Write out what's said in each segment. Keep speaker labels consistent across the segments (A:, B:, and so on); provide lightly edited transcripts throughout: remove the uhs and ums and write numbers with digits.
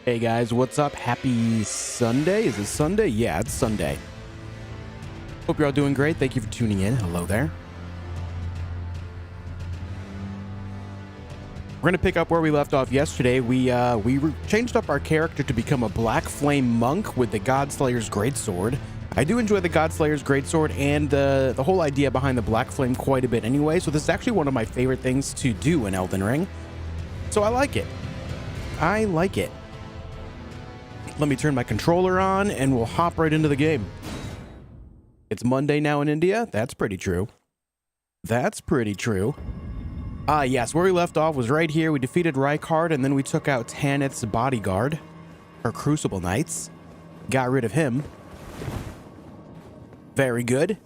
A: Hey guys, what's up? Happy Sunday. Is it Sunday? Yeah, it's Sunday. Hope you're all doing great. Thank you for tuning in. Hello there. We're gonna pick up where we left off yesterday. We changed up our character to become a Black Flame monk with the Godslayer's Greatsword. I do enjoy the Godslayer's Greatsword and the whole idea behind the Black Flame quite a bit anyway, so this is actually one of my favorite things to do in Elden Ring. So I like it. I like it. Let me turn my controller on and we'll hop right into the game. It's Monday now in India. That's pretty true. That's pretty true. Yes, where we left off was right here. We defeated Rykard and then we took out Tanith's bodyguard, or Crucible Knights. Got rid of him. Very good.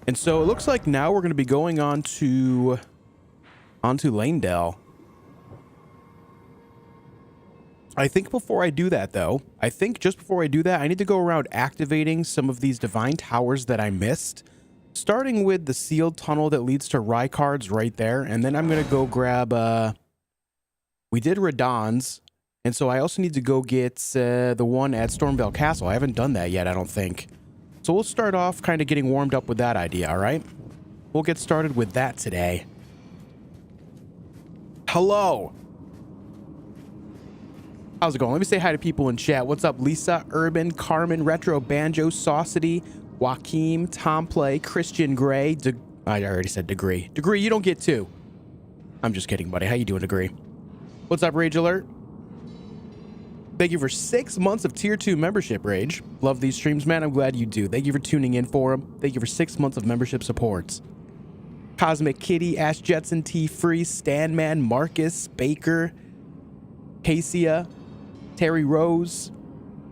A: And so it looks like now we're going to be going onto Leyndell. I think before I do that, though, I need to go around activating some of these divine towers that I missed, starting with the sealed tunnel that leads to Rykard's right there, and then I'm going to go grab, we did Radahn's, and so I also need to go get the one at Stormveil Castle. I haven't done that yet, I don't think. So we'll start off kind of getting warmed up with that idea, all right? We'll get started with that today. Hello! How's it going? Let me say hi to people in chat. What's up, Lisa, Urban, Carmen, Retro, Banjo, Saucity, Joaquim, Tomplay, Christian Gray. I already said Degree. Degree, you don't get two. I'm just kidding, buddy. How you doing, Degree? What's up, Rage Alert? Thank you for 6 months of Tier 2 membership, Rage. Love these streams, man. I'm glad you do. Thank you for tuning in for them. Thank you for 6 months of membership support. Cosmic Kitty, Ash Jetson, T Free, Stanman, Marcus, Baker, Cassia, Terry Rose,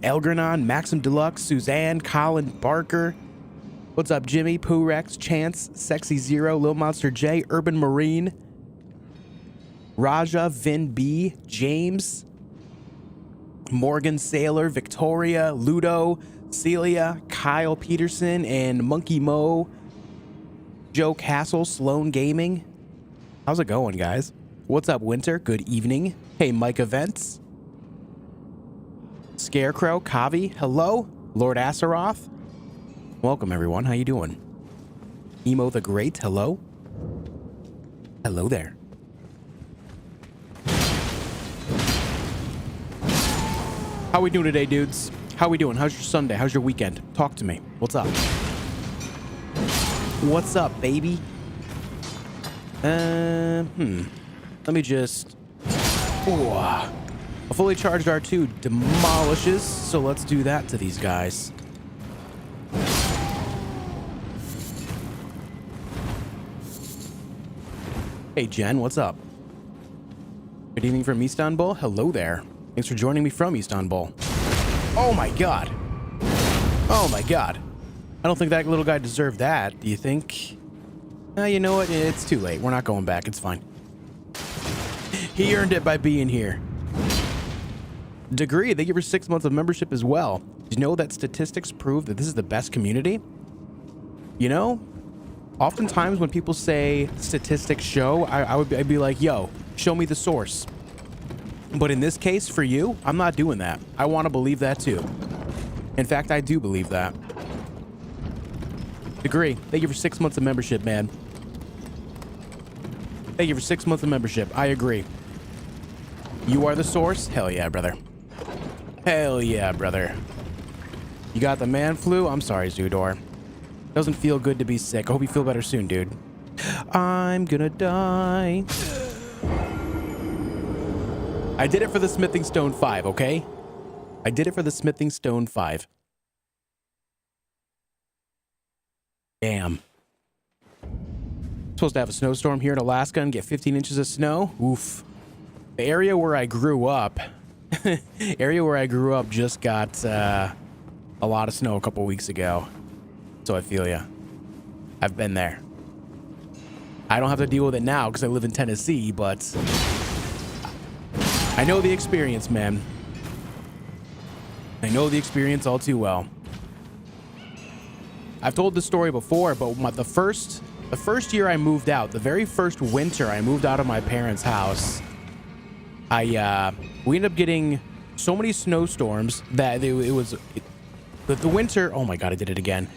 A: Elgranon, Maxim Deluxe, Suzanne, Colin Barker. What's up, Jimmy, Poorex, Chance, Sexy Zero, Lil Monster J, Urban Marine, Raja, Vin B, James, Morgan Sailor, Victoria, Ludo, Celia, Kyle Peterson, and Monkey Mo, Joe Castle, Sloan Gaming. How's it going, guys? What's up, Winter? Good evening. Hey, Mike Events. Scarecrow, Kavi, hello. Lord Asaroth, welcome everyone. How you doing? Emo the Great, hello. Hello there. How we doing today, dudes? How we doing? How's your Sunday? How's your weekend? Talk to me. What's up? What's up, baby? Let me just... Ooh. A fully charged R2 demolishes, so let's do that to these guys. Hey Jen, what's up? Good evening from Istanbul. Hello there. Thanks for joining me from Istanbul. Oh my god. Oh my god. I don't think that little guy deserved that. Do you think? You know what? It's too late. We're not going back. It's fine. He earned it by being here. Degree, they give her 6 months of membership as well. Did you know that statistics prove that this is the best community? You know, oftentimes when people say statistics show, I'd be like, yo, show me the source. But in this case, for you, I'm not doing that. I want to believe that too. In fact, I do believe that. Degree, thank you for 6 months of membership, man. Thank you for 6 months of membership. I agree. You are the source? Hell yeah, brother. Hell yeah, brother. You got the man flu? I'm sorry, Zudor. Doesn't feel good to be sick. I hope you feel better soon, dude. I'm gonna die. I did it for the Smithing Stone 5, okay? I did it for the Smithing Stone 5. Damn. Supposed to have a snowstorm here in Alaska and get 15 inches of snow. Oof. The area where I grew up, just got a lot of snow a couple weeks ago. So I feel ya. I've been there. I don't have to deal with it now because I live in Tennessee, but I know the experience, man. I know the experience all too well. I've told this story before, but the first year I moved out, the very first winter I moved out of my parents' house, we ended up getting so many snowstorms that the winter. Oh my God, I did it again.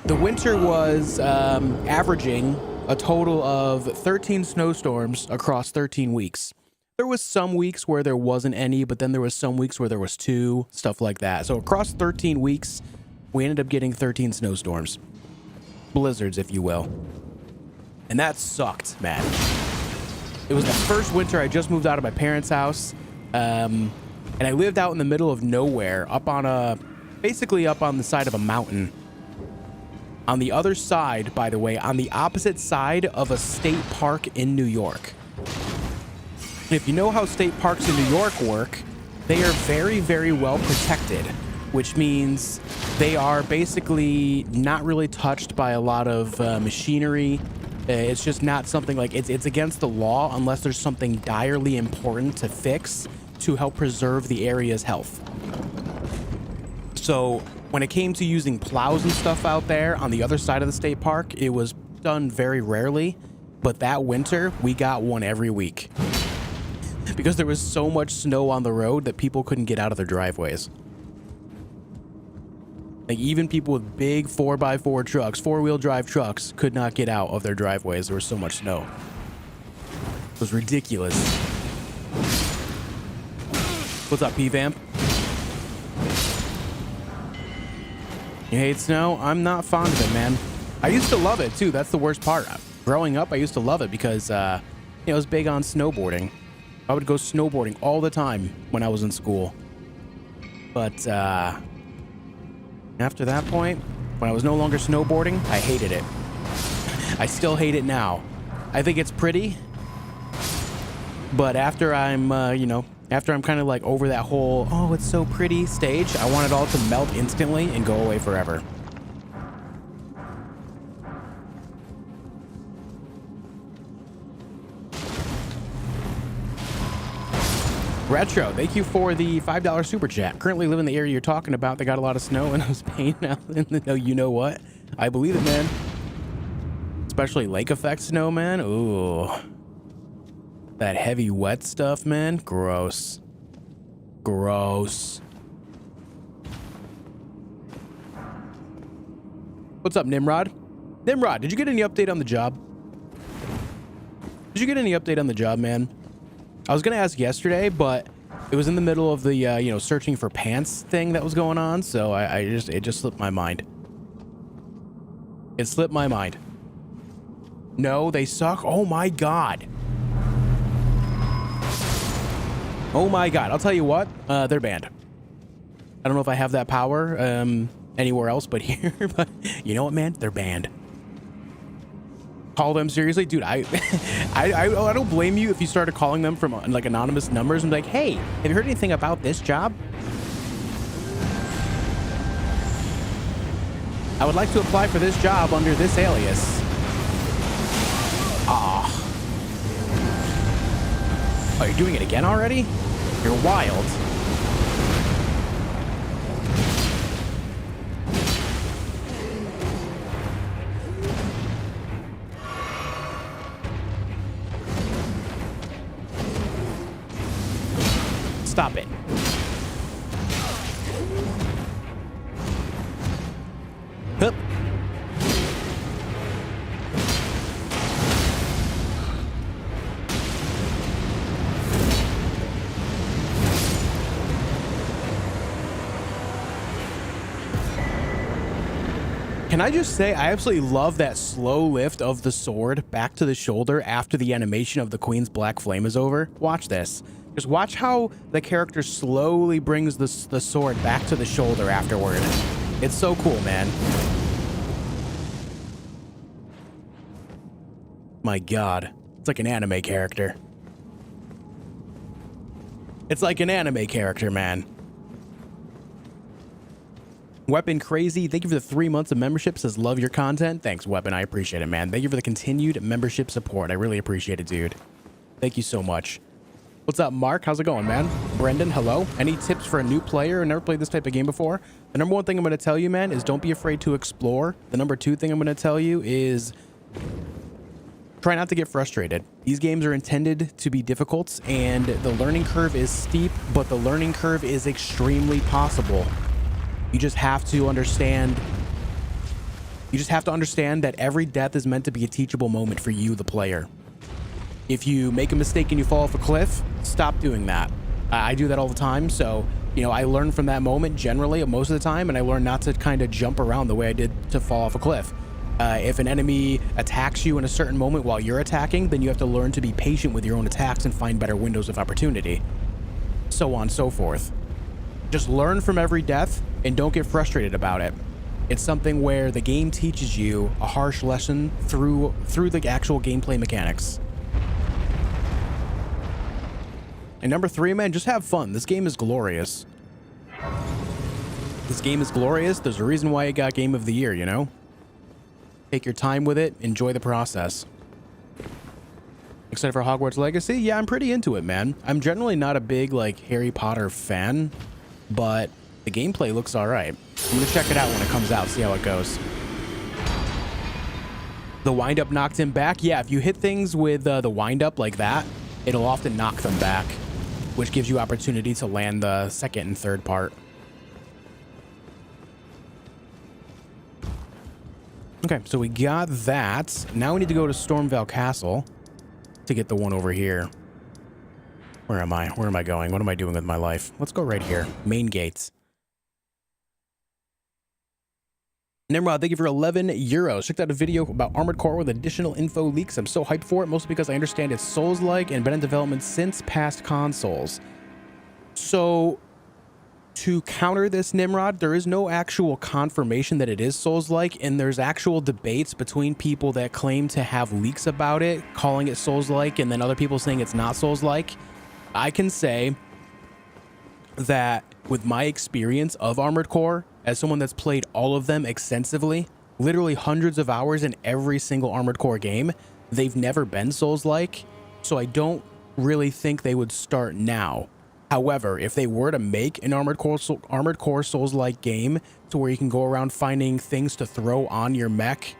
A: The winter was averaging a total of 13 snowstorms across 13 weeks. There was some weeks where there wasn't any, but then there was some weeks where there was 2, stuff like that. So across 13 weeks, we ended up getting 13 snowstorms. Blizzards, if you will. And that sucked, man. It was the first winter I just moved out of my parents' house. And I lived out in the middle of nowhere, basically up on the side of a mountain. On the other side, by the way, on the opposite side of a state park in New York. And if you know how state parks in New York work, they are very, very well protected, which means they are basically not really touched by a lot of machinery. It's just not something like it's against the law unless there's something direly important to fix to help preserve the area's health. So when it came to using plows and stuff out there on the other side of the state park, it was done very rarely. But that winter, we got one every week. Because there was so much snow on the road that people couldn't get out of their driveways. Like even people with big 4x4 trucks, 4-wheel drive trucks, could not get out of their driveways. There was so much snow. It was ridiculous. What's up, P-Vamp? You hate snow? I'm not fond of it, man. I used to love it too. That's the worst part. Growing up, I used to love it because I was big on snowboarding. I would go snowboarding all the time when I was in school. But after that point, when I was no longer snowboarding, I hated it. I still hate it now. I think it's pretty, but after I'm, after I'm kind of like over that whole, oh, it's so pretty stage, I want it all to melt instantly and go away forever. Retro, thank you for the $5 super chat. Currently live in the area you're talking about. They got a lot of snow and I was paying out in the you know what. I believe it, man. Especially lake effect snow, man. Ooh. That heavy wet stuff, man. Gross. Gross. What's up, Nimrod? Nimrod, did you get any update on the job? Did you get any update on the job, man? I was going to ask yesterday, but it was in the middle of the, searching for pants thing that was going on. So it just slipped my mind. It slipped my mind. No, they suck. Oh my God. Oh my God. I'll tell you what, they're banned. I don't know if I have that power, anywhere else but here, but you know what, man? They're banned. Call them seriously, dude. I don't blame you if you started calling them from like anonymous numbers and be like, hey, have you heard anything about this job? I would like to apply for this job under this alias. Ah. Oh, you're doing it again already? You're wild. Stop it. Hup. Can I just say, I absolutely love that slow lift of the sword back to the shoulder after the animation of the Queen's Black Flame is over. Watch this. Just watch how the character slowly brings the sword back to the shoulder afterward. It's so cool, man. My God. It's like an anime character. It's like an anime character, man. Weapon Crazy, thank you for the 3 months of membership. Says, love your content. Thanks, Weapon. I appreciate it, man. Thank you for the continued membership support. I really appreciate it, dude. Thank you so much. What's up, Mark? How's it going, man? Brendan, hello. Any tips for a new player who never played this type of game before? The number one thing I'm going to tell you, man, is don't be afraid to explore. The number two thing I'm going to tell you is Try not to get frustrated. These games are intended to be difficult, and the learning curve is steep, but the learning curve is extremely possible. You just have to understand. You just have to understand that every death is meant to be a teachable moment for you, the player. If you make a mistake and you fall off a cliff, stop doing that. I do that all the time, so, you know, I learn from that moment generally most of the time, and I learn not to kind of jump around the way I did to fall off a cliff. If an enemy attacks you in a certain moment while you're attacking, then you have to learn to be patient with your own attacks and find better windows of opportunity. So on and so forth. Just learn from every death and don't get frustrated about it. It's something where the game teaches you a harsh lesson through the actual gameplay mechanics. And number 3, man, just have fun. This game is glorious. This game is glorious. There's a reason why it got Game of the Year, you know? Take your time with it. Enjoy the process. Except for Hogwarts Legacy, yeah, I'm pretty into it, man. I'm generally not a big, like, Harry Potter fan, but the gameplay looks all right. I'm going to check it out when it comes out, see how it goes. The wind-up knocked him back. Yeah, if you hit things with the wind-up like that, it'll often knock them back, which gives you opportunity to land the second and third part. Okay, so we got that. Now we need to go to Stormveil Castle to get the one over here. Where am I? Where am I going? What am I doing with my life? Let's go right here. Main gates. Nimrod, thank you for 11 euros. Checked out a video about Armored Core with additional info leaks. I'm so hyped for it, mostly because I understand it's Souls-like and been in development since past consoles. So, to counter this, Nimrod, there is no actual confirmation that it is Souls-like, and there's actual debates between people that claim to have leaks about it, calling it Souls-like, and then other people saying it's not Souls-like. I can say that with my experience of Armored Core, as someone that's played all of them extensively, literally hundreds of hours in every single Armored Core game, they've never been Souls-like, so I don't really think they would start now. However, if they were to make an Armored Core Souls-like game to where you can go around finding things to throw on your mech,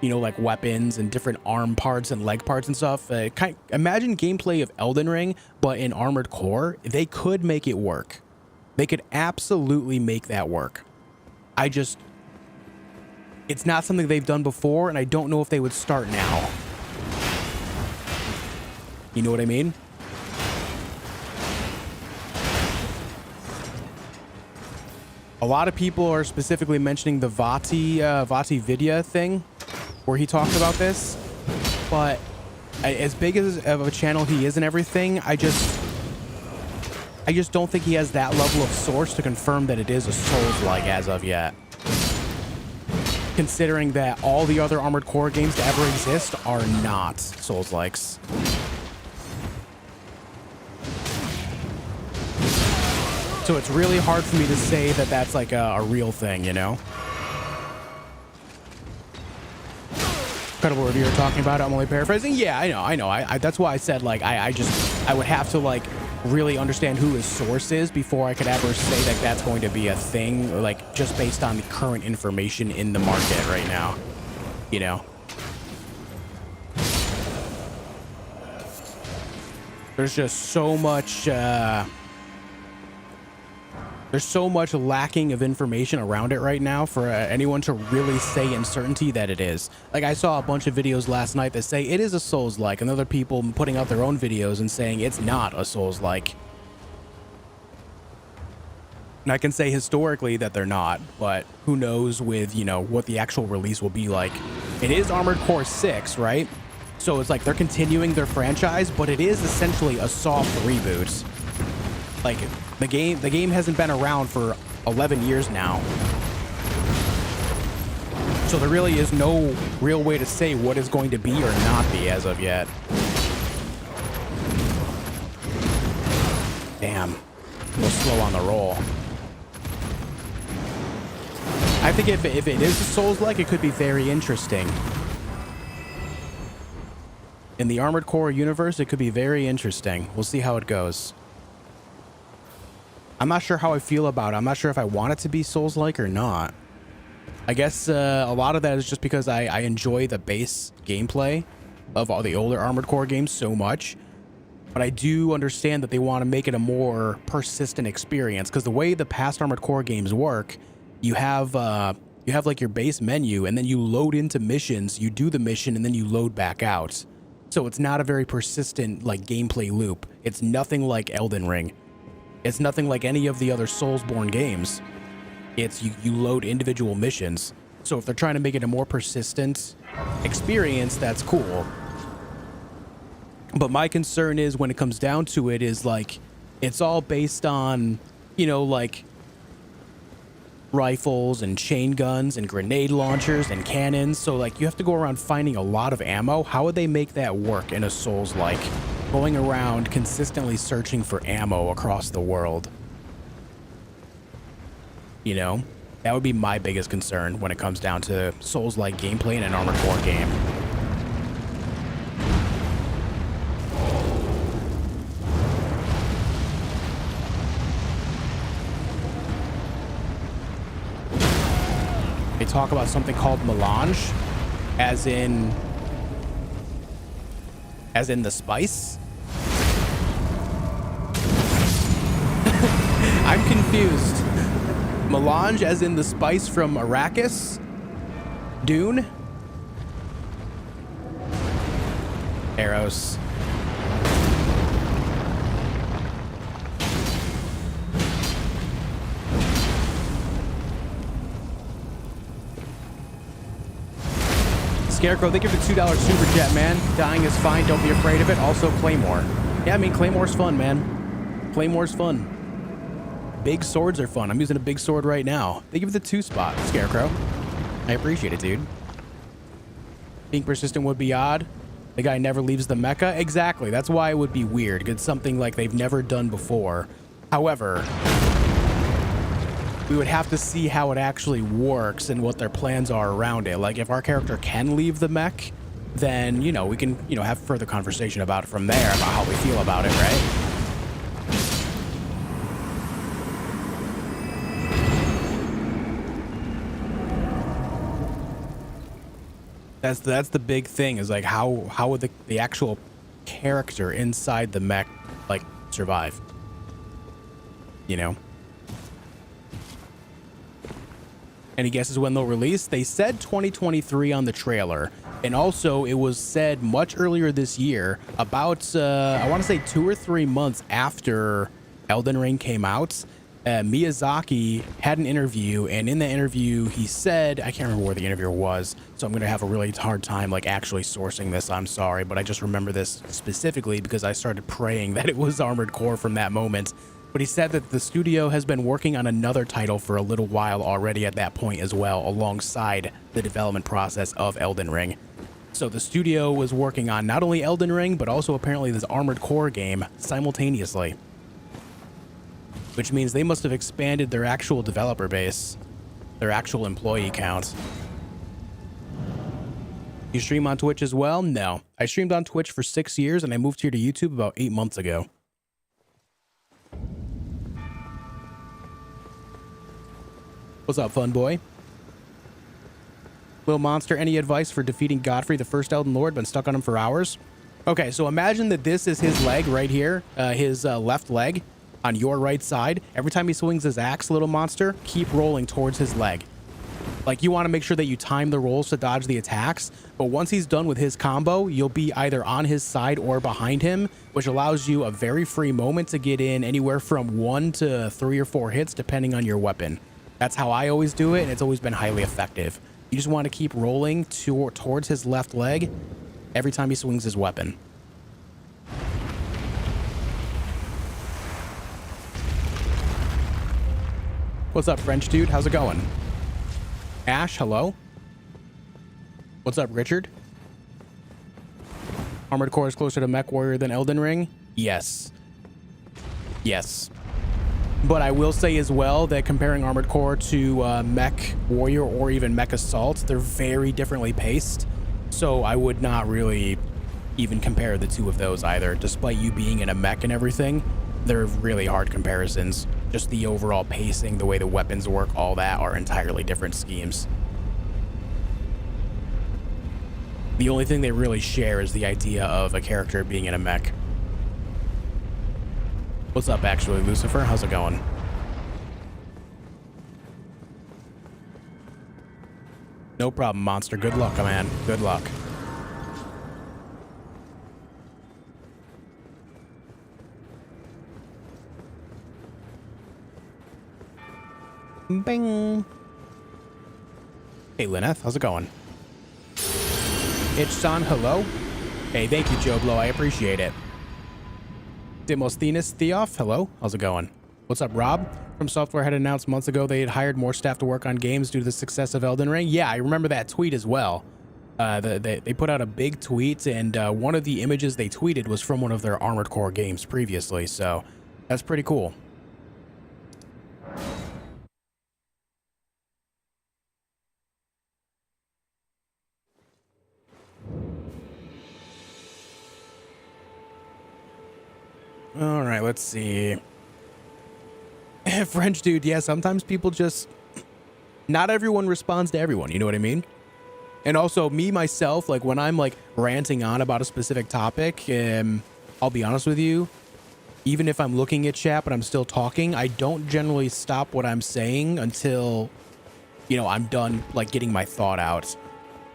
A: you know, like weapons and different arm parts and leg parts and stuff, imagine gameplay of Elden Ring, but in Armored Core, they could make it work. They could absolutely make that work. It's not something they've done before, and I don't know if they would start now. You know what I mean? A lot of people are specifically mentioning the Vati Vidya thing, where he talked about this, but as big as of a channel he is and everything, I just don't think he has that level of source to confirm that it is a Souls-like as of yet. Considering that all the other Armored Core games to ever exist are not Souls-likes. So it's really hard for me to say that that's like a real thing, you know? Incredible reviewer talking about it. I'm only paraphrasing. Yeah, I know. That's why I said, like, I would have to, like, really understand who his source is before I could ever say that that's going to be a thing, like, just based on the current information in the market right now, you know? There's just so much, there's so much lacking of information around it right now for anyone to really say in certainty that it is. Like, I saw a bunch of videos last night that say it is a Souls-like, and other people putting out their own videos and saying it's not a Souls-like. And I can say historically that they're not, but who knows with, you know, what the actual release will be like. It is Armored Core 6, right? So it's like they're continuing their franchise, but it is essentially a soft reboot. Like, the game hasn't been around for 11 years now. So there really is no real way to say what is going to be or not be as of yet. Damn. A little slow on the roll. I think if it is a Souls-like, it could be very interesting. In the Armored Core universe, it could be very interesting. We'll see how it goes. I'm not sure how I feel about it. I'm not sure if I want it to be Souls-like or not. I guess a lot of that is just because I enjoy the base gameplay, of all the older Armored Core games so much. But I do understand that they want to make it a more persistent experience, because the way the past Armored Core games work, you have like your base menu, and then you load into missions, you do the mission, and then you load back out. So it's not a very persistent like gameplay loop. It's nothing like Elden Ring. It's nothing like any of the other Soulsborne games. It's you load individual missions. So if they're trying to make it a more persistent experience, that's cool. But my concern is, when it comes down to it, is like it's all based on, you know, like rifles and chain guns and grenade launchers and cannons. So like you have to go around finding a lot of ammo. How would they make that work in a Souls-like, going around consistently searching for ammo across the world? You know, that would be my biggest concern when it comes down to Souls-like gameplay in an Armored Core game. They talk about something called melange, as in the spice. I'm confused. Melange as in the spice from Arrakis? Dune? Arrows. Scarecrow, thank you for the $2 super chat, man. Dying is fine, don't be afraid of it. Also, Claymore. Yeah, I mean, Claymore's fun, man. Claymore's fun. Big swords are fun. I'm using a big sword right now. Thank you for the 2 spot, Scarecrow. I appreciate it, dude. Being persistent would be odd. The guy never leaves the mecha. Exactly. That's why it would be weird. It's something like they've never done before. However, we would have to see how it actually works and what their plans are around it. Like, if our character can leave the mech, then, you know, we can, you know, have further conversation about it from there, about how we feel about it, right? That's the big thing, is like how would the actual character inside the mech like survive? You know? Any guesses when they'll release? They said 2023 on the trailer, and also it was said much earlier this year, about I want to say 2 or 3 months after Elden Ring came out. Miyazaki had an interview, and in the interview he said, I can't remember where the interviewer was, so I'm gonna have a really hard time like actually sourcing this, I'm sorry, but I just remember this specifically because I started praying that it was Armored Core from that moment. But he said that the studio has been working on another title for a little while already at that point as well, alongside the development process of Elden Ring. So the studio was working on not only Elden Ring, but also apparently this Armored Core game simultaneously. Which means they must have expanded their actual developer base, their actual employee count. You stream on Twitch as well? No. I streamed on Twitch for 6 years, and I moved here to YouTube about 8 months ago. What's up, fun boy? Little Monster, any advice for defeating Godfrey, the first Elden Lord? Been stuck on him for hours. Okay, so imagine that this is his leg right here, his left leg on your right side. Every time he swings his axe, Little Monster, keep rolling towards his leg. Like, you want to make sure that you time the rolls to dodge the attacks, but once he's done with his combo, you'll be either on his side or behind him, which allows you a very free moment to get in anywhere from 1 to 3 or 4 hits, depending on your weapon. That's how I always do it, and it's always been highly effective. You just want to keep rolling towards his left leg every time he swings his weapon. What's up, French dude? How's it going? Ash, hello? What's up, Richard? Armored Core is closer to Mech Warrior than Elden Ring? Yes. Yes. But I will say as well that comparing Armored Core to Mech Warrior or even Mech Assault, they're very differently paced. So I would not really even compare the two of those either. Despite you being in a mech and everything, they're really hard comparisons. Just the overall pacing, the way the weapons work, all that are entirely different schemes. The only thing they really share is the idea of a character being in a mech. What's up, actually, Lucifer? How's it going? No problem, Monster. Good luck, man. Good luck. Bing. Hey, Lyneth. How's it going? Itch-san, hello. Hey, thank you, Joe Blow. I appreciate it. Demosthenes Theoff, hello. How's it going? What's up, Rob? From Software had announced months ago they had hired more staff to work on games due to the success of Elden Ring. Yeah, I remember that tweet as well. They put out a big tweet, and one of the images they tweeted was from one of their Armored Core games previously, so that's pretty cool. All right, let's see. French dude, yeah, sometimes people just... Not everyone responds to everyone, you know what I mean? And also, me, myself, like, when I'm, like, ranting on about a specific topic, I'll be honest with you, even if I'm looking at chat but I'm still talking, I don't generally stop what I'm saying until, you know, I'm done, like, getting my thought out.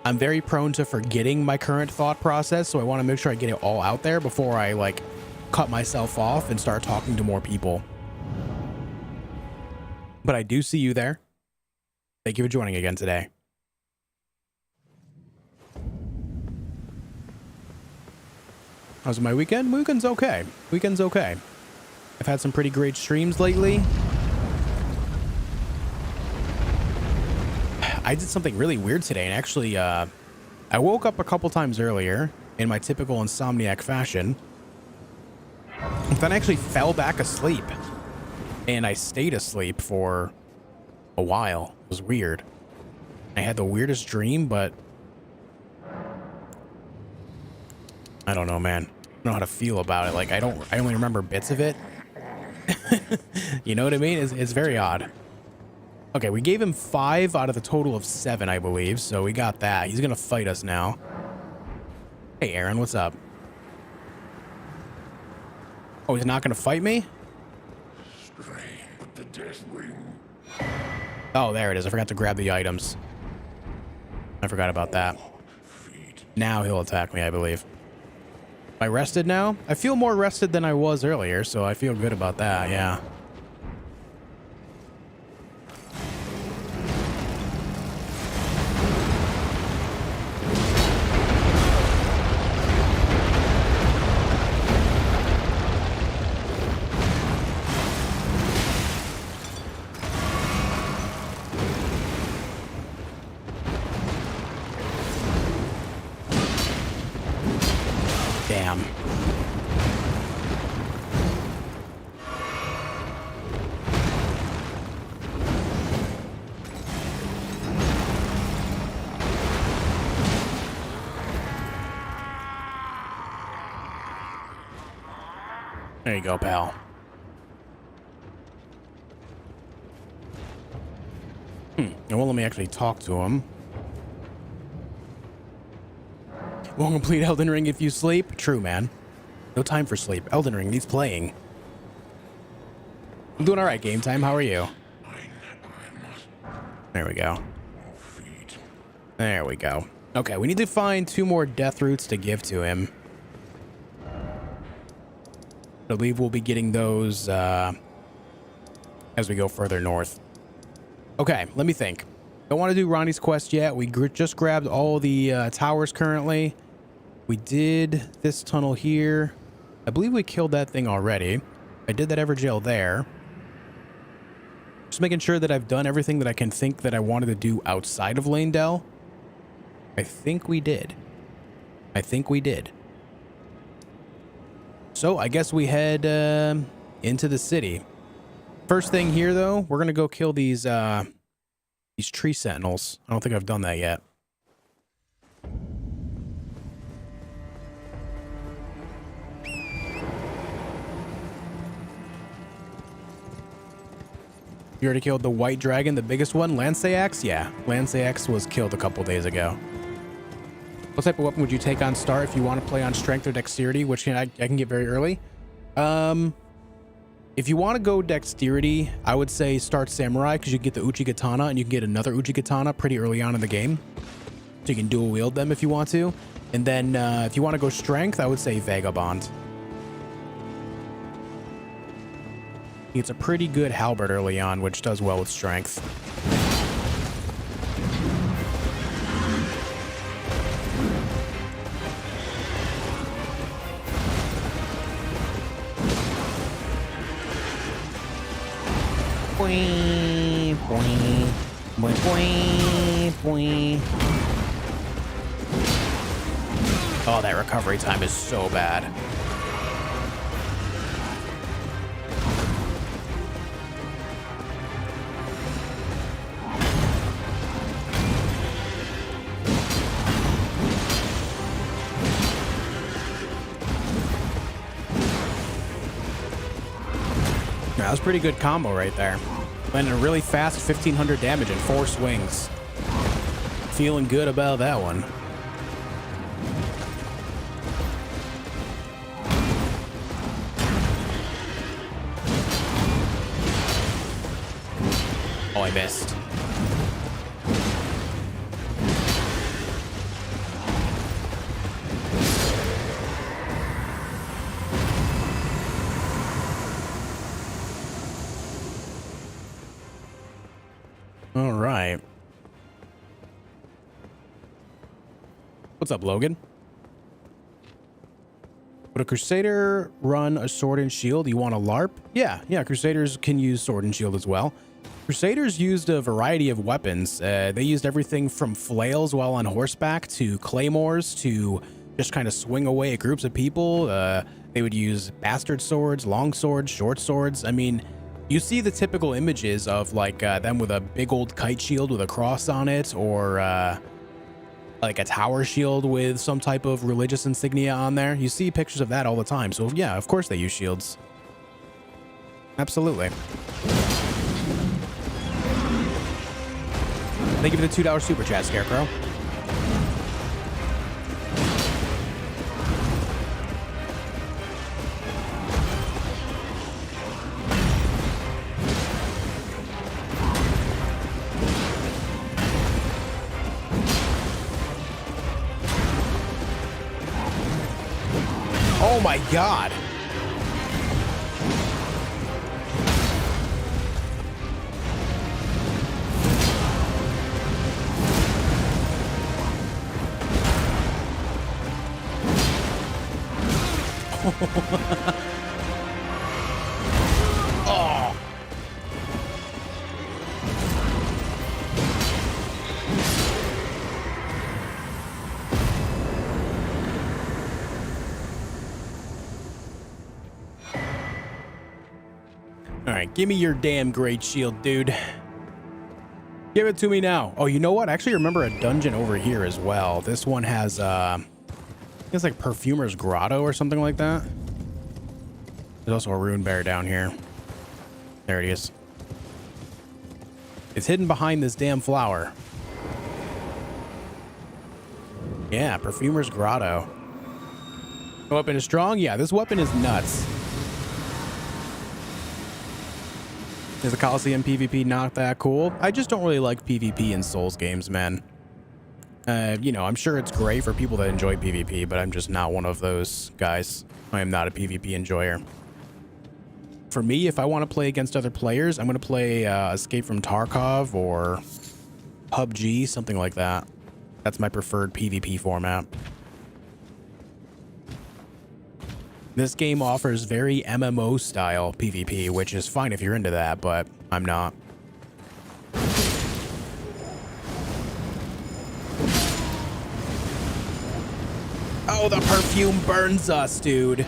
A: I'm very prone to forgetting my current thought process, so I want to make sure I get it all out there before I, like, cut myself off and start talking to more people. But I do see you there. Thank you for joining again today. How's my weekend? Weekend's okay. Weekend's okay. I've had some pretty great streams lately. I did something really weird today, and actually, I woke up a couple times earlier in my typical insomniac fashion. Then I actually fell back asleep. And I stayed asleep for a while. It was weird. I had the weirdest dream, but I don't know, man. I don't know how to feel about it. Like, I only remember bits of it. You know what I mean? It's very odd. Okay, we gave him 5 out of the total of 7, I believe. So we got that. He's gonna fight us now. Hey, Aaron, what's up? Oh, he's not gonna fight me? Oh, there it is. I forgot to grab the items. I forgot about that. Now he'll attack me, I believe. Am I rested now? I feel more rested than I was earlier, so I feel good about that, yeah. There you go, pal. It won't let me actually talk to him. Won't complete Elden Ring if you sleep? True, man. No time for sleep. Elden Ring needs playing. I'm doing alright, game time. How are you? There we go. There we go. Okay, we need to find 2 more death roots to give to him. I believe we'll be getting those as we go further north. Okay, let me think. Don't want to do Ronnie's quest yet. We just grabbed all the towers currently. We did this tunnel here. I believe we killed that thing already. I did that Everjail there. Just making sure that I've done everything that I can think that I wanted to do outside of Leyndell. I think we did. I think we did. So I guess we head into the city. First thing here, though, we're gonna go kill these tree sentinels. I don't think I've done that yet. You already killed the white dragon, the biggest one, Lanceax? Yeah, Lanceax was killed a couple days ago. What type of weapon would you take on start if you want to play on strength or dexterity, which I can get very early? If you want to go dexterity, I would say start samurai because you can get the uchi katana and you can get another uchi katana pretty early on in the game. So you can dual wield them if you want to. And then if you want to go strength, I would say vagabond. It's a pretty good halberd early on, which does well with strength. Boing, boing, boing, boing, boing. Oh, that recovery time is so bad. That was a pretty good combo right there. Landed a really fast 1500 damage in 4 swings. Feeling good about that one. Oh, I missed. All right. What's up, Logan? Would a Crusader run a sword and shield? You want a LARP? Yeah, Crusaders can use sword and shield as well. Crusaders used a variety of weapons. They used everything from flails while on horseback to claymores to just kind of swing away at groups of people. They would use bastard swords, long swords, short swords. I mean, you see the typical images of like them with a big old kite shield with a cross on it, or like a tower shield with some type of religious insignia on there. You see pictures of that all the time. So yeah, of course they use shields. Absolutely. Thank you for the $2 super chat, Scarecrow. Oh my God. Oh. All right, give me your damn great shield, dude. Give it to me now. Oh, you know what? I actually remember a dungeon over here as well. This one has, I think it's like Perfumer's Grotto or something like that. There's also a rune bear down here. There it is. It's hidden behind this damn flower. Yeah, Perfumer's Grotto. The weapon is strong? Yeah, this weapon is nuts. Is the Coliseum PvP not that cool? I just don't really like PvP in Souls games, man. You know, I'm sure it's great for people that enjoy PvP, but I'm just not one of those guys. I am not a PvP enjoyer. For me, if I want to play against other players, I'm going to play Escape from Tarkov or PUBG, something like that. That's my preferred PvP format. This game offers very MMO style PvP, which is fine if you're into that, but I'm not. Oh, the perfume burns us, dude.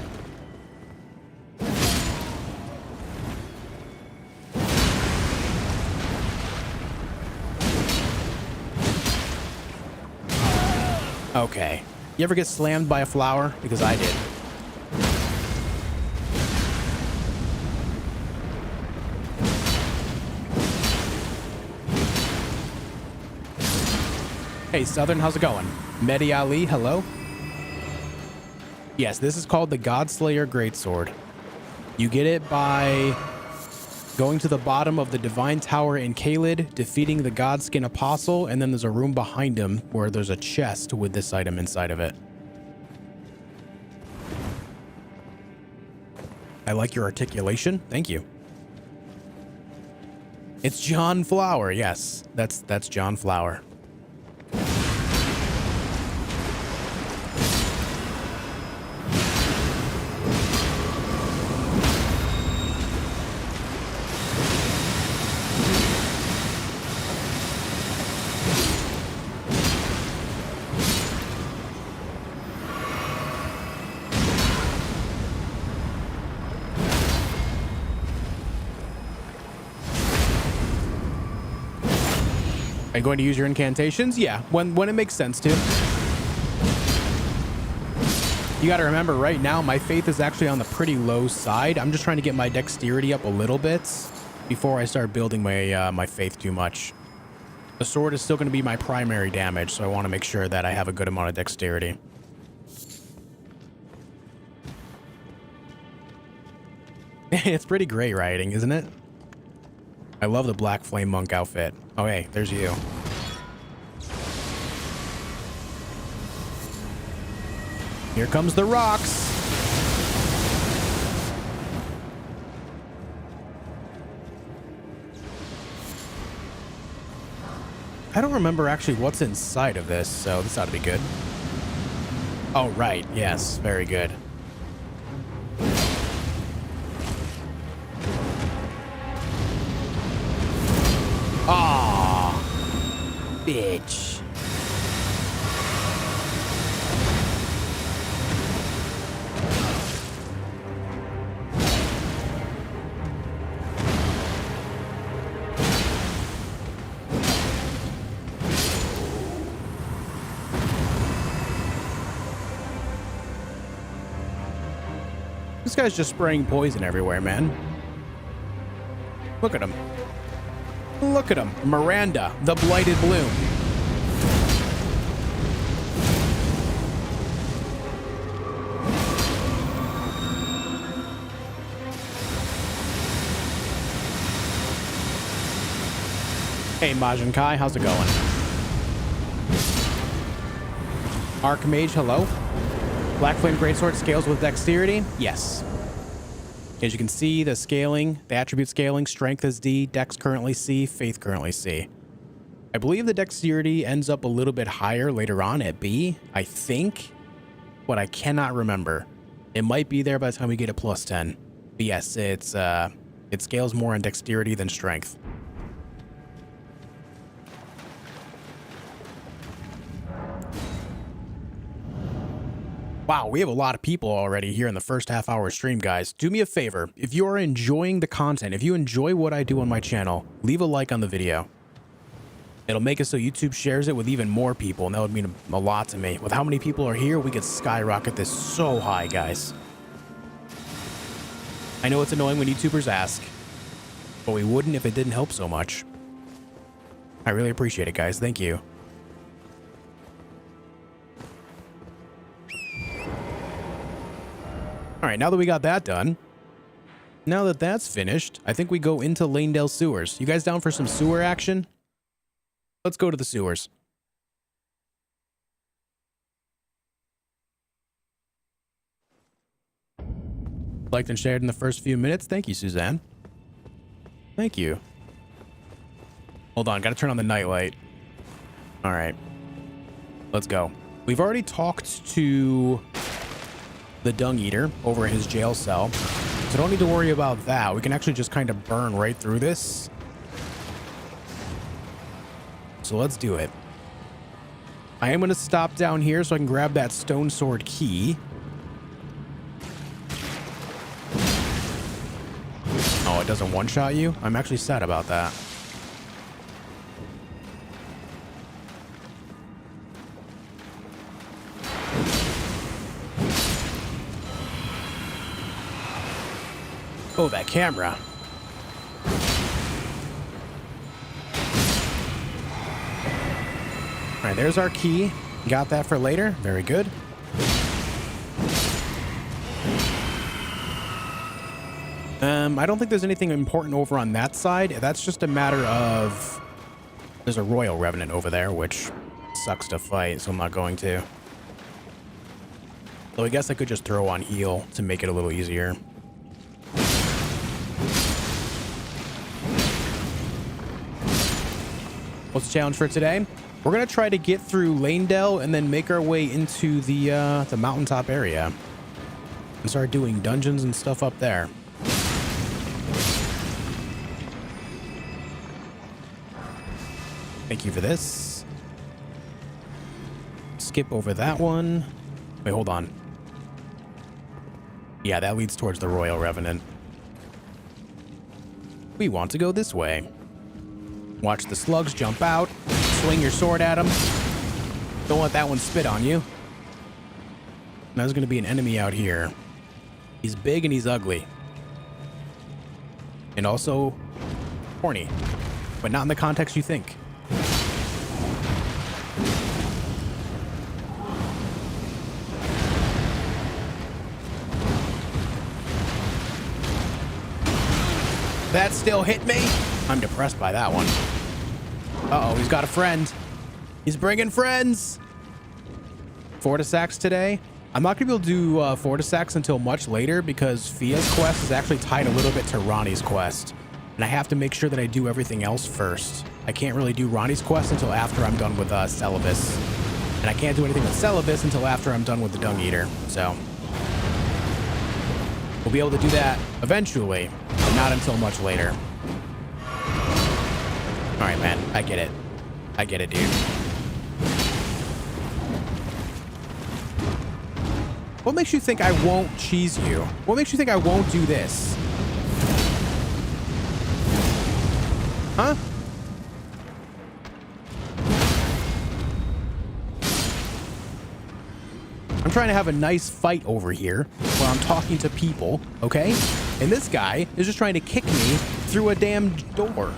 A: Okay. You ever get slammed by a flower? Because I did. Hey, Southern, how's it going? Mehdi Ali, hello. Yes, this is called the Godslayer Greatsword. You get it by going to the bottom of the Divine Tower in Caelid, defeating the Godskin Apostle, and then there's a room behind him where there's a chest with this item inside of it. I like your articulation. Thank you. It's John Flower. Yes, that's John Flower. Are you going to use your incantations? Yeah, when it makes sense to. You got to remember, right now, my faith is actually on the pretty low side. I'm just trying to get my dexterity up a little bit before I start building my my faith too much. The sword is still going to be my primary damage, so I want to make sure that I have a good amount of dexterity. It's pretty great riding, isn't it? I love the Black Flame Monk outfit. Oh, hey, there's you. Here comes the rocks. I don't remember actually what's inside of this, so this ought to be good. Oh, right. Yes, very good. Aw, bitch. This guy's just spraying poison everywhere, man. Look at him. Look at him. Miranda, the Blighted Bloom. Hey, Majin Kai, how's it going? Archmage, hello. Black Flame Greatsword scales with dexterity? Yes. As you can see, the scaling, the attribute scaling, strength is D, dex currently C, faith currently C. I believe the dexterity ends up a little bit higher later on at B, I think, but I cannot remember. It might be there by the time we get a plus 10. But yes, it scales more on dexterity than strength. Wow, we have a lot of people already here in the first half-hour stream, guys. Do me a favor. If you are enjoying the content, if you enjoy what I do on my channel, leave a like on the video. It'll make it so YouTube shares it with even more people, and that would mean a lot to me. With how many people are here, we could skyrocket this so high, guys. I know it's annoying when YouTubers ask, but we wouldn't if it didn't help so much. I really appreciate it, guys. Thank you. All right, now that we got that done, now that that's finished, I think we go into Leyndell sewers. You guys down for some sewer action? Let's go to the sewers. Liked and shared in the first few minutes. Thank you, Suzanne. Thank you. Hold on, gotta turn on the nightlight. All right, let's go. We've already talked to the Dung Eater over in his jail cell, so don't need to worry about that. We can actually just kind of burn right through this. So let's do it. I am going to stop down here so I can grab that stone sword key. Oh, it doesn't one-shot you? I'm actually sad about that. Oh, that camera. All right, there's our key. Got that for later. Very good. I don't think there's anything important over on that side. That's just a matter of... There's a Royal Revenant over there, which sucks to fight, so I'm not going to. So I guess I could just throw on heal to make it a little easier. What's the challenge for today? We're going to try to get through Leyndell and then make our way into the mountaintop area. And start doing dungeons and stuff up there. Thank you for this. Skip over that one. Wait, hold on. Yeah, that leads towards the Royal Revenant. We want to go this way. Watch the slugs jump out. Swing your sword at them. Don't let that one spit on you. Now there's going to be an enemy out here. He's big and he's ugly. And also horny. But not in the context you think. That still hit me. I'm depressed by that one. Uh-oh, he's got a friend. He's bringing friends. Fortisax today. I'm not going to be able to do Fortisax until much later because Fia's quest is actually tied a little bit to Ronnie's quest. And I have to make sure that I do everything else first. I can't really do Ronnie's quest until after I'm done with Seluvis. And I can't do anything with Seluvis until after I'm done with the Dung Eater. So we'll be able to do that eventually, but not until much later. All right, man. I get it. I get it, dude. What makes you think I won't cheese you? What makes you think I won't do this? Huh? I'm trying to have a nice fight over here where I'm talking to people, okay? And this guy is just trying to kick me through a damn door.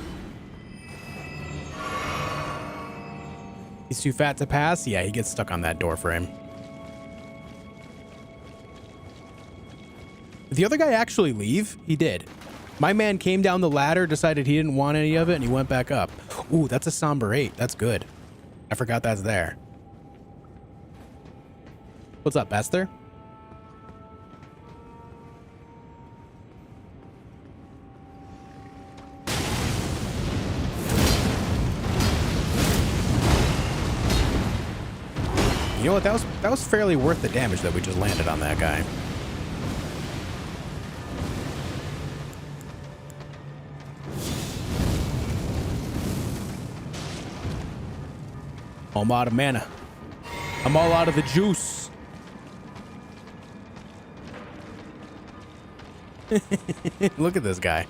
A: He's too fat to pass? Yeah, he gets stuck on that door frame. Did the other guy actually leave? He did. My man came down the ladder, decided he didn't want any of it, and he went back up. Ooh, that's a somber 8. That's good. I forgot that's there. What's up, Esther? You know what? That was fairly worth the damage that we just landed on that guy. I'm out of mana. I'm all out of the juice. Look at this guy.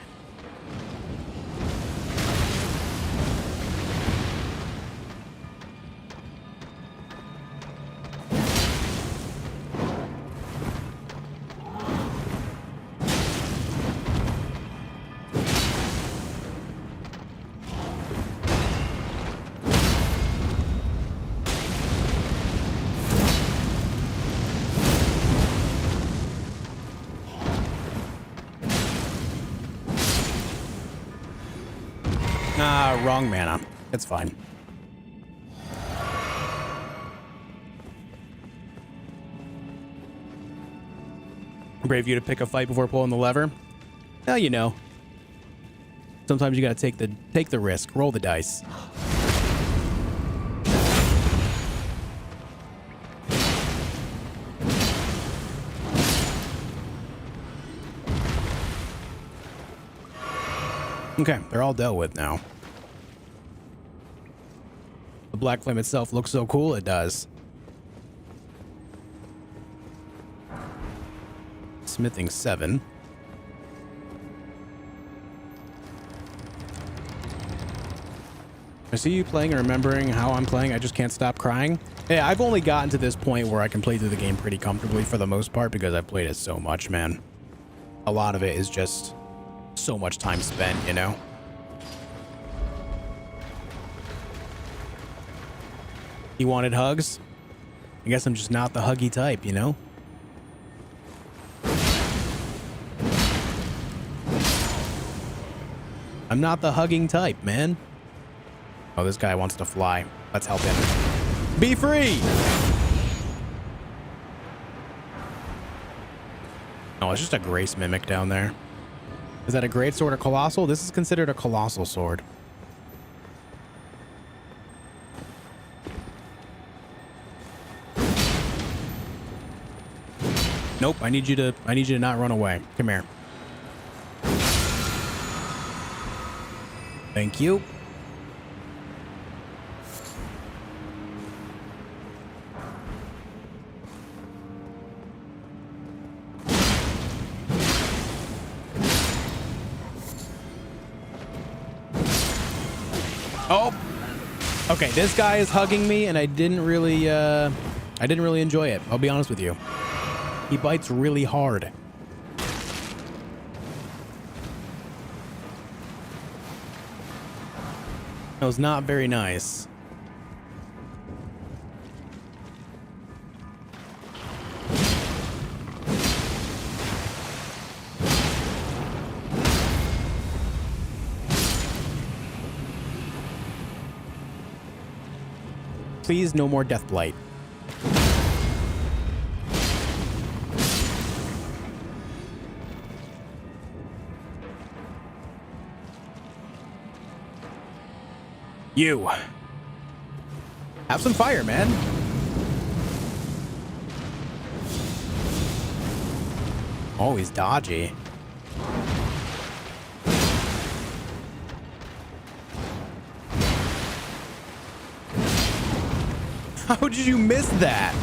A: Wrong mana. It's fine. Brave you to pick a fight before pulling the lever. Well, you know. Sometimes you gotta take the risk. Roll the dice. Okay, they're all dealt with now. The black flame itself looks so cool, it does. Smithing 7. I see you playing and remembering how I'm playing. I just can't stop crying. Yeah, I've only gotten to this point where I can play through the game pretty comfortably for the most part because I've played it so much, man. A lot of it is just so much time spent, you know? He wanted hugs. I guess I'm just not the huggy type, you know? I'm not the hugging type, man. Oh, this guy wants to fly. Let's help him. Be free! Oh, it's just a Grace Mimic down there. Is that a great sword or colossal? This is considered a colossal sword. Nope, I need you to not run away. Come here. Thank you. Oh. Okay, this guy is hugging me and I didn't really enjoy it. I'll be honest with you. He bites really hard. That was not very nice. Please, no more death blight. You. Have some fire, man. Oh, he's dodgy. How did you miss that?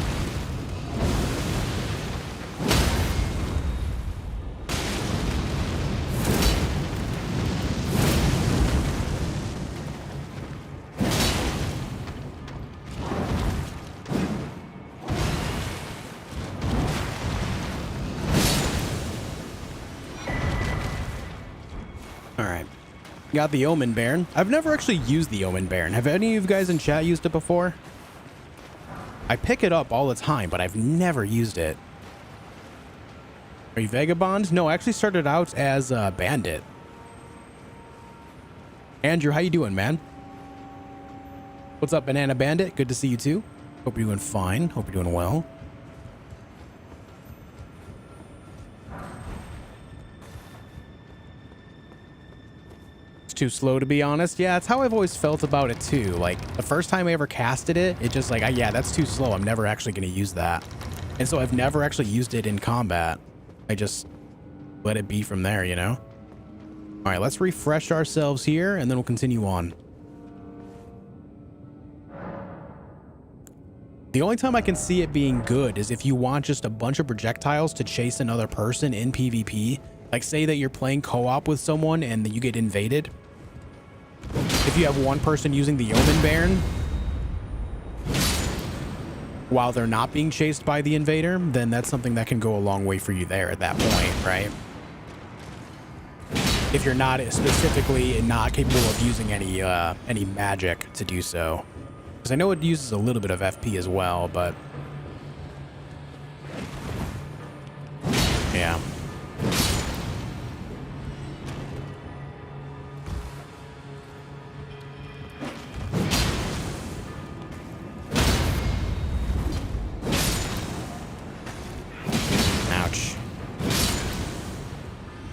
A: Got the Omen Baron. I've never actually used the Omen Baron. Have any of you guys in chat used it before? I pick it up all the time, but I've never used it. Are you Vagabond? No, I actually started out as a bandit. Andrew, how you doing, man? What's up, Banana Bandit? Good to see you too. Hope you're doing fine. Hope you're doing well. Too slow, to be honest. Yeah, that's how I've always felt about it too. Like the first time I ever casted it, it just like, yeah, that's too slow. I'm never actually going to use that. And so I've never actually used it in combat. I just let it be from there, you know? All right, let's refresh ourselves here and then we'll continue on. The only time I can see it being good is if you want just a bunch of projectiles to chase another person in PvP. Like say that you're playing co-op with someone and then you get invaded. If you have one person using the Omen Baron while they're not being chased by the invader, then that's something that can go a long way for you there at that point, right? If you're not specifically not capable of using any magic to do so. Because I know it uses a little bit of FP as well, but yeah.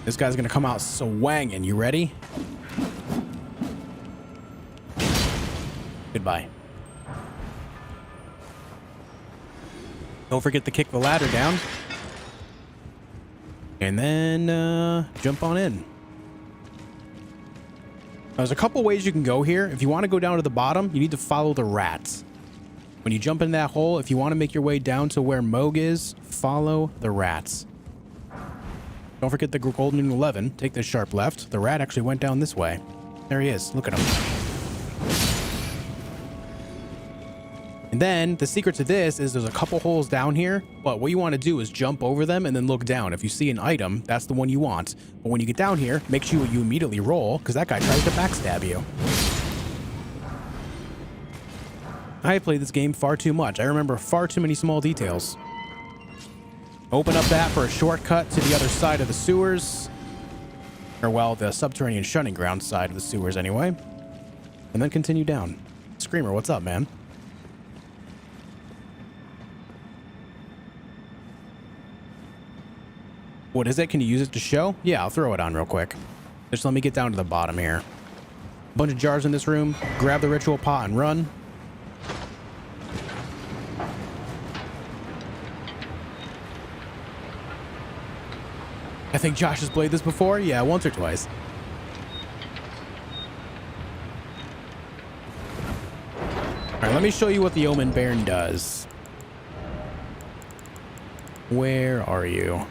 A: This guy's gonna come out swanging. You ready? Goodbye. Don't forget to kick the ladder down. And then jump on in. There's a couple ways you can go here. If you want to go down to the bottom, you need to follow the rats. When you jump in that hole, if you want to make your way down to where Mohg is, follow the rats. Don't forget the golden 11. Take this sharp left. The rat actually went down this way. There he is. Look at him. And then the secret to this is there's a couple holes down here, but what you want to do is jump over them and then look down. If you see an item, that's the one you want. But when you get down here, make sure you immediately roll because that guy tries to backstab you. I played this game far too much. I remember far too many small details. Open up that for a shortcut to the other side of the sewers. Or, well, the subterranean shunning ground side of the sewers anyway. And then continue down. Screamer, what's up, man? What is it? Can you use it to show? Yeah, I'll throw it on real quick. Just let me get down to the bottom here. Bunch of jars in this room. Grab the ritual pot and run. I think Josh has played this before. Yeah, once or twice. All right, let me show you what the Omen Baron does. Where are you?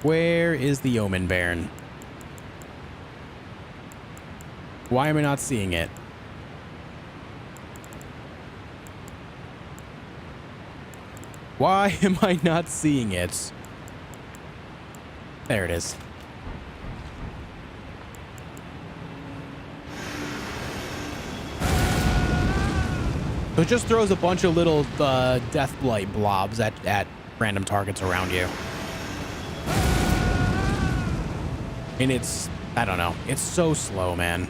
A: Where is the Omen Baron? Why am I not seeing it? Why am I not seeing it? There it is. So it just throws a bunch of little death blight blobs at random targets around you. And it's, I don't know, it's so slow, man.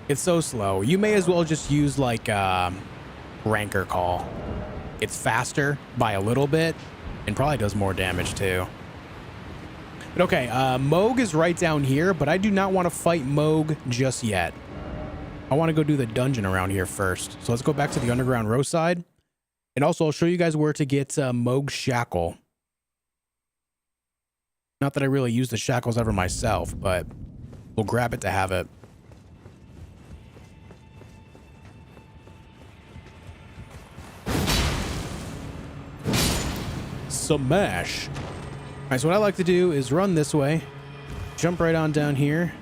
A: It's so slow. You may as well just use like Rancor Call. It's faster by a little bit and probably does more damage too. But okay, Mohg is right down here, but I do not want to fight Mohg just yet. I want to go do the dungeon around here first. So let's go back to the underground row side. And also I'll show you guys where to get Mohg's shackle. Not that I really use the shackles ever myself, but we'll grab it to have it. Smash. All right, so what I like to do is run this way, jump right on down here,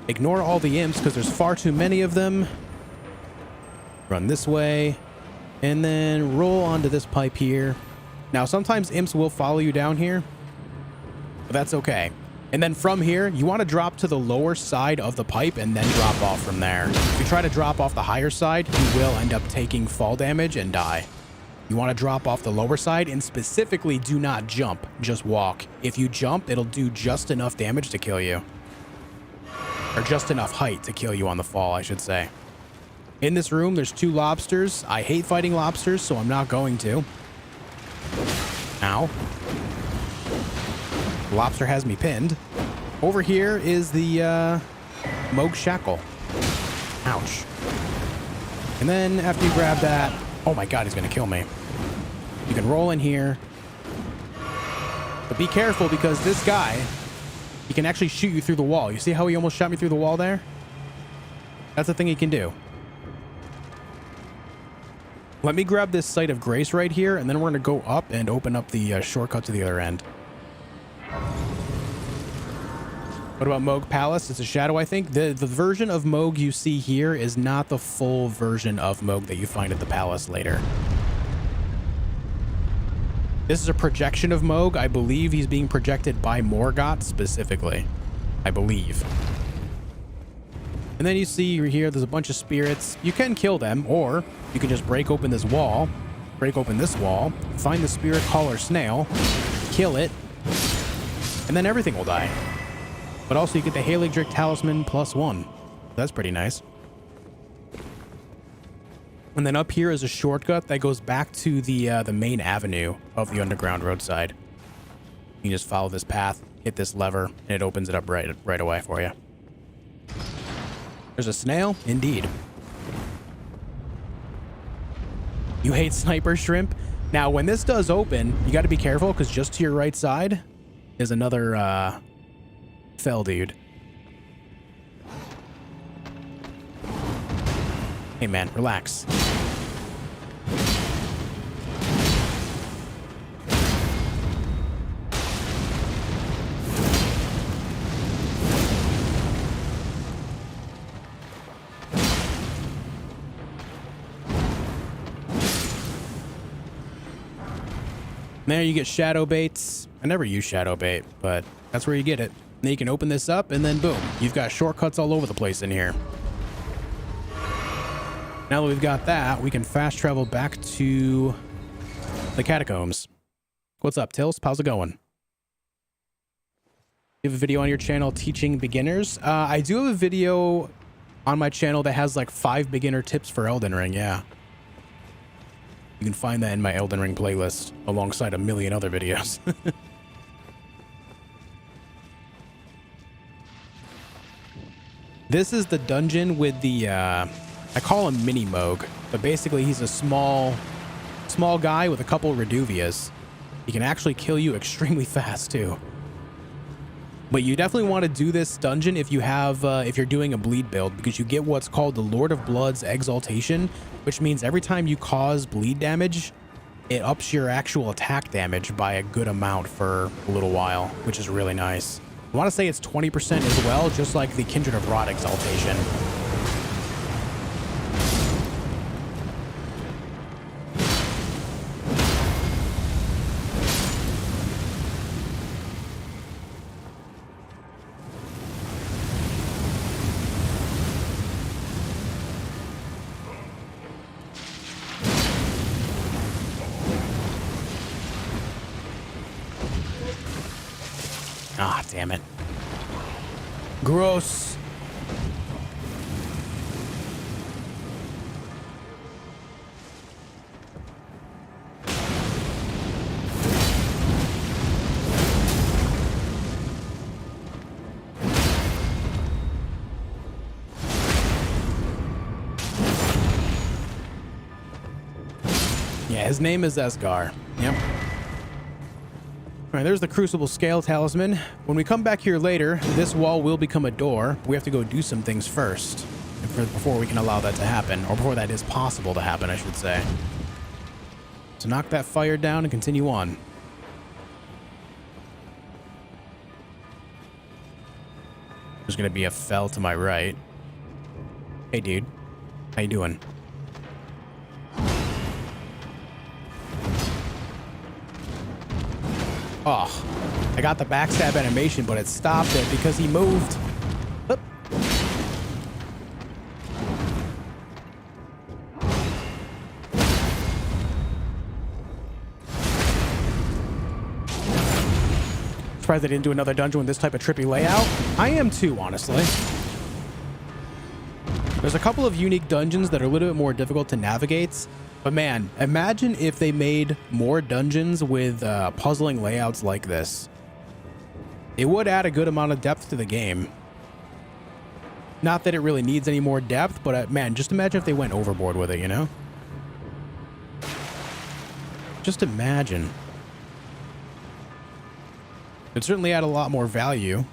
A: ignore all the imps because there's far too many of them, run this way, and then roll onto this pipe here. Now, sometimes imps will follow you down here, but that's okay. And then from here, you want to drop to the lower side of the pipe and then drop off from there. If you try to drop off the higher side, you will end up taking fall damage and die. You want to drop off the lower side, and specifically do not jump, just walk. If you jump, it'll do just enough damage to kill you. Or just enough height to kill you on the fall, I should say. In this room, there's 2 lobsters. I hate fighting lobsters, so I'm not going to. Ow. The lobster has me pinned. Over here is the Mohg shackle. Ouch. And then after you grab that... Oh my god, he's gonna kill me. You can roll in here. But be careful because this guy, he can actually shoot you through the wall. You see how he almost shot me through the wall there? That's the thing he can do. Let me grab this Site of Grace right here, and then we're gonna go up and open up the shortcut to the other end. What about Mohg Palace? It's a shadow, I think. The version of Mohg you see here is not the full version of Mohg that you find at the palace later. This is a projection of Mohg. I believe he's being projected by Morgott specifically. I believe. And then you see here, there's a bunch of spirits. You can kill them, or you can just break open this wall, break open this wall, find the spirit caller snail, kill it, and then everything will die. But also you get the Haligdrick Talisman +1. That's pretty nice. And then up here is a shortcut that goes back to the main avenue of the underground roadside. You just follow this path, hit this lever, and it opens it up right away for you. There's a snail? Indeed. You hate sniper shrimp? Now, when this does open, you got to be careful because just to your right side is another fell dude. Hey man, relax. There you get shadow baits. I never use shadow bait, but that's where you get it. Then you can open this up and then boom, you've got shortcuts all over the place in here. Now that we've got that, we can fast travel back to the catacombs. What's up, Tills? How's it going? You have a video on your channel teaching beginners? I do have a video on my channel that has like 5 beginner tips for Elden Ring, yeah. You can find that in my Elden Ring playlist alongside a million other videos. This is the dungeon with the, I call him Mini Mohg, but basically he's a small guy with a couple Reduvias. He can actually kill you extremely fast too. But you definitely want to do this dungeon if you have, if you're doing a bleed build, because you get what's called the Lord of Blood's Exaltation, which means every time you cause bleed damage, it ups your actual attack damage by a good amount for a little while, which is really nice. I want to say it's 20% as well, just like the Kindred of Rot Exaltation. Ah, damn it. Gross. Yeah, his name is Esgar. Yep. All right, there's the Crucible Scale Talisman. When we come back here later, this wall will become a door. We have to go do some things first before we can allow that to happen, or before that is possible to happen, I should say. So knock that fire down and continue on. There's gonna be a fell to my right. Hey, dude. How you doing? Oh, I got the backstab animation, but it stopped it because he moved. Oop. Surprised they didn't do another dungeon with this type of trippy layout. I am too, honestly. There's a couple of unique dungeons that are a little bit more difficult to navigate. But man, imagine if they made more dungeons with puzzling layouts like this. It would add a good amount of depth to the game. Not that it really needs any more depth, but man, just imagine if they went overboard with it, you know? Just imagine. It'd certainly add a lot more value.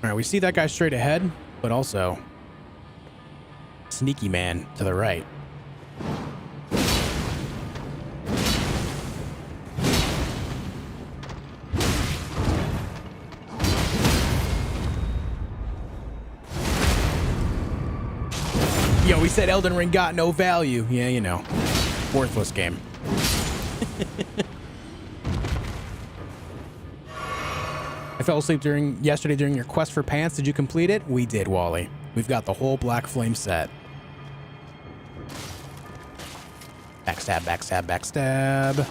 A: All right, we see that guy straight ahead, but also sneaky man to the right. Yo, we said Elden Ring got no value. Yeah, you know, worthless game. I fell asleep yesterday during your quest for pants. Did you complete it? We did, Wally. We've got the whole Black Flame set. Backstab, backstab, backstab.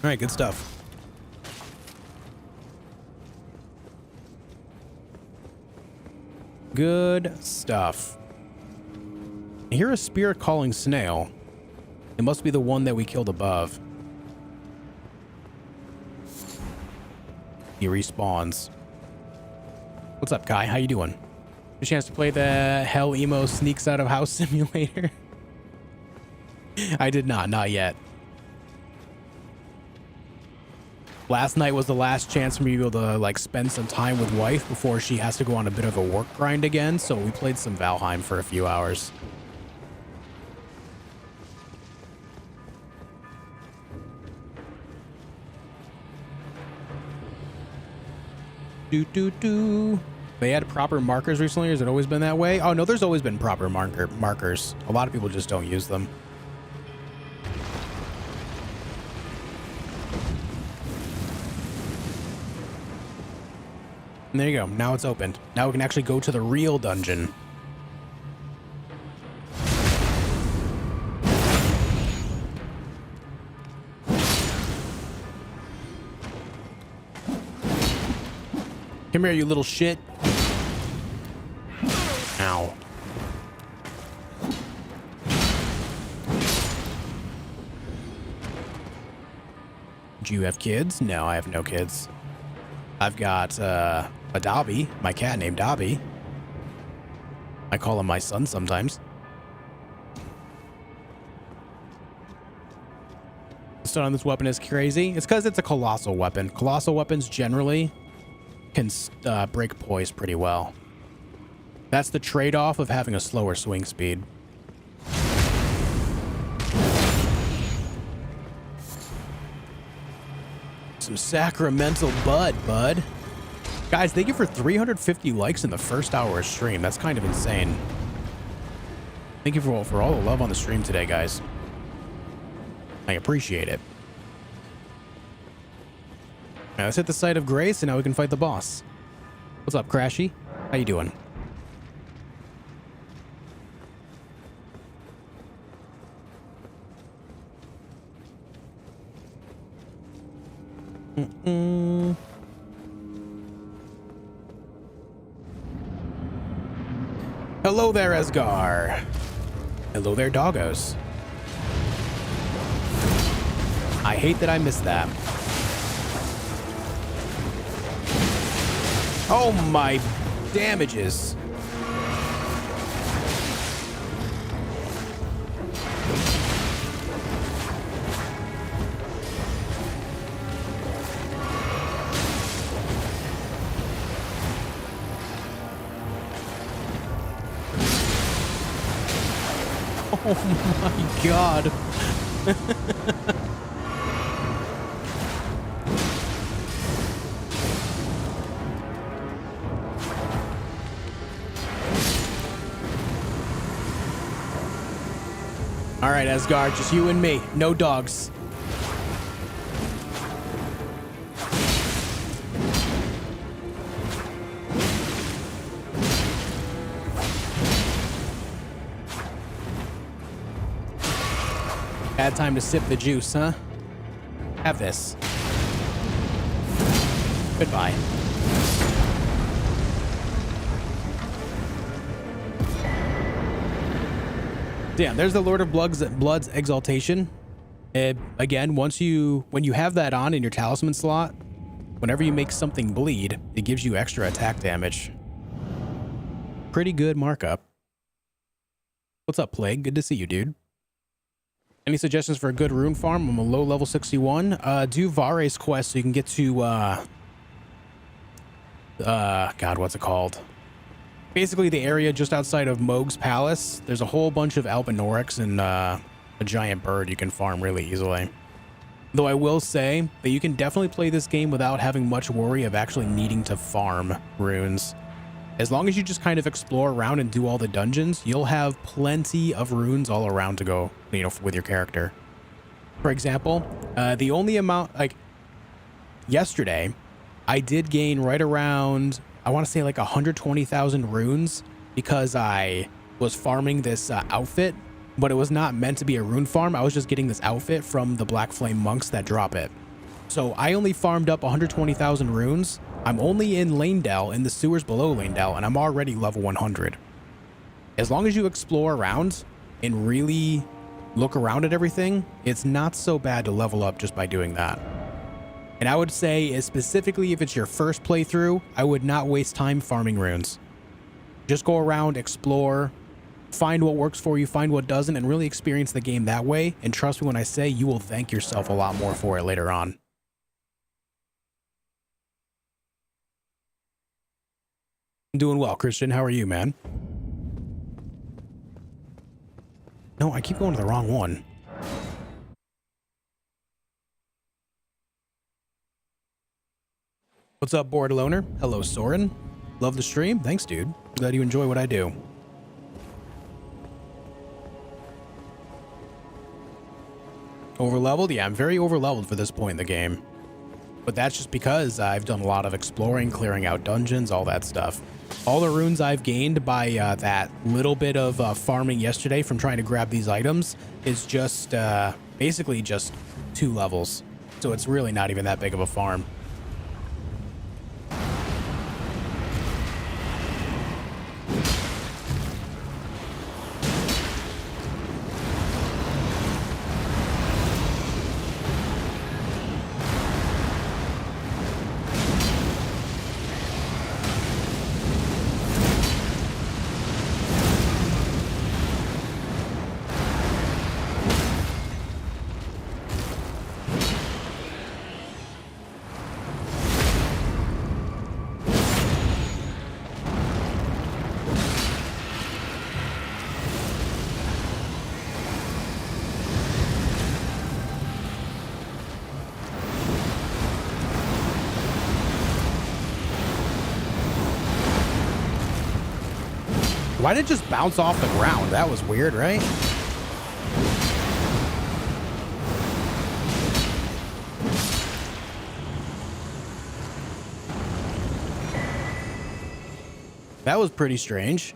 A: All right, good stuff. Good stuff. I hear a spirit calling snail. It must be the one that we killed above. He respawns. What's up, Kai? How you doing? A chance to play the Hell Emo Sneaks Out of House Simulator? I did not yet. Last night was the last chance for me to be able to like spend some time with wife before she has to go on a bit of a work grind again. So we played some Valheim for a few hours. They had proper markers recently, or has it always been that way? Oh no, there's always been proper markers. A lot of people just don't use them. And there you go. Now it's opened. Now we can actually go to the real dungeon. Come here, you little shit. Ow. Do you have kids? No, I have no kids. I've got a Dobby, my cat named Dobby. I call him my son sometimes. The stun on this weapon is crazy. It's because it's a colossal weapon. Colossal weapons generally can break poise pretty well. That's the trade-off of having a slower swing speed. Some sacramental bud. Guys, thank you for 350 likes in the first hour of stream. That's kind of insane. Thank you for all the love on the stream today, guys. I appreciate it. Now let's hit the site of grace, and now we can fight the boss. What's up, Crashy? How you doing? Hello there, Esgar. Hello there, doggos. I hate that I missed that. Oh my damages. Oh my god. All right, Asgard, just you and me. No dogs. Bad time to sip the juice, huh? Have this. Goodbye. Damn, there's the Lord of Blood's Exaltation. Again, when you have that on in your talisman slot, whenever you make something bleed, it gives you extra attack damage. Pretty good markup. What's up, Plague? Good to see you, dude. Any suggestions for a good rune farm? I'm a low level 61. Do Vare's quest so you can get to, God, what's it called? Basically the area just outside of Mohg's palace. There's a whole bunch of Albinorics and a giant bird you can farm really easily. Though I will say that you can definitely play this game without having much worry of actually needing to farm runes. As long as you just kind of explore around and do all the dungeons, you'll have plenty of runes all around to go, you know, with your character. For example, the only amount, like yesterday, I did gain right around, I want to say like 120,000 runes because I was farming this outfit, but it was not meant to be a rune farm. I was just getting this outfit from the Black Flame monks that drop it. So I only farmed up 120,000 runes. I'm only in Leyndell, in the sewers below Leyndell, and I'm already level 100. As long as you explore around and really look around at everything, it's not so bad to level up just by doing that. And I would say, specifically if it's your first playthrough, I would not waste time farming runes. Just go around, explore, find what works for you, find what doesn't, and really experience the game that way. And trust me when I say you will thank yourself a lot more for it later on. Doing well, Christian. How are you, man? No, I keep going to the wrong one. What's up, Board Loner? Hello, Soren. Love the stream. Thanks, dude. Glad you enjoy what I do. Overleveled? Yeah, I'm very overleveled for this point in the game. But that's just because I've done a lot of exploring, clearing out dungeons, all that stuff. All the runes I've gained by that little bit of farming yesterday from trying to grab these items is just basically just 2 levels. So it's really not even that big of a farm. Why did it just bounce off the ground? That was weird, right? That was pretty strange.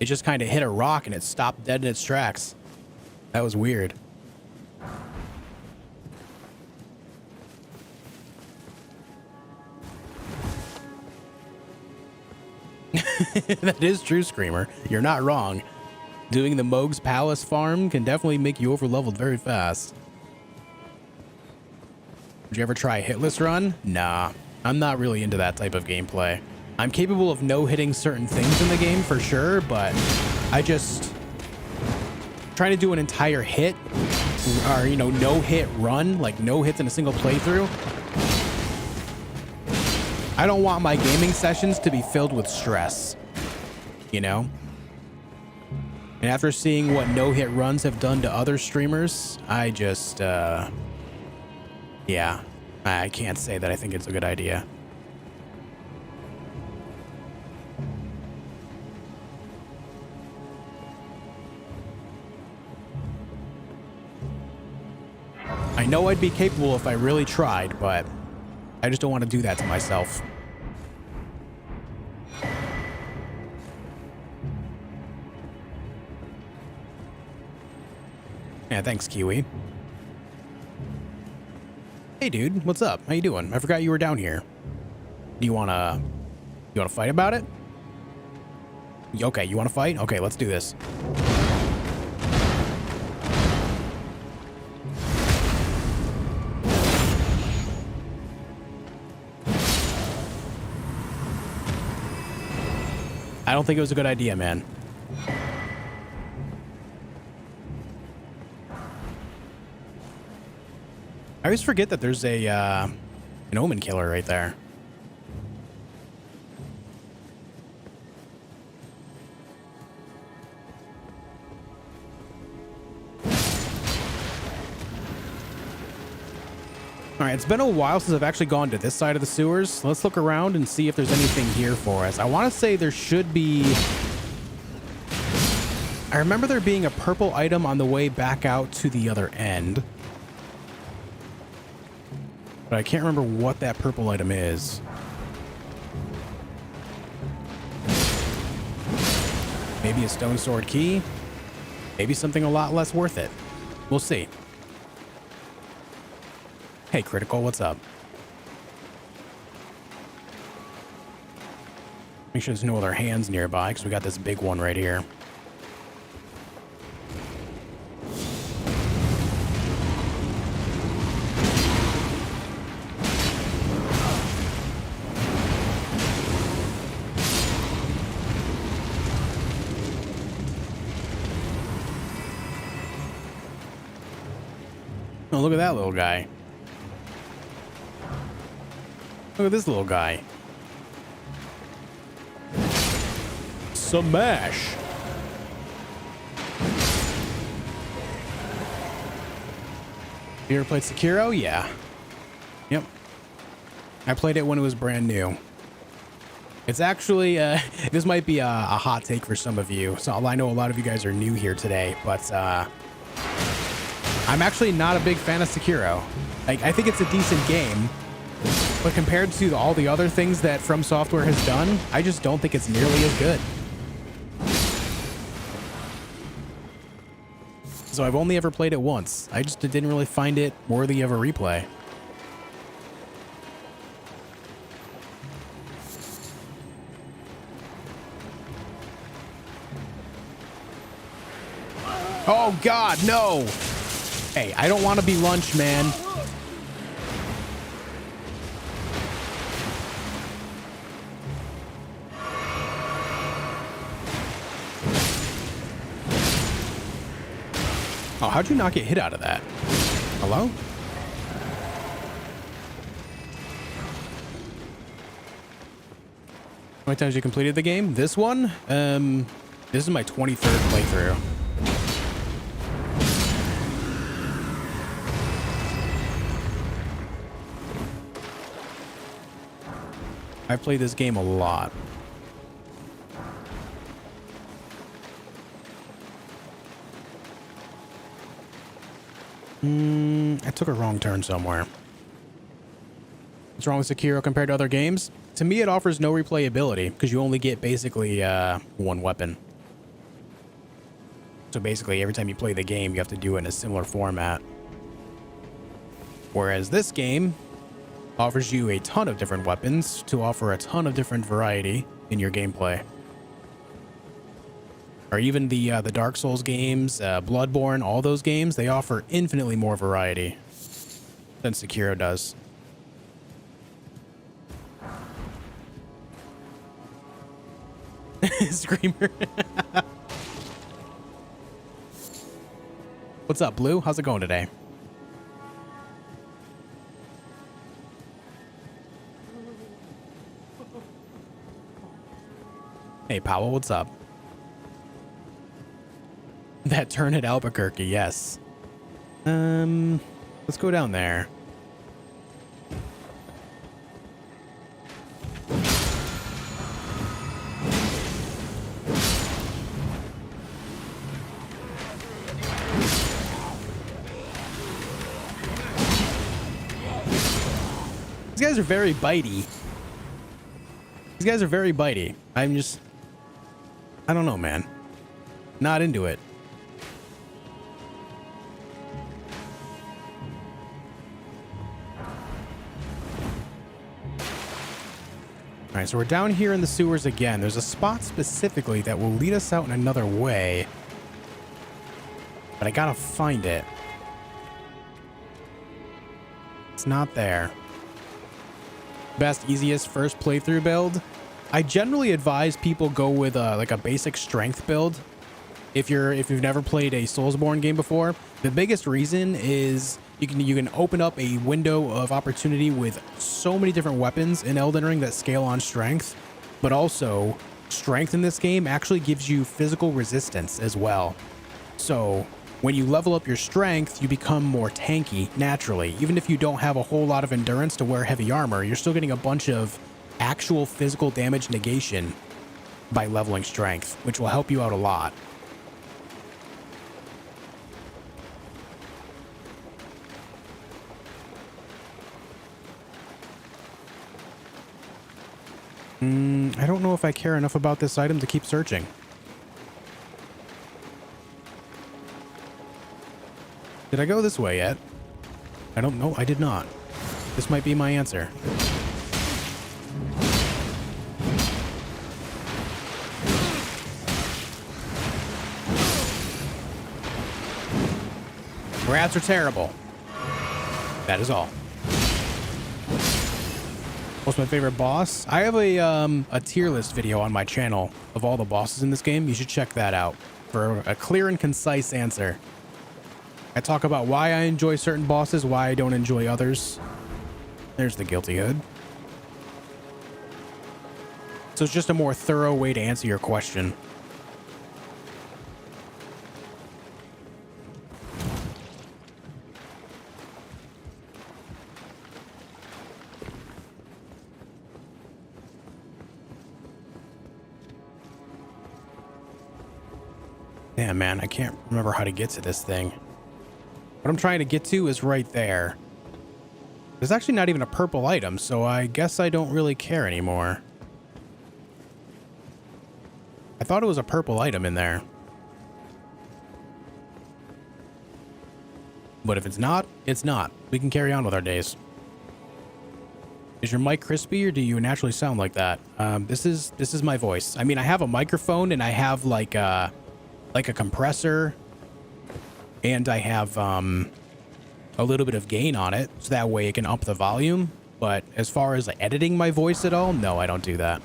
A: It just kind of hit a rock and it stopped dead in its tracks. That was weird. That is true, Screamer. You're not wrong. Doing the Mohg's Palace farm can definitely make you overleveled very fast. Did you ever try a hitless run? Nah, I'm not really into that type of gameplay. I'm capable of no-hitting certain things in the game for sure, but I just trying to do an entire hit or, you know, no-hit run, like no hits in a single playthrough. I don't want my gaming sessions to be filled with stress, you know? And after seeing what no-hit runs have done to other streamers, I just, yeah, I can't say that I think it's a good idea. I know I'd be capable if I really tried, but I just don't want to do that to myself. Yeah, thanks, Kiwi. Hey, dude, what's up? How you doing? I forgot you were down here. Do you wanna fight about it? Okay, you wanna fight? Okay, let's do this. I don't think it was a good idea, man. I always forget that there's a an omen killer right there. All right, it's been a while since I've actually gone to this side of the sewers. Let's look around and see if there's anything here for us. I want to say there should be... I remember there being a purple item on the way back out to the other end. But I can't remember what that purple item is. Maybe a stone sword key. Maybe something a lot less worth it. We'll see. Hey, Critical, what's up? Make sure there's no other hands nearby, because we got this big one right here. Oh, look at that little guy. Look at this little guy. some mash. You ever played Sekiro? Yeah. Yep. I played it when it was brand new. It's actually, this might be a hot take for some of you. So I know a lot of you guys are new here today, but I'm actually not a big fan of Sekiro. Like, I think it's a decent game, but compared to all the other things that From Software has done, I just don't think it's nearly as good. So I've only ever played it once. I just didn't really find it worthy of a replay. Oh God, no! Hey, I don't want to be lunch, man. Oh, how'd you not get hit out of that? Hello? How many times you completed the game? This one? This is my 23rd playthrough. I've played this game a lot. I took a wrong turn somewhere. What's wrong with Sekiro compared to other games? To me, it offers no replayability because you only get basically one weapon. So basically, every time you play the game, you have to do it in a similar format. Whereas this game offers you a ton of different weapons to offer a ton of different variety in your gameplay. Or even the Dark Souls games, Bloodborne, all those games, they offer infinitely more variety than Sekiro does. Screamer. What's up, Blue? How's it going today? Hey, Powell, what's up? That turn at Albuquerque, yes. Let's go down there. These guys are very bitey. These guys are very bitey. I don't know, man. Not into it. All right, so we're down here in the sewers again. There's a spot specifically that will lead us out in another way, but I gotta find it. It's not there. Best, easiest first playthrough build. I generally advise people go with like a basic strength build. If you've never played a Soulsborne game before, the biggest reason is you can open up a window of opportunity with so many different weapons in Elden Ring that scale on strength, but also strength in this game actually gives you physical resistance as well. So when you level up your strength, you become more tanky naturally. Even if you don't have a whole lot of endurance to wear heavy armor, you're still getting a bunch of actual physical damage negation by leveling strength, which will help you out a lot. I don't know if I care enough about this item to keep searching. Did I go this way yet? I don't know. I did not. This might be my answer. Rats are terrible. That is all. What's my favorite boss? I have a tier list video on my channel of all the bosses in this game. You should check that out for a clear and concise answer. I talk about why I enjoy certain bosses, why I don't enjoy others. There's the Guilty Hood. So it's just a more thorough way to answer your question. Damn, man, I can't remember how to get to this thing. What I'm trying to get to is right there. There's actually not even a purple item, so I guess I don't really care anymore. I thought it was a purple item in there. But if it's not, it's not. We can carry on with our days. Is your mic crispy or do you naturally sound like that? This is my voice. I mean, I have a microphone and I have like a compressor and I have a little bit of gain on it so that way it can up the volume. But as far as like, editing my voice at all, no, I don't do that.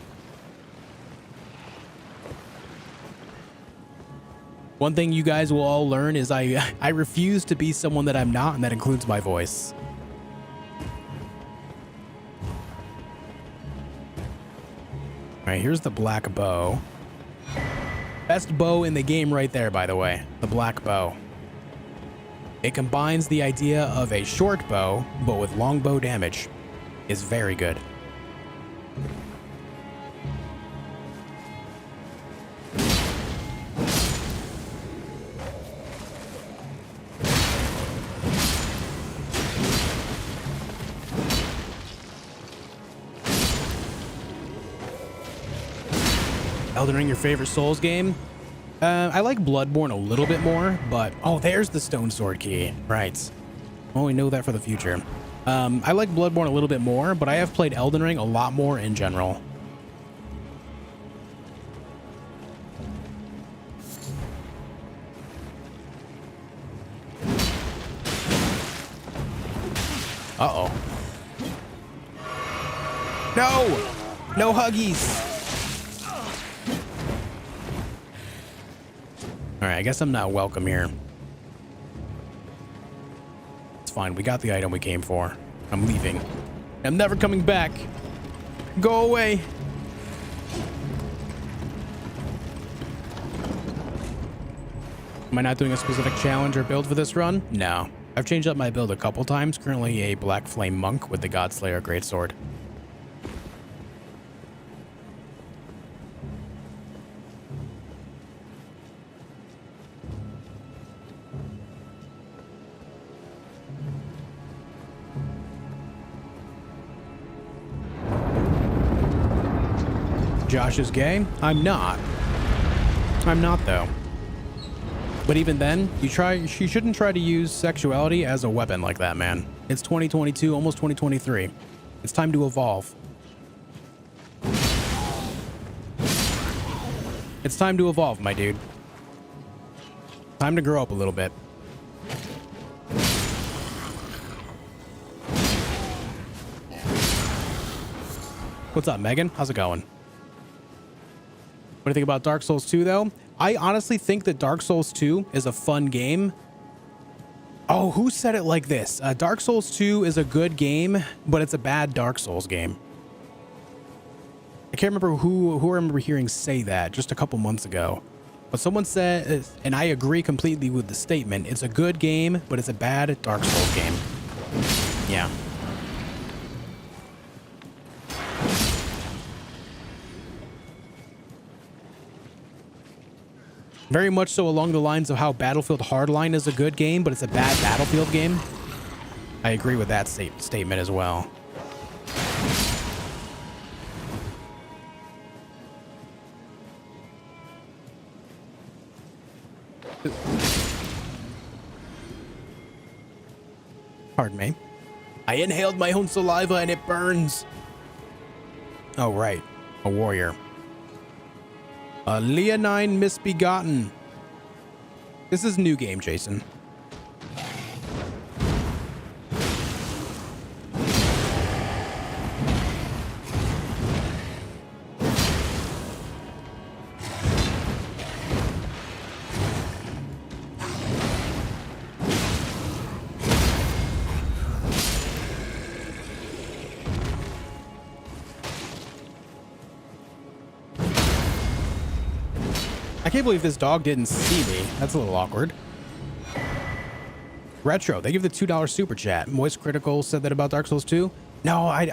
A: One thing you guys will all learn is I refuse to be someone that I'm not, and that includes my voice. All right, here's the black bow. Best bow in the game right there, by the way, the black bow. It combines the idea of a short bow, but with longbow damage. It's very good. Elden Ring, your favorite Souls game? I like Bloodborne a little bit more, but... Oh, there's the stone sword key. Right. Oh, we know that for the future. I like Bloodborne a little bit more, but I have played Elden Ring a lot more in general. Uh-oh. No! No huggies! Alright, I guess I'm not welcome here. It's fine, we got the item we came for. I'm leaving. I'm never coming back. Go away. Am I not doing a specific challenge or build for this run? No. I've changed up my build a couple times. Currently a Black Flame Monk with the Godslayer Greatsword. Josh is gay? I'm not. I'm not, though. But even then, you shouldn't try to use sexuality as a weapon like that, man. It's 2022, almost 2023. It's time to evolve. It's time to evolve, my dude. Time to grow up a little bit. What's up, Megan? How's it going? What do you think about Dark Souls 2, though? I honestly think that Dark Souls 2 is a fun game. Oh, who said it like this? Dark Souls 2 is a good game, but it's a bad Dark Souls game. I can't remember who I remember hearing say that just a couple months ago. But someone said, and I agree completely with the statement, it's a good game, but it's a bad Dark Souls game. Yeah. Very much so along the lines of how Battlefield Hardline is a good game, but it's a bad Battlefield game. I agree with that statement as well. Pardon me. I inhaled my own saliva and it burns. Oh, right. A warrior. A Leonine Misbegotten. This is a new game, Jason. can't believe this dog didn't see me. That's a little awkward. Retro, they give the $2 super chat. Moist Critical said that about Dark Souls 2. No, I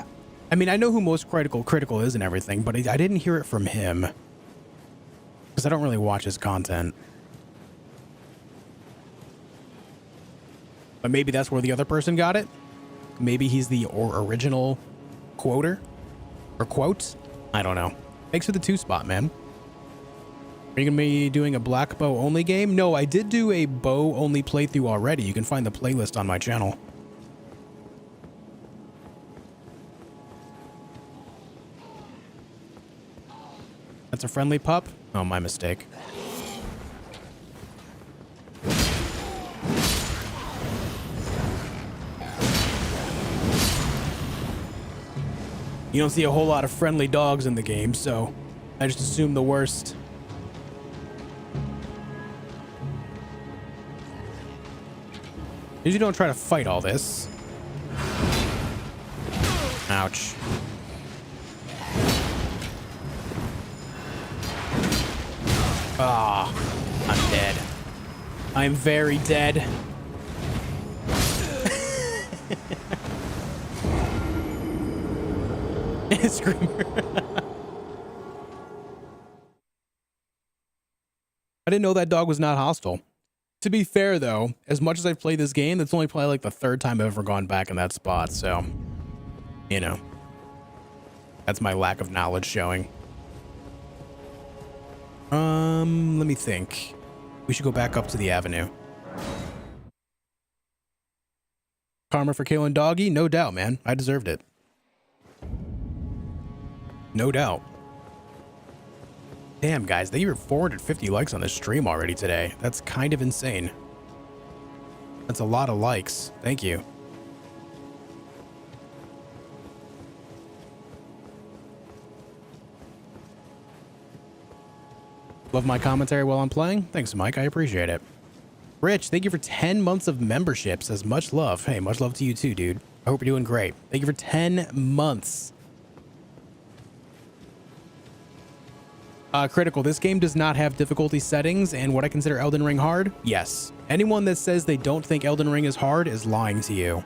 A: mean, I know who Most Critical is and everything, but I didn't hear it from him. Because I don't really watch his content. But maybe that's where the other person got it. Maybe he's the original quoter. Or quote. I don't know. Thanks for the 2 spot, man. Are you going to be doing a black bow only game? No, I did do a bow only playthrough already. You can find the playlist on my channel. That's a friendly pup? Oh, my mistake. You don't see a whole lot of friendly dogs in the game, so I just assume the worst. Usually don't try to fight all this. Ouch. Ah, I'm dead. I'm very dead. Screamer. I didn't know that dog was not hostile. To be fair, though, as much as I've played this game, that's only probably like the 3rd time I've ever gone back in that spot. So, you know, that's my lack of knowledge showing. Let me think. We should go back up to the avenue. Karma for killing Doggy? No doubt, man. I deserved it. No doubt. Damn, guys, they were 450 likes on this stream already today. That's kind of insane. That's a lot of likes. Thank you. Love my commentary while I'm playing? Thanks, Mike. I appreciate it. Rich, thank you for 10 months of membership. Says much love. Hey, much love to you too, dude. I hope you're doing great. Thank you for 10 months. Critical, this game does not have difficulty settings, and what I consider Elden Ring hard? Yes. Anyone that says they don't think Elden Ring is hard is lying to you.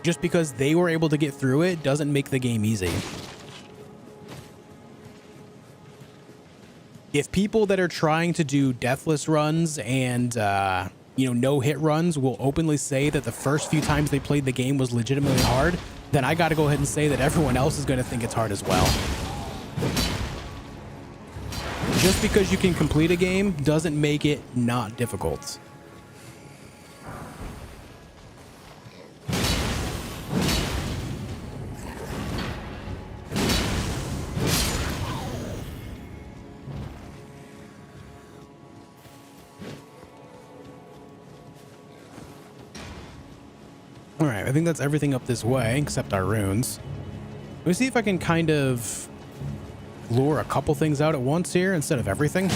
A: Just because they were able to get through it doesn't make the game easy. If people that are trying to do deathless runs and, you know, no-hit runs will openly say that the first few times they played the game was legitimately hard, then I gotta go ahead and say that everyone else is gonna think it's hard as well. Just because you can complete a game doesn't make it not difficult. All right, I think that's everything up this way except our runes. Let me see if I can kind of lure a couple things out at once here instead of everything.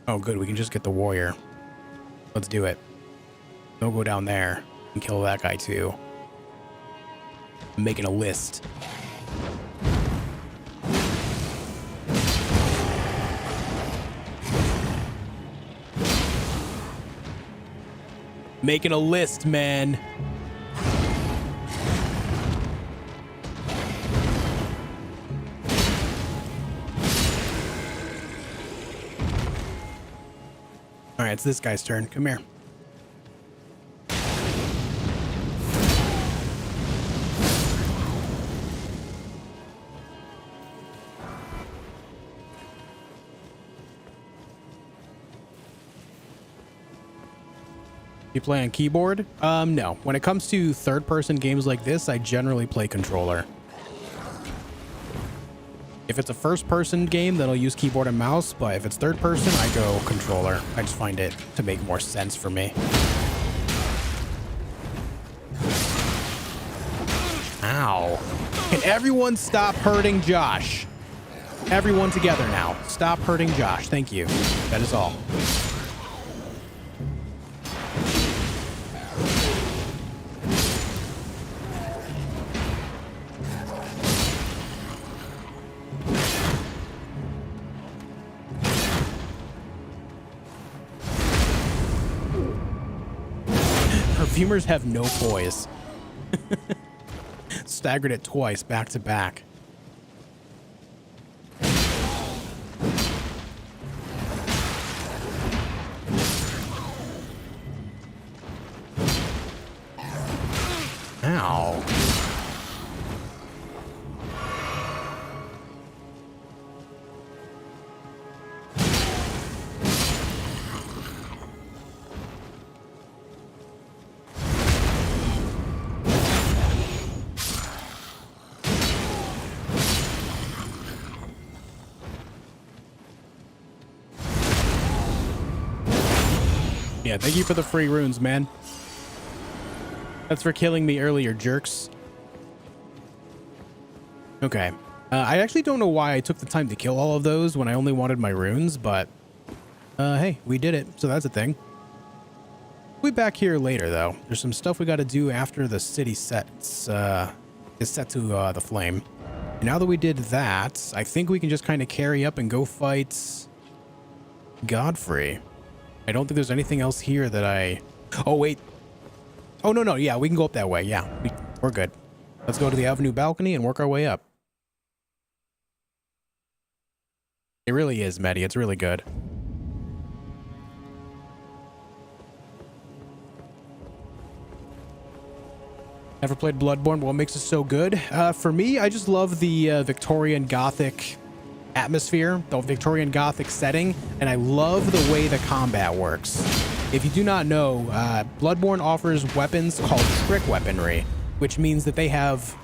A: Oh, good. We can just get the warrior. Let's do it. Don't go down there and kill that guy too. I'm making a list. Making a list, man. All right, it's this guy's turn. Come here. You play on keyboard? No. When it comes to third-person games like this, I generally play controller. If it's a first-person game, then I'll use keyboard and mouse, but if it's third-person, I go controller. I just find it to make more sense for me. Ow. Can everyone stop hurting Josh? Everyone together now. Stop hurting Josh. Thank you. That is all. Femurs have no poise. Staggered it twice, back to back. Ow. Yeah, thank you for the free runes, man. That's for killing me earlier, jerks. Okay. I actually don't know why I took the time to kill all of those when I only wanted my runes, but hey, we did it, so that's a thing. We'll be back here later, though. There's some stuff we got to do after the city sets is set to the flame. And now that we did that, I think we can just kind of carry up and go fight Godfrey. I don't think there's anything else here that I... Oh, wait. Oh, no. Yeah, we can go up that way. Yeah, we're good. Let's go to the avenue balcony and work our way up. It really is, Maddie. It's really good. Never played Bloodborne, but what makes it so good? For me, I just love the Victorian Gothic atmosphere, the Victorian Gothic setting, and I love the way the combat works. If you do not know, Bloodborne offers weapons called trick weaponry, which means that they have...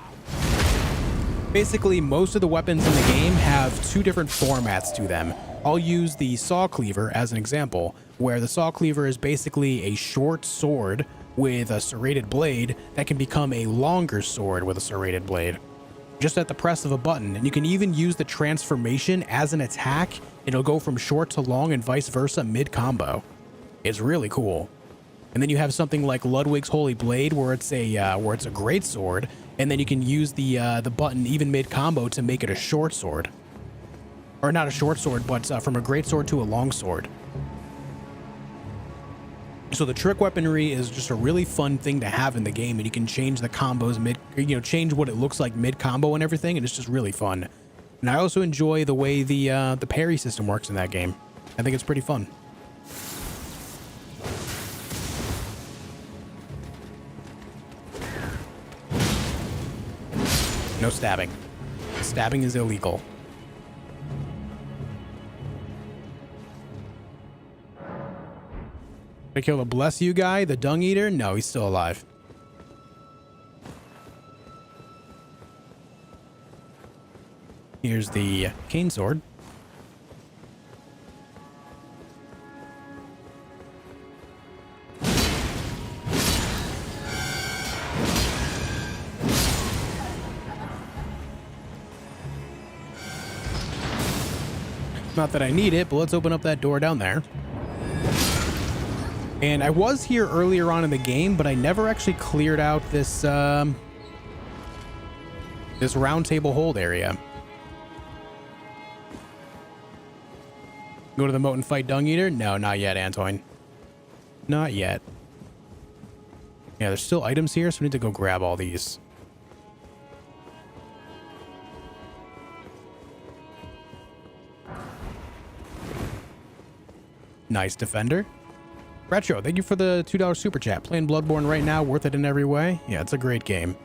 A: Basically, most of the weapons in the game have two different formats to them. I'll use the saw cleaver as an example, where the saw cleaver is basically a short sword with a serrated blade that can become a longer sword with a serrated blade, just at the press of a button. And you can even use the transformation as an attack. It'll go from short to long and vice versa mid-combo. It's really cool. And then you have something like Ludwig's Holy Blade, where it's a great sword, and then you can use the button even mid-combo to make it a short sword. Or not a short sword, but from a great sword to a long sword. So the trick weaponry is just a really fun thing to have in the game, and you can change the combos change what it looks like mid-combo and everything, and it's just really fun. And I also enjoy the way the parry system works in that game. I think it's pretty fun. No stabbing. Stabbing is illegal. I kill the bless you guy, the dung eater? No, he's still alive. Here's the cane sword. Not that I need it, but let's open up that door down there. And I was here earlier on in the game, but I never actually cleared out this this round table hold area. Go to the moat and fight Dung Eater? No, not yet, Antoine. Not yet. Yeah, there's still items here, so we need to go grab all these. Nice defender. Retro, thank you for the $2 super chat. Playing Bloodborne right now, worth it in every way. Yeah, it's a great game.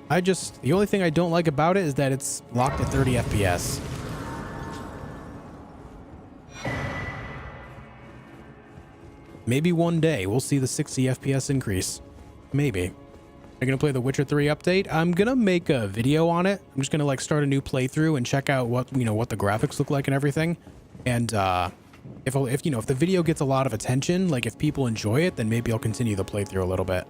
A: The only thing I don't like about it is that it's locked at 30 FPS. Maybe one day we'll see the 60 FPS increase. Maybe. I'm gonna play the Witcher 3 update. I'm gonna make a video on it. I'm just gonna like start a new playthrough and check out what the graphics look like and everything. And if the video gets a lot of attention, like if people enjoy it, then maybe I'll continue the playthrough a little bit.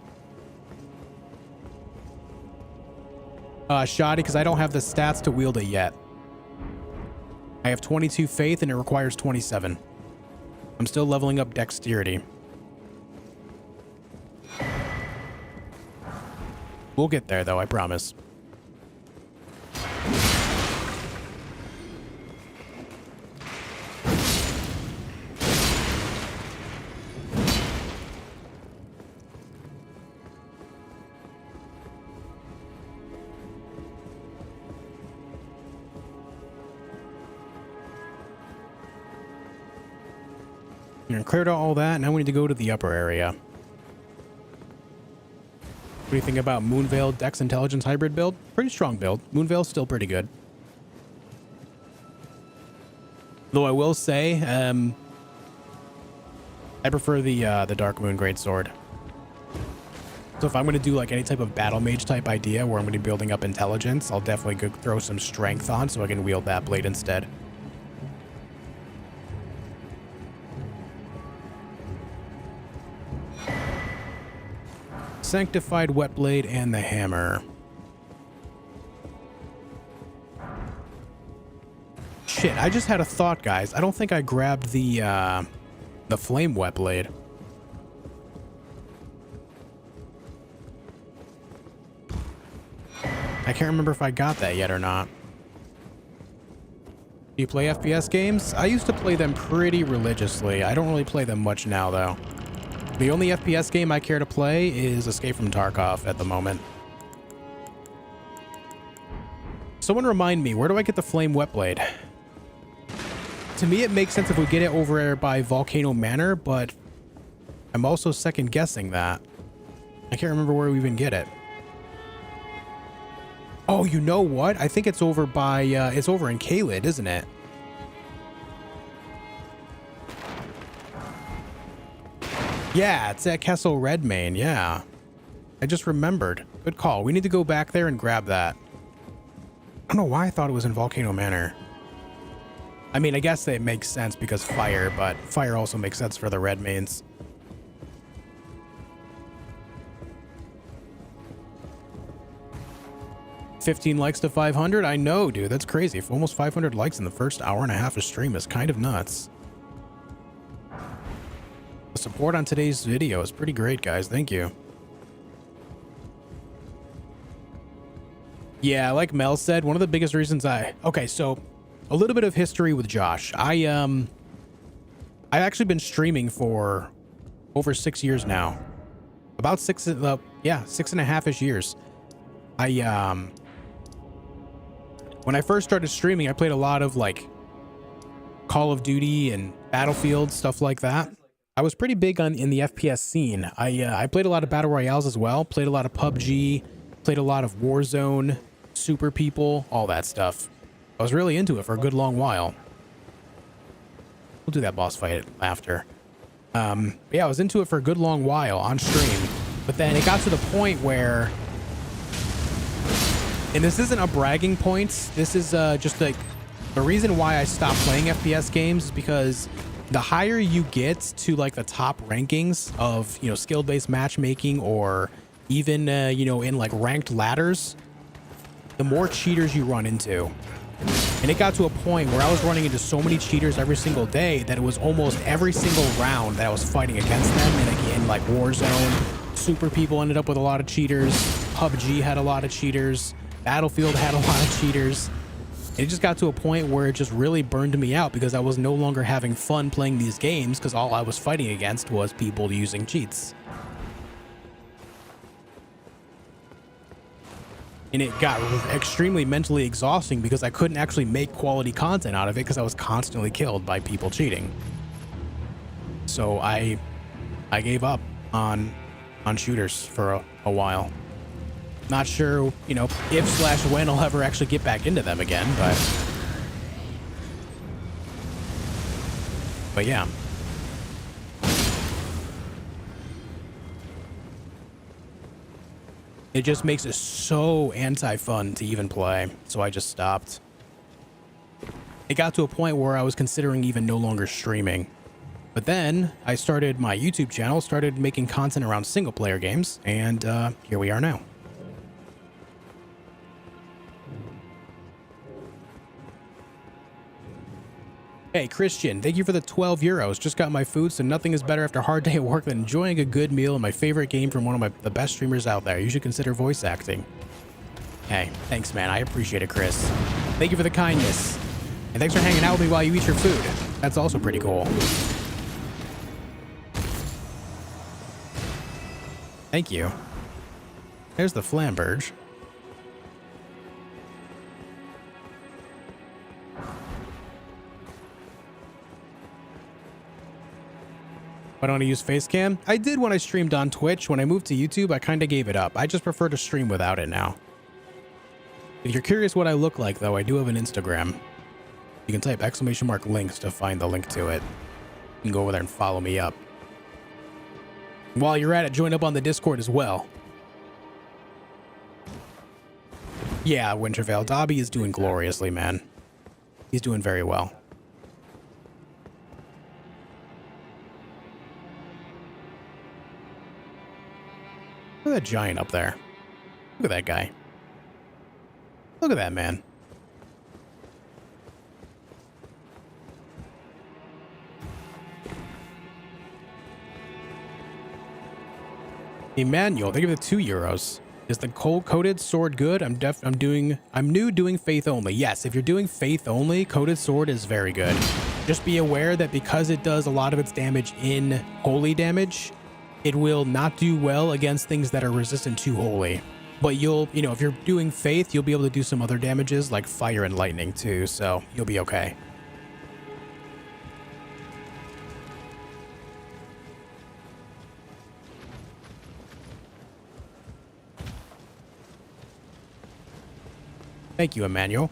A: Shoddy, because I don't have the stats to wield it yet. I have 22 faith and it requires 27. I'm still leveling up dexterity. We'll get there though, I promise. And cleared out all that. Now we need to go to the upper area. What do you think about Moonveil Dex Intelligence hybrid build? Pretty strong build. Moonveil's still pretty good. Though I will say, I prefer the Dark Moon Greatsword. So if I'm going to do like any type of battle mage type idea where I'm going to be building up intelligence, I'll definitely go throw some strength on so I can wield that blade instead. Sanctified Wet Blade and the hammer. Shit, I just had a thought, guys. I don't think I grabbed the flame Wet Blade. I can't remember if I got that yet or not. Do you play FPS games? I used to play them pretty religiously. I don't really play them much now, though. The only FPS game I care to play is Escape from Tarkov at the moment. Someone remind me, where do I get the flame Wet Blade? To me, it makes sense if we get it over there by Volcano Manor, but I'm also second guessing that. I can't remember where we even get it. Oh, you know what? I think it's over by, it's over in Caelid, isn't it? Yeah, it's at Castle Redmane, yeah. I just remembered. Good call. We need to go back there and grab that. I don't know why I thought it was in Volcano Manor. I mean, I guess it makes sense because fire, but fire also makes sense for the Redmanes. $15 likes to 500? I know, dude. That's crazy. Almost 500 likes in the first hour and a half of stream is kind of nuts. The support on today's video is pretty great, guys. Thank you. Yeah, like Mel said, one of the biggest reasons okay, so a little bit of history with Josh. I've actually been streaming for over 6 years now. About 6.5-ish years. When I first started streaming, I played a lot of like Call of Duty and Battlefield, stuff like that. I was pretty big in the FPS scene. I played a lot of battle royales as well. Played a lot of PUBG, played a lot of Warzone, Super People, all that stuff. I was really into it for a good long while. We'll do that boss fight after. Yeah, I was into it for a good long while on stream. But then it got to the point where, and this isn't a bragging point, this is just like the reason why I stopped playing FPS games is because the higher you get to like the top rankings of, you know, skill-based matchmaking or even, you know, in like ranked ladders, the more cheaters you run into. And it got to a point where I was running into so many cheaters every single day that it was almost every single round that I was fighting against them. And again, like Warzone, Super People ended up with a lot of cheaters. PUBG had a lot of cheaters. Battlefield had a lot of cheaters. It just got to a point where it just really burned me out because I was no longer having fun playing these games because all I was fighting against was people using cheats. And it got extremely mentally exhausting because I couldn't actually make quality content out of it because I was constantly killed by people cheating. So I gave up on shooters for a while. Not sure, you know, if/when I'll ever actually get back into them again, but yeah. It just makes it so anti-fun to even play, so I just stopped. It got to a point where I was considering even no longer streaming. But then I started my YouTube channel, started making content around single-player games, and here we are now. Hey, Christian, thank you for the 12 euros. Just got my food, so nothing is better after a hard day at work than enjoying a good meal and my favorite game from one of the best streamers out there. You should consider voice acting. Hey, thanks, man. I appreciate it, Chris. Thank you for the kindness. And thanks for hanging out with me while you eat your food. That's also pretty cool. Thank you. There's the Flamberge. I don't want to use face cam. I did when I streamed on Twitch. When I moved to YouTube, I kind of gave it up. I just prefer to stream without it now. If you're curious what I look like, though, I do have an Instagram. You can type !links to find the link to it. You can go over there and follow me up. While you're at it, join up on the Discord as well. Yeah, Wintervale. Dobby is doing gloriously, man. He's doing very well. Look at that giant up there. Look at that guy. Look at that man. Emmanuel, they give it €2. Is the coated sword good? I'm new doing faith only. Yes, if you're doing faith only, coated sword is very good. Just be aware that because it does a lot of its damage in holy damage, it will not do well against things that are resistant to holy. But you'll, if you're doing faith, you'll be able to do some other damages like fire and lightning too, so you'll be okay. Thank you, Emmanuel.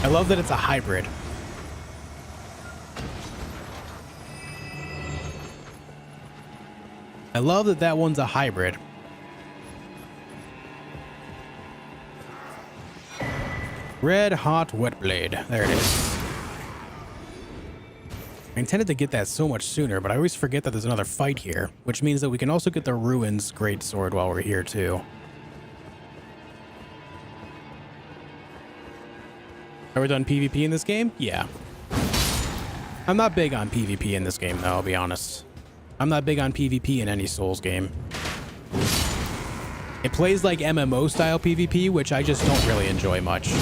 A: I love that it's a hybrid. I love that that one's a hybrid. Red hot wet blade. There it is. I intended to get that so much sooner, but I always forget that there's another fight here, which means that we can also get the Ruins Greatsword while we're here too. Ever done PvP in this game? Yeah. I'm not big on PvP in this game, though, I'll be honest. I'm not big on PvP in any Souls game. It plays like MMO-style PvP, which I just don't really enjoy much.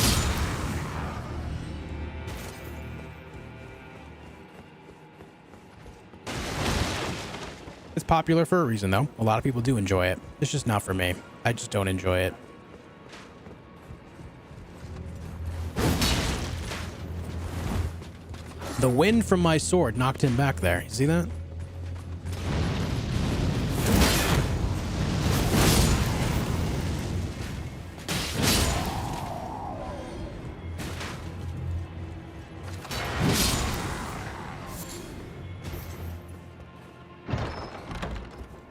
A: It's popular for a reason, though. A lot of people do enjoy it. It's just not for me. I just don't enjoy it. The wind from my sword knocked him back there. You see that?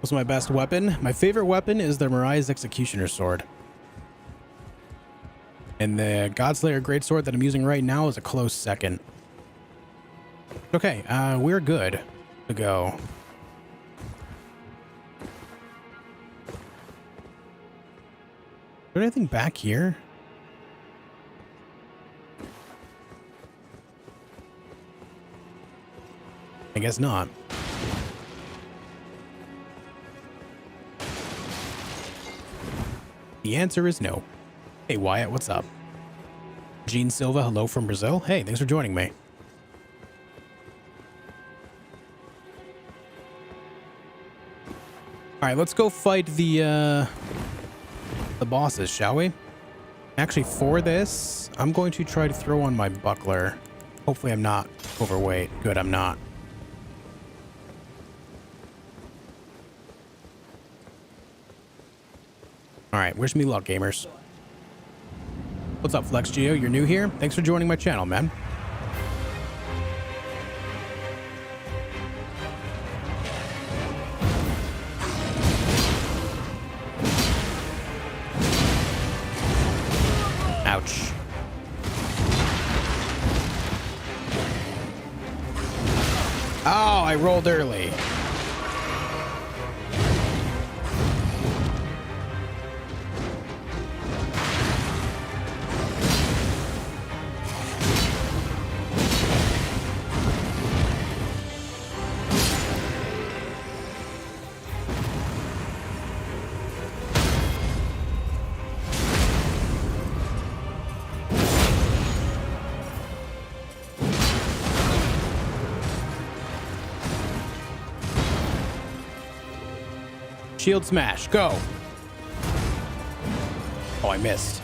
A: What's my best weapon? My favorite weapon is the Mirai's Executioner's Sword. And the Godslayer Greatsword that I'm using right now is a close second. Okay, we're good to go. Is there anything back here? I guess not. The answer is no. Hey, Wyatt, what's up? Gene Silva, hello from Brazil. Hey, thanks for joining me. All right, let's go fight the bosses, shall we? Actually, for this, I'm going to try to throw on my buckler. Hopefully I'm not overweight. Good, I'm not. All right, wish me luck, gamers. What's up, FlexGeo? You're new here? Thanks for joining my channel, man. Ouch. Oh, I rolled early. Shield smash. Go. Oh, I missed.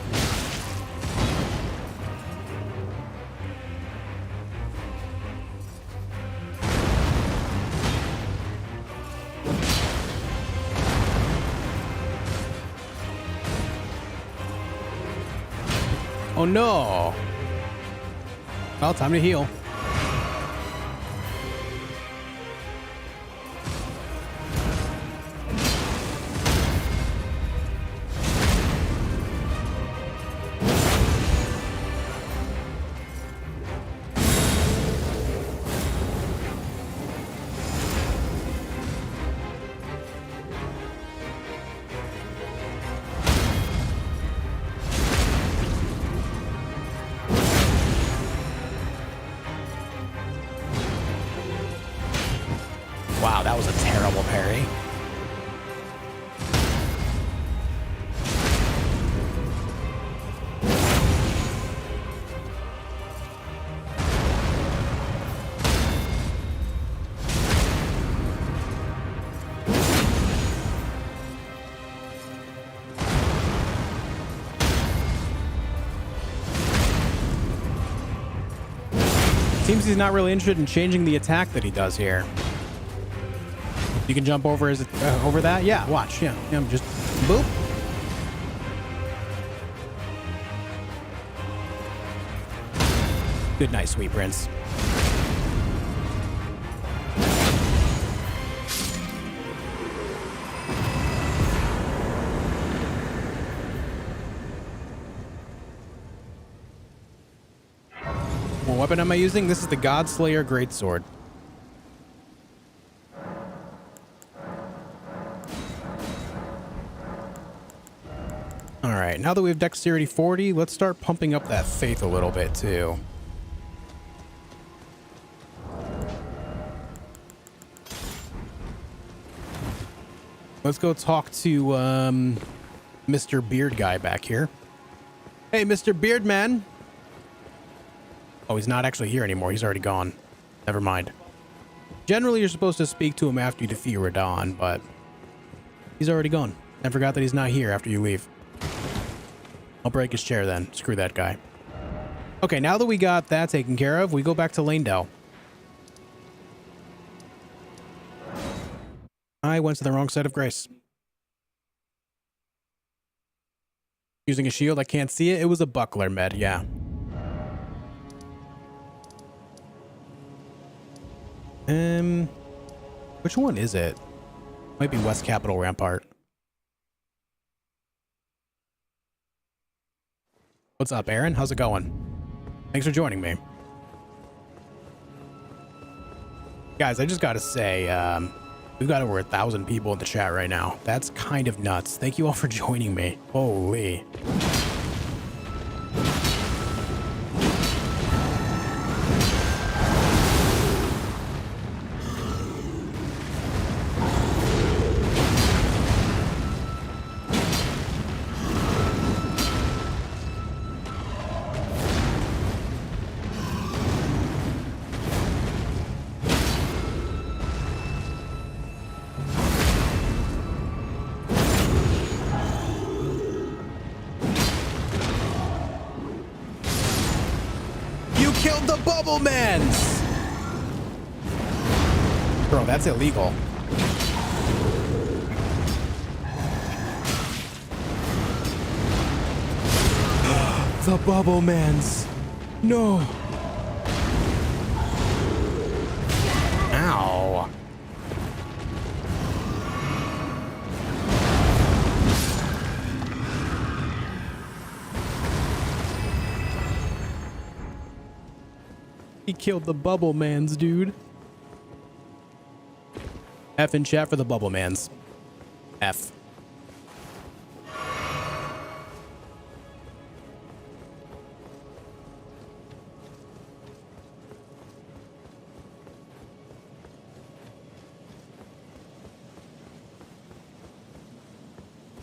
A: Oh no. Well, time to heal. Wow, that was a terrible parry. Seems he's not really interested in changing the attack that he does here. You can jump over over that? Yeah, watch. Yeah, just boop. Good night, sweet prince. What weapon am I using? This is the Godslayer Greatsword. All right, now that we have Dexterity 40, let's start pumping up that faith a little bit too. Let's go talk to Mr. Beard guy back here. Hey, Mr. Beardman. Oh, he's not actually here anymore. He's already gone. Never mind. Generally, you're supposed to speak to him after you defeat Radon, but he's already gone. I forgot that he's not here after you leave. I'll break his chair then. Screw that guy. Okay, now that we got that taken care of, we go back to Leyndell. I went to the wrong side of grace. Using a shield, I can't see it. It was a buckler med, yeah. Which one is it? Might be West Capital Rampart. What's up, Aaron? How's it going? Thanks for joining me. Guys, I just gotta say, we've got over 1,000 people in the chat right now. That's kind of nuts. Thank you all for joining me. Holy. Bro, that's illegal. The bubble mans. No. Ow. He killed the bubble mans, dude. F in chat for the bubble mans. F.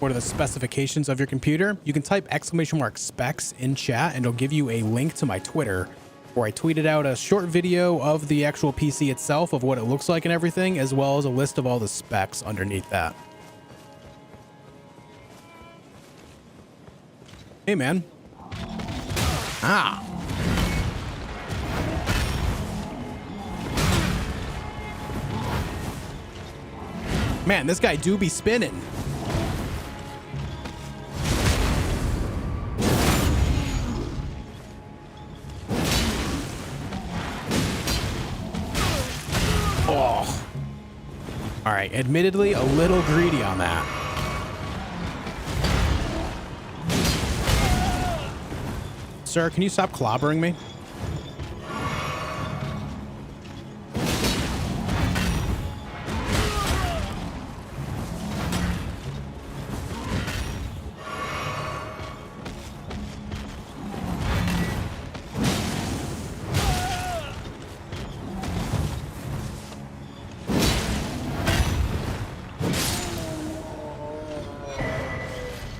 A: What are the specifications of your computer? You can type !specs in chat and it'll give you a link to my Twitter, where I tweeted out a short video of the actual PC itself, of what it looks like and everything, as well as a list of all the specs underneath that. Hey, man. Ah. Man, this guy do be spinning. Oh. All right, admittedly, a little greedy on that. Sir, can you stop clobbering me?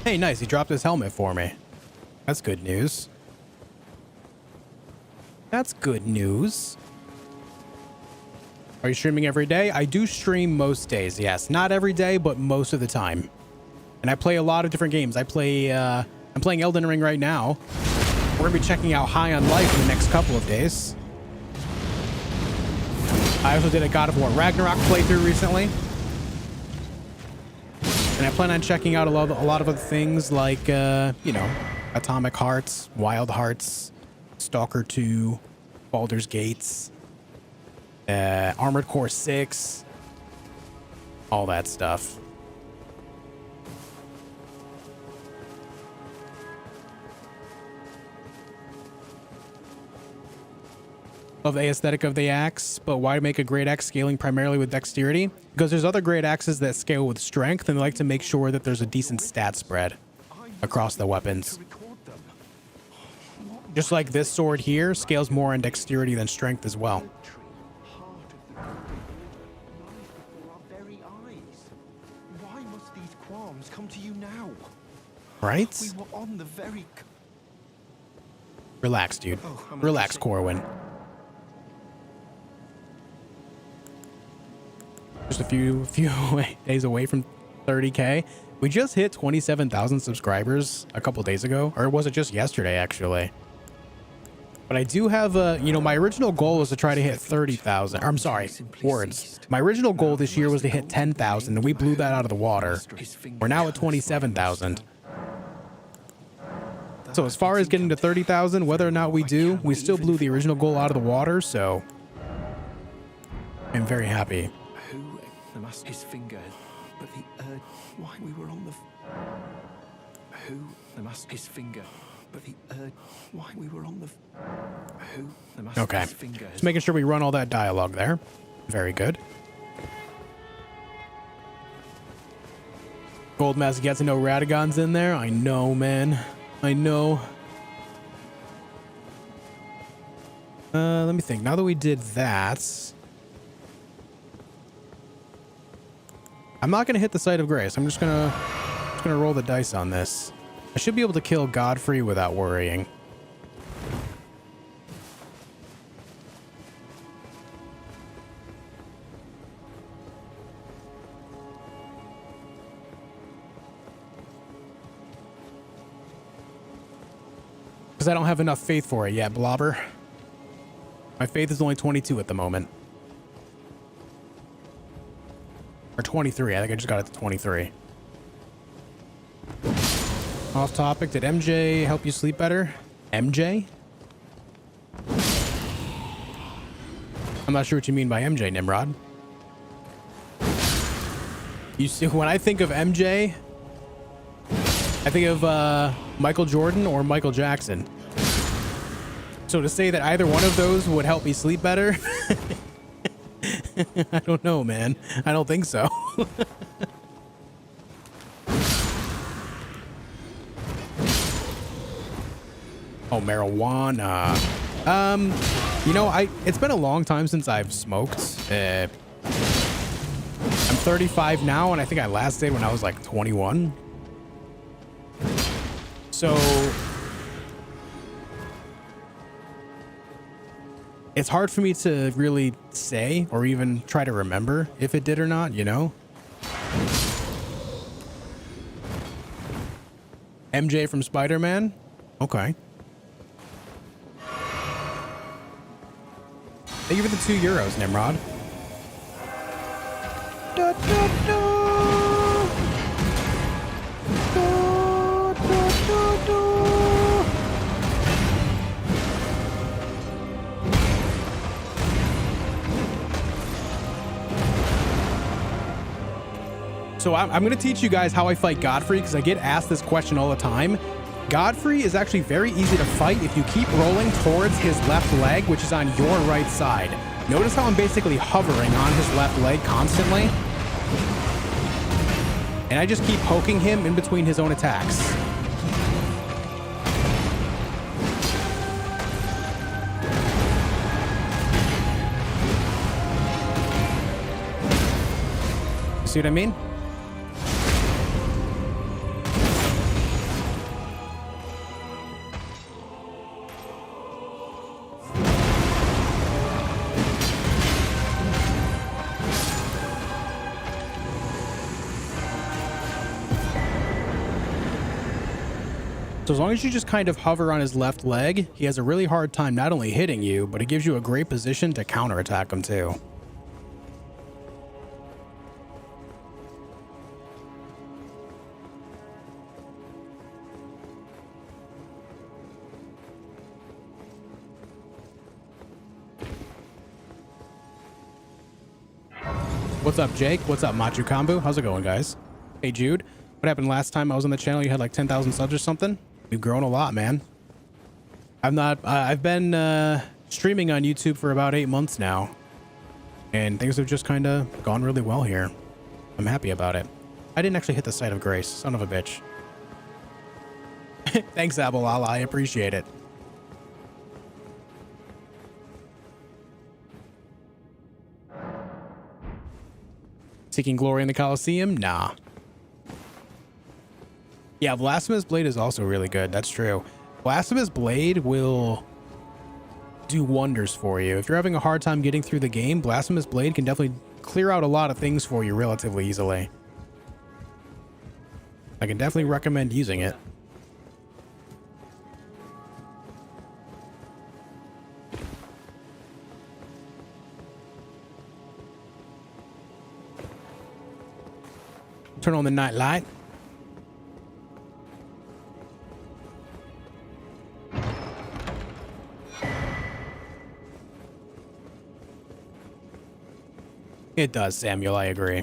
A: Hey, nice. He dropped his helmet for me. That's good news. That's good news. Are you streaming every day? I do stream most days, yes. Not every day, but most of the time. And I play a lot of different games. I'm playing Elden Ring right now. We're gonna be checking out High on Life in the next couple of days. I also did a God of War Ragnarok playthrough recently. And I plan on checking out a lot of other things like, you know, Atomic Hearts, Wild Hearts, Stalker 2, Baldur's Gates, Armored Core 6, all that stuff. Love the aesthetic of the axe, but why make a great axe scaling primarily with dexterity? Because there's other great axes that scale with strength, and they like to make sure that there's a decent stat spread across the weapons. Just like this sword here scales more on dexterity than strength as well.
B: Why must these qualms come to you now?
A: Right?
B: We were on the very...
A: Relax, dude. Relax, Corwin. Just a few days away from 30K. We just hit 27,000 subscribers a couple days ago, or was it just yesterday, actually? But I do have a, you know, my original goal was to try to hit 30,000. I'm sorry, words. My original goal this year was to hit 10,000, and we blew that out of the water. We're now at 27,000. So as far as getting to 30,000, whether or not we do, we still blew the original goal out of the water, so I'm very happy.
B: Who the mask his finger, but the why we were on the who the mask his finger, but the why we were on the who the mask
A: Okay,
B: his finger.
A: just making sure we run all that dialogue there. Very good. Gold mask gets no Radagons in there. I know, man. I know. Let me think. Now that we did that, I'm not gonna hit the Site of Grace. I'm just gonna roll the dice on this. I should be able to kill Godfrey without worrying. Because I don't have enough faith for it yet, Blobber. My faith is only 22 at the moment. Or 23. I think I just got it to 23. Off topic. Did MJ help you sleep better? MJ? I'm not sure what you mean by MJ, Nimrod. You see, when I think of MJ, I think of Michael Jordan or Michael Jackson. So to say that either one of those would help me sleep better, I don't know, man. I don't think so. Oh, marijuana. You know, it's been a long time since I've smoked. I'm 35 now, and I think I last did when I was like 21. So it's hard for me to really say or even try to remember if it did or not, you know? MJ from Spider-Man? Okay. Thank you for the €2, Nimrod. Da, da, da. Da, da, da, da. So I'm going to teach you guys how I fight Godfrey, because I get asked this question all the time. Godfrey is actually very easy to fight if you keep rolling towards his left leg, which is on your right side. Notice how I'm basically hovering on his left leg constantly. And I just keep poking him in between his own attacks. See what I mean? So as long as you just kind of hover on his left leg, he has a really hard time not only hitting you, but it gives you a great position to counterattack him too. What's up, Jake? What's up, Machu Kambu? How's it going, guys? Hey, Jude. What happened last time I was on the channel? You had like 10,000 subs or something? We've grown a lot, man. I've been streaming on YouTube for about 8 months now, and things have just kind of gone really well here. I'm happy about it. I didn't actually hit the site of grace. Son of a bitch. Thanks, Abalala. I appreciate it. Seeking glory in the Colosseum? Nah. Yeah, Blasphemous Blade is also really good. That's true. Blasphemous Blade will do wonders for you. If you're having a hard time getting through the game, Blasphemous Blade can definitely clear out a lot of things for you relatively easily. I can definitely recommend using it. Turn on the night light. It does, Samuel, I agree.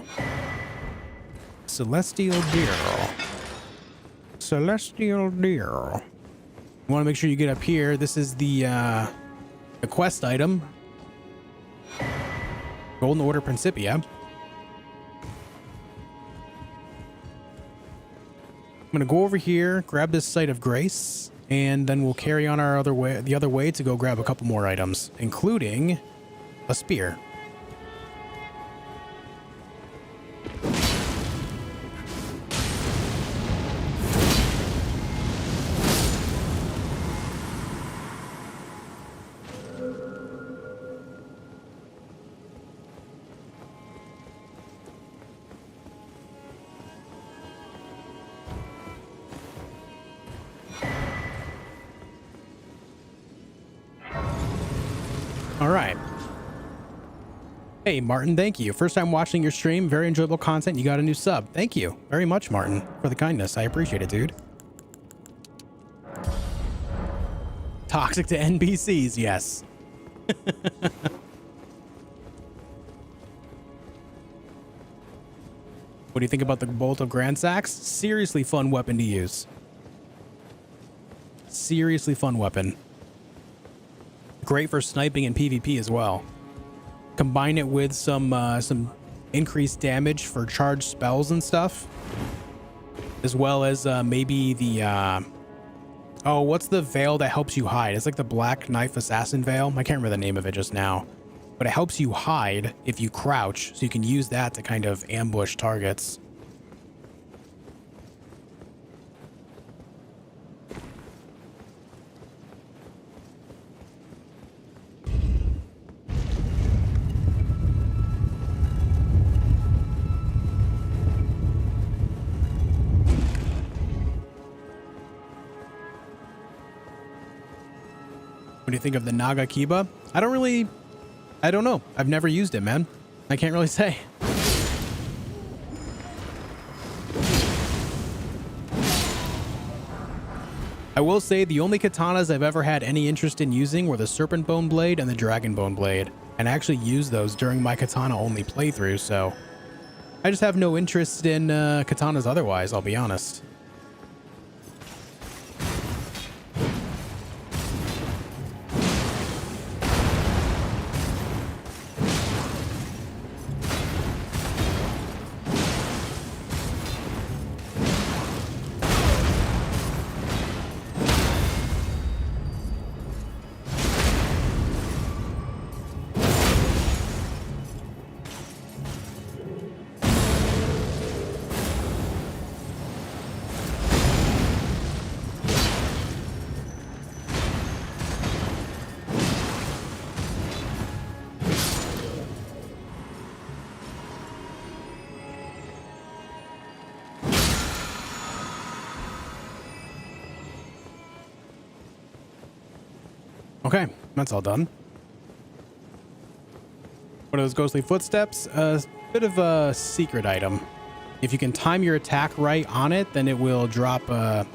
A: Celestial Deer. Celestial Deer. You want to make sure you get up here. This is the quest item. Golden Order Principia. I'm going to go over here, grab this Site of Grace, and then we'll carry on our the other way to go grab a couple more items, including a spear. All right. Hey, Martin, thank you. First time watching your stream. Very enjoyable content. You got a new sub. Thank you very much, Martin, for the kindness. I appreciate it, dude. Toxic to NPCs, yes. What do you think about the Bolt of Grand Sax? Seriously fun weapon to use. Seriously fun weapon. Great for sniping and PvP as well. Combine it with some increased damage for charged spells and stuff, as well as maybe the oh, what's the veil that helps you hide? It's like the Black Knife Assassin veil. I can't remember the name of it just now, but it helps you hide if you crouch, so you can use that to kind of ambush targets. What do you think of the Naga Kiba? I don't know. I've never used it, man. I can't really say. I will say the only katanas I've ever had any interest in using were the Serpent Bone Blade and the Dragon Bone Blade, and I actually used those during my katana only playthrough, so I just have no interest in katanas otherwise, I'll be honest. Okay, that's all done. What are those ghostly footsteps? A bit of a secret item. If you can time your attack right on it, then it will drop a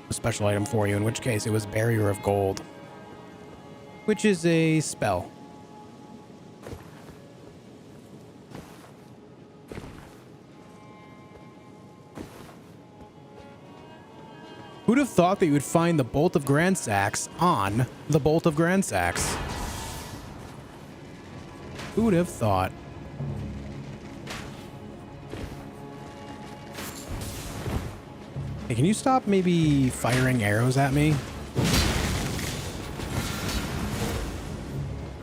A: special item for you, in which case it was Barrier of Gold, which is a spell. Who'd have thought that you would find the Bolt of Grandsax on the Bolt of Grandsax? Who'd have thought? Hey, can you stop maybe firing arrows at me?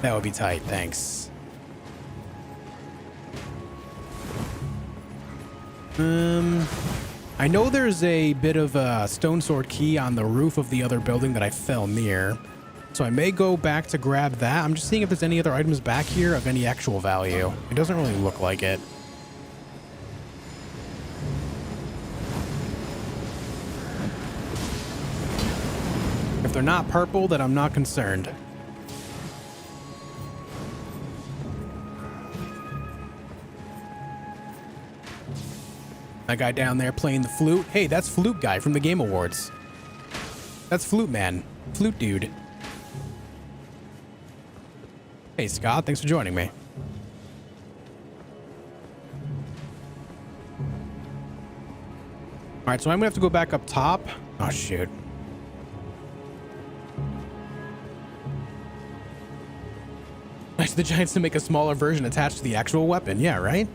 A: That would be tight, thanks. I know there's a bit of a stone sword key on the roof of the other building that I fell near, so I may go back to grab that. I'm just seeing if there's any other items back here of any actual value. It doesn't really look like it. If they're not purple, then I'm not concerned. That guy down there playing the flute. Hey, that's Flute Guy from the Game Awards. That's Flute Man. Flute Dude. Hey, Scott. Thanks for joining me. All right, so I'm going to have to go back up top. Oh, shoot. Ask the Giants to make a smaller version attached to the actual weapon. Yeah, right?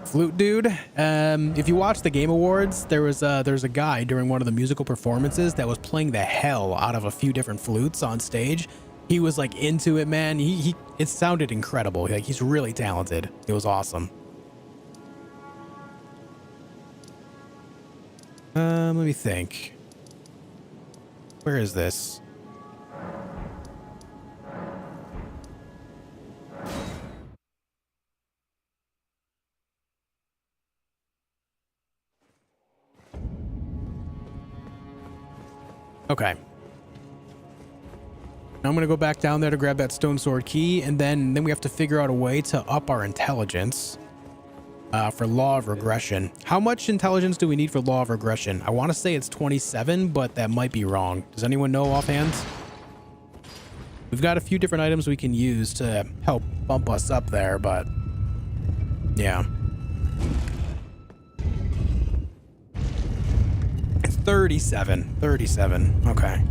A: Flute Dude. If you watch the Game Awards, there's a guy during one of the musical performances that was playing the hell out of a few different flutes on stage. He was like into it, man. It sounded incredible. Like, he's really talented. It was awesome. Let me think. Where is this? Okay. Now I'm going to go back down there to grab that stone sword key, and then we have to figure out a way to up our intelligence for Law of Regression. How much intelligence do we need for Law of Regression? I want to say it's 27, but that might be wrong. Does anyone know offhand? We've got a few different items we can use to help bump us up there, but yeah. It's 37. 37. Okay.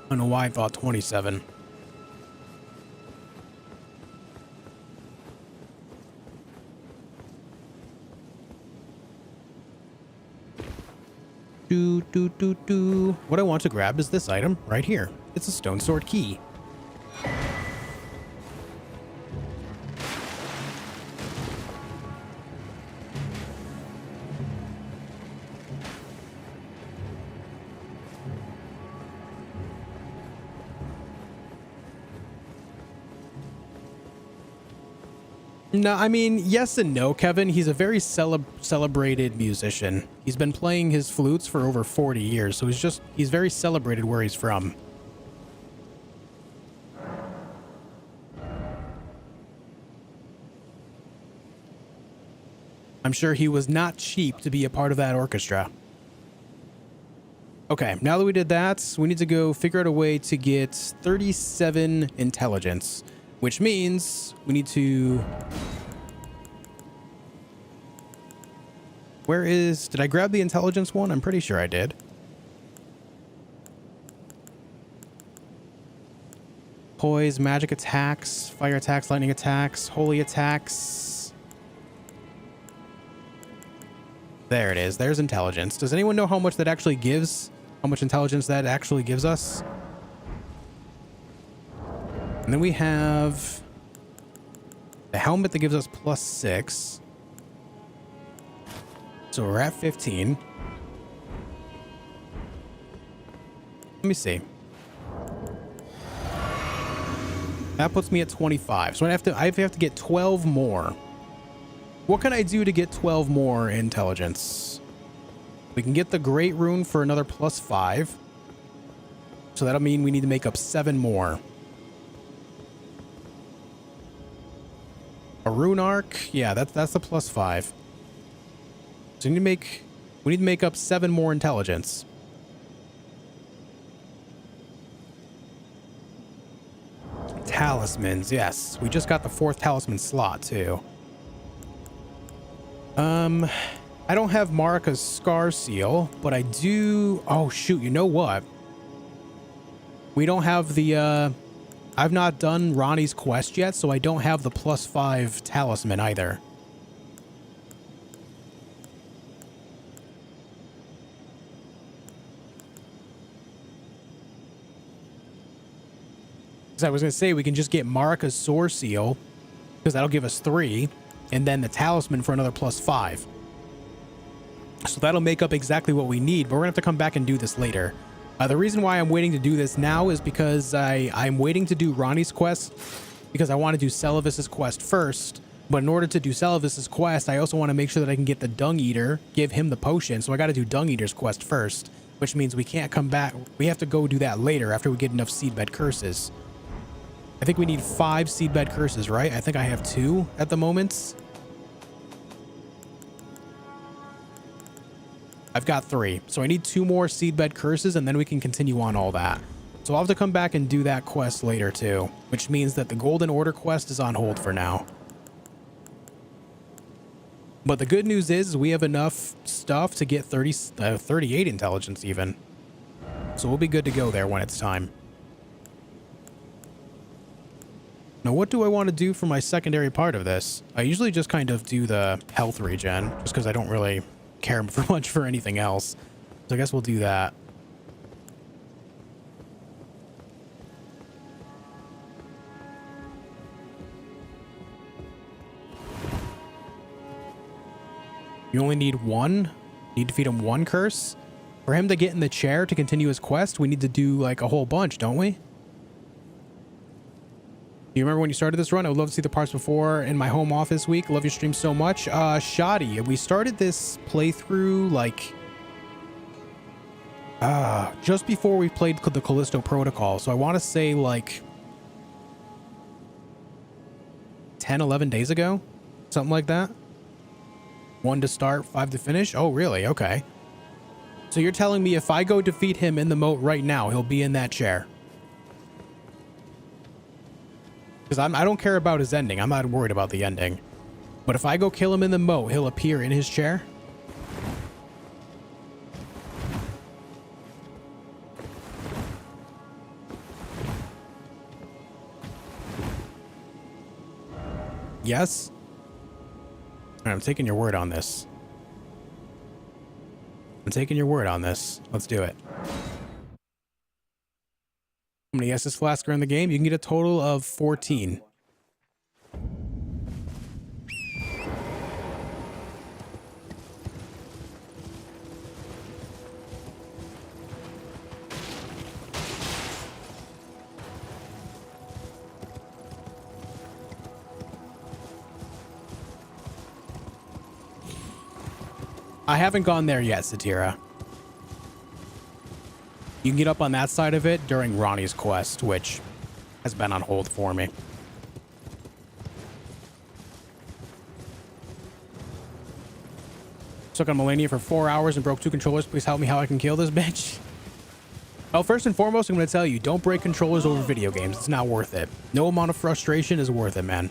A: I don't know why I thought 27. What I want to grab is this item right here. It's a stone sword key. No, I mean, yes and no, Kevin. He's a very celebrated musician. He's been playing his flutes for over 40 years, so he's very celebrated where he's from. I'm sure he was not cheap to be a part of that orchestra. Okay, now that we did that, we need to go figure out a way to get 37 intelligence, which means we need to... Did I grab the intelligence one? I'm pretty sure I did. Poise, magic attacks, fire attacks, lightning attacks, holy attacks. There it is. There's intelligence. Does anyone know how much that actually gives? How much intelligence that actually gives us? And then we have the helmet that gives us +6. So we're at 15. Let me see. That puts me at 25. So I have to get 12 more. What can I do to get 12 more intelligence? We can get the Great Rune for another +5. So that'll mean we need to make up 7 more. A Rune Arc? Yeah, that's the +5. So we need to make up 7 more intelligence. Talismans, yes. We just got the 4th talisman slot too. I don't have Marika's Scar Seal, but I do... Oh, shoot. You know what? We don't have the... I've not done Ronnie's quest yet, so I don't have the +5 talisman either. I was going to say we can just get Marika's Sword Seal, because that'll give us 3, and then the talisman for another +5. So that'll make up exactly what we need, but we're going to have to come back and do this later. The reason why I'm waiting to do this now is because I'm waiting to do Ronnie's quest, because I want to do Seluvis's quest first. But in order to do Seluvis's quest, I also want to make sure that I can get the Dung Eater, give him the potion. So I got to do Dung Eater's quest first, which means we can't come back. We have to go do that later after we get enough Seedbed Curses. I think we need 5 Seedbed Curses, right? I think I have 2 at the moment. I've got 3. So I need 2 more Seedbed Curses, and then we can continue on all that. So I'll have to come back and do that quest later too, which means that the Golden Order quest is on hold for now. But the good news is we have enough stuff to get 38 intelligence even. So we'll be good to go there when it's time. Now, what do I want to do for my secondary part of this? I usually just kind of do the health regen, just because I don't really care for much for anything else. So I guess we'll do that. You only need 1? Need to feed him 1 curse? For him to get in the chair to continue his quest, we need to do like a whole bunch, don't we? Do you remember when you started this run? I would love to see the parts before in my home office week. Love your stream so much. Shoddy, we started this playthrough like just before we played the Callisto Protocol. So I want to say like 10, 11 days ago, something like that. 1 to start, 5 to finish. Oh, really? Okay. So you're telling me if I go defeat him in the moat right now, he'll be in that chair? Because I don't care about his ending. I'm not worried about the ending. But if I go kill him in the moat, he'll appear in his chair? Yes? All right, I'm taking your word on this. I'm taking your word on this. Let's do it. How many Estus flasks are in the game? You can get a total of 14. I haven't gone there yet, Satira. You can get up on that side of it during Ronnie's quest, which has been on hold for me. Stuck on Melania for 4 hours and broke 2 controllers. Please help me how I can kill this bitch. Well, first and foremost, I'm going to tell you, don't break controllers over video games. It's not worth it. No amount of frustration is worth it, man.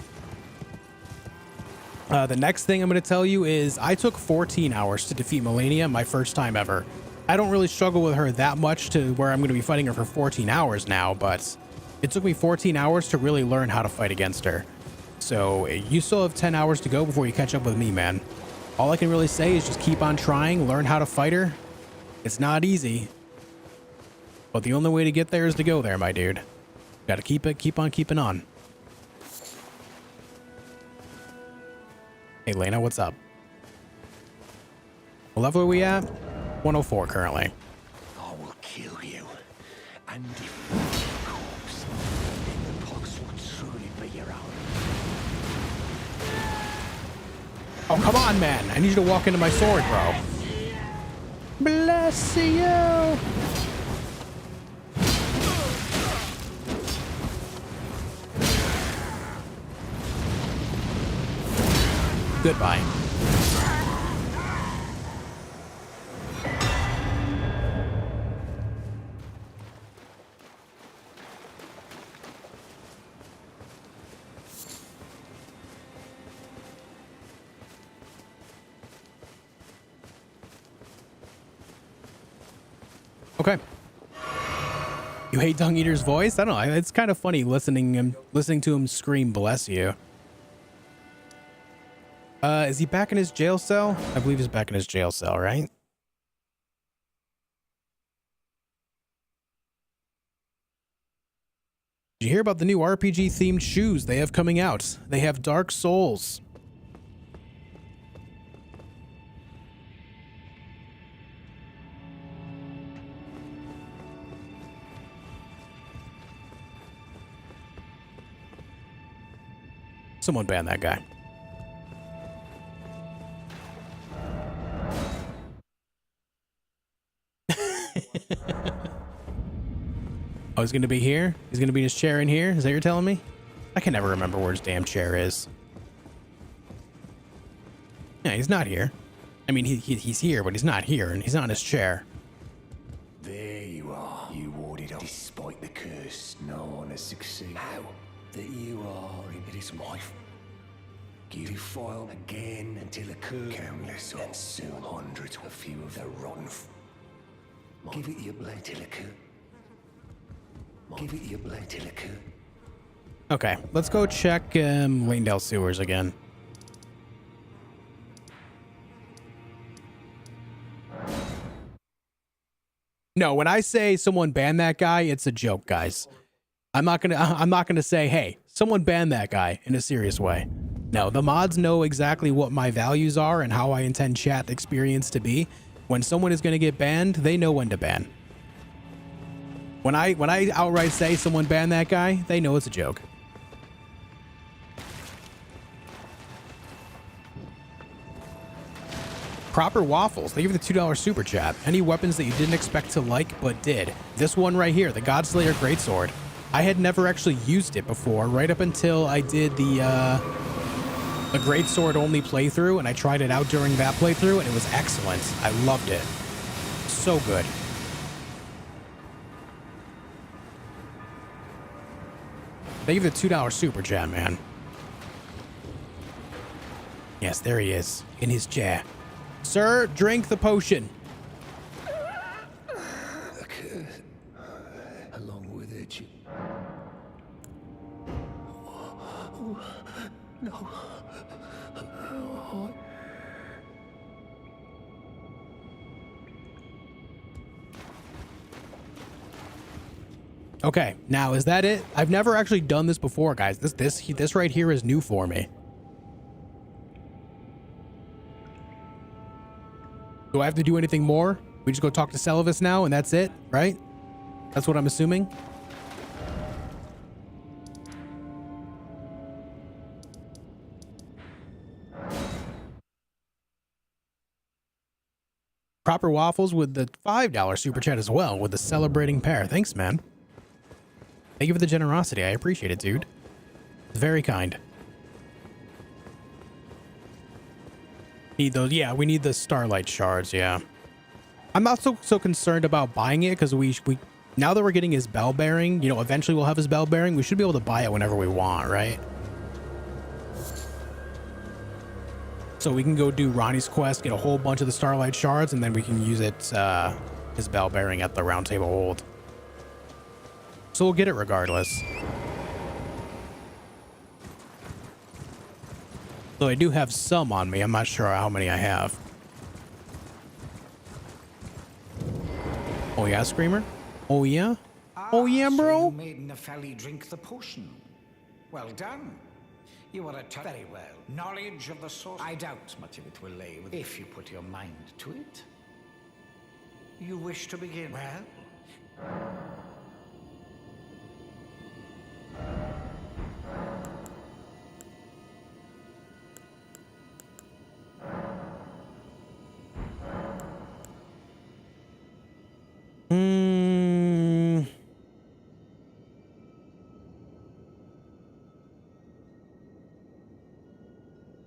A: The next thing I'm going to tell you is I took 14 hours to defeat Melania my first time ever. I don't really struggle with her that much to where I'm going to be fighting her for 14 hours now, but it took me 14 hours to really learn how to fight against her. So you still have 10 hours to go before you catch up with me, man. All I can really say is just keep on trying, learn how to fight her. It's not easy, but the only way to get there is to go there, my dude. Got to keep on keeping on. Hey, Lena, what's up? What level are we at? 104 currently.
B: I will kill you, and devour your corpse. Then the box will truly be your own.
A: Oh, come on, man. I need you to walk into my sword, bro. Bless you. Goodbye. Okay. You hate Dung Eater's voice? I don't know. It's kind of funny listening to him scream, "Bless you." Is he back in his jail cell? I believe he's back in his jail cell, right? Did you hear about the new RPG themed shoes they have coming out? They have Dark Souls. Someone ban that guy. Oh, he's going to be here? He's going to be in his chair in here? Is that what you're telling me? I can never remember where his damn chair is. Yeah, he's not here. I mean, he's here, but he's not here, and he's not in his chair.
B: There you are. You warded off. Despite the curse, no one has succeeded. How? That you are. It is my give you file again until a curse. Countless and soon hundreds. A few of the rotten. Give it your blade till a curse. Give it your blade till a curse.
A: Okay, let's go check Leyndell sewers again. No, when I say someone ban that guy, it's a joke, guys. I'm not gonna say, hey, someone ban that guy in a serious way. No, the mods know exactly what my values are and how I intend chat experience to be. When someone is gonna get banned, they know when to ban. When I outright say someone ban that guy, they know it's a joke. Proper Waffles, they give you the $2 super chat. Any weapons that you didn't expect to like but did. This one right here, the Godslayer Greatsword. I had never actually used it before, right up until I did the Greatsword only playthrough, and I tried it out during that playthrough, and it was excellent. I loved it. So good. They give the $2 super chat, man. Yes, there he is, in his chair. Sir, drink the potion.
B: Along with it, no.
A: Okay, now is that it? I've never actually done this before, guys. This right here is new for me. Do I have to do anything more? We just go talk to Seluvis now and that's it, right? That's what I'm assuming. Proper Waffles with the $5 super chat as well, with the celebrating pair. Thanks, man. Thank you for the generosity. I appreciate it, dude. It's very kind. Need those. Yeah, we need the Starlight shards. Yeah. I'm not so concerned about buying it because we now that we're getting his bell bearing, you know, eventually we'll have his bell bearing. We should be able to buy it whenever we want, right? So we can go do Ronnie's quest, get a whole bunch of the Starlight shards, and then we can use it, his bell bearing at the Round Table Hold. So we'll get it regardless. So I do have some on me. I'm not sure how many I have. Oh yeah, Screamer? Oh yeah? Oh yeah, bro?
C: So you made Nefeli drink the potion. Well done. You are very well. Knowledge of the source. I doubt much of it will lay with if you put your mind to it. You wish to begin? Well.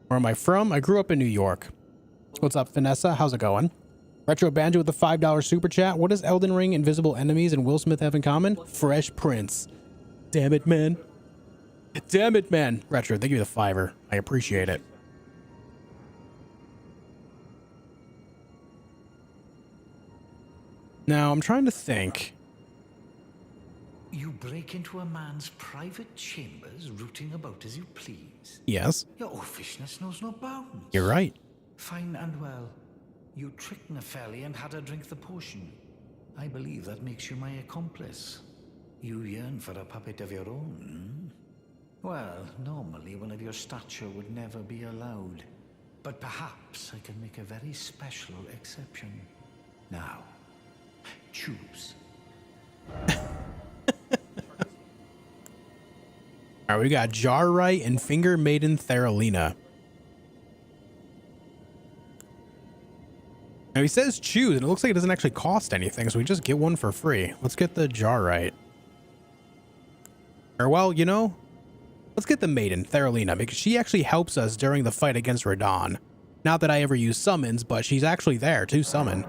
A: Where am I from? I grew up in New York. What's up, Vanessa? How's it going? Retro Banjo with the $5 super chat. What does Elden Ring, Invisible Enemies, and Will Smith have in common? Fresh Prince. Damn it, man. Damn it, man. Retro, thank you for the $5. I appreciate it. Now, I'm trying to think.
C: You break into a man's private chambers, rooting about as you please.
A: Yes.
C: Your offishness knows no bounds.
A: You're right.
C: Fine and well. You tricked Nefeli and had her drink the potion. I believe that makes you my accomplice. You yearn for a puppet of your own. Well, normally one of your stature would never be allowed. But perhaps I can make a very special exception. Now, choose.
A: All right, we got Jarrite and Finger Maiden Theralina. Now he says choose, and it looks like it doesn't actually cost anything, so we just get one for free. Let's get the Jarrite. Or, well, you know, let's get the Maiden Theralina, because she actually helps us during the fight against Radahn. Not that I ever use summons, but she's actually there to summon.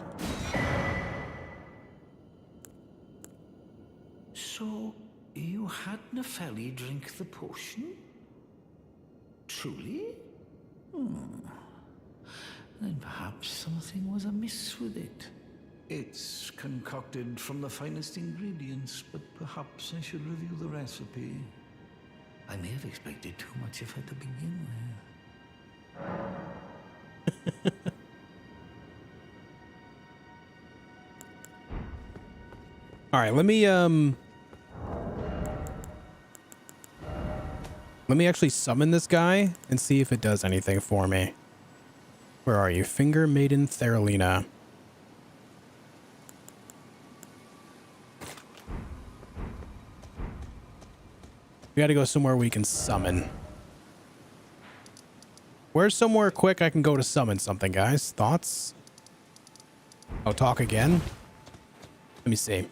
C: So, you had Nefeli drink the potion? Truly? Then perhaps something was amiss with it. It's concocted from the finest ingredients, but perhaps I should review the recipe. I may have expected too much of her to begin with.
A: All right, let me actually summon this guy and see if it does anything for me. Where are you? Finger Maiden Theralina. We gotta go somewhere we can summon. Where's somewhere quick I can go to summon something, guys? Thoughts? Oh, talk again? Let me see.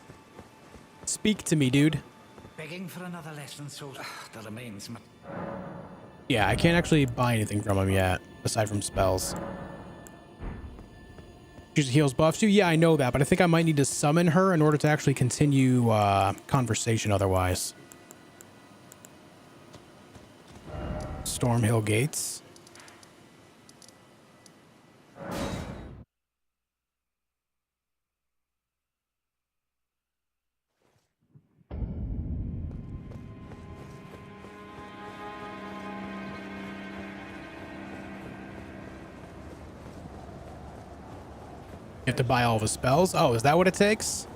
A: Speak to me, dude.
C: Begging for another lesson, so that remains.
A: Yeah, I can't actually buy anything from him yet, aside from spells. She heals buffs you? Yeah, I know that, but I think I might need to summon her in order to actually continue conversation otherwise. Stormhill Gates. You have to buy all of his spells? Oh, is that what it takes?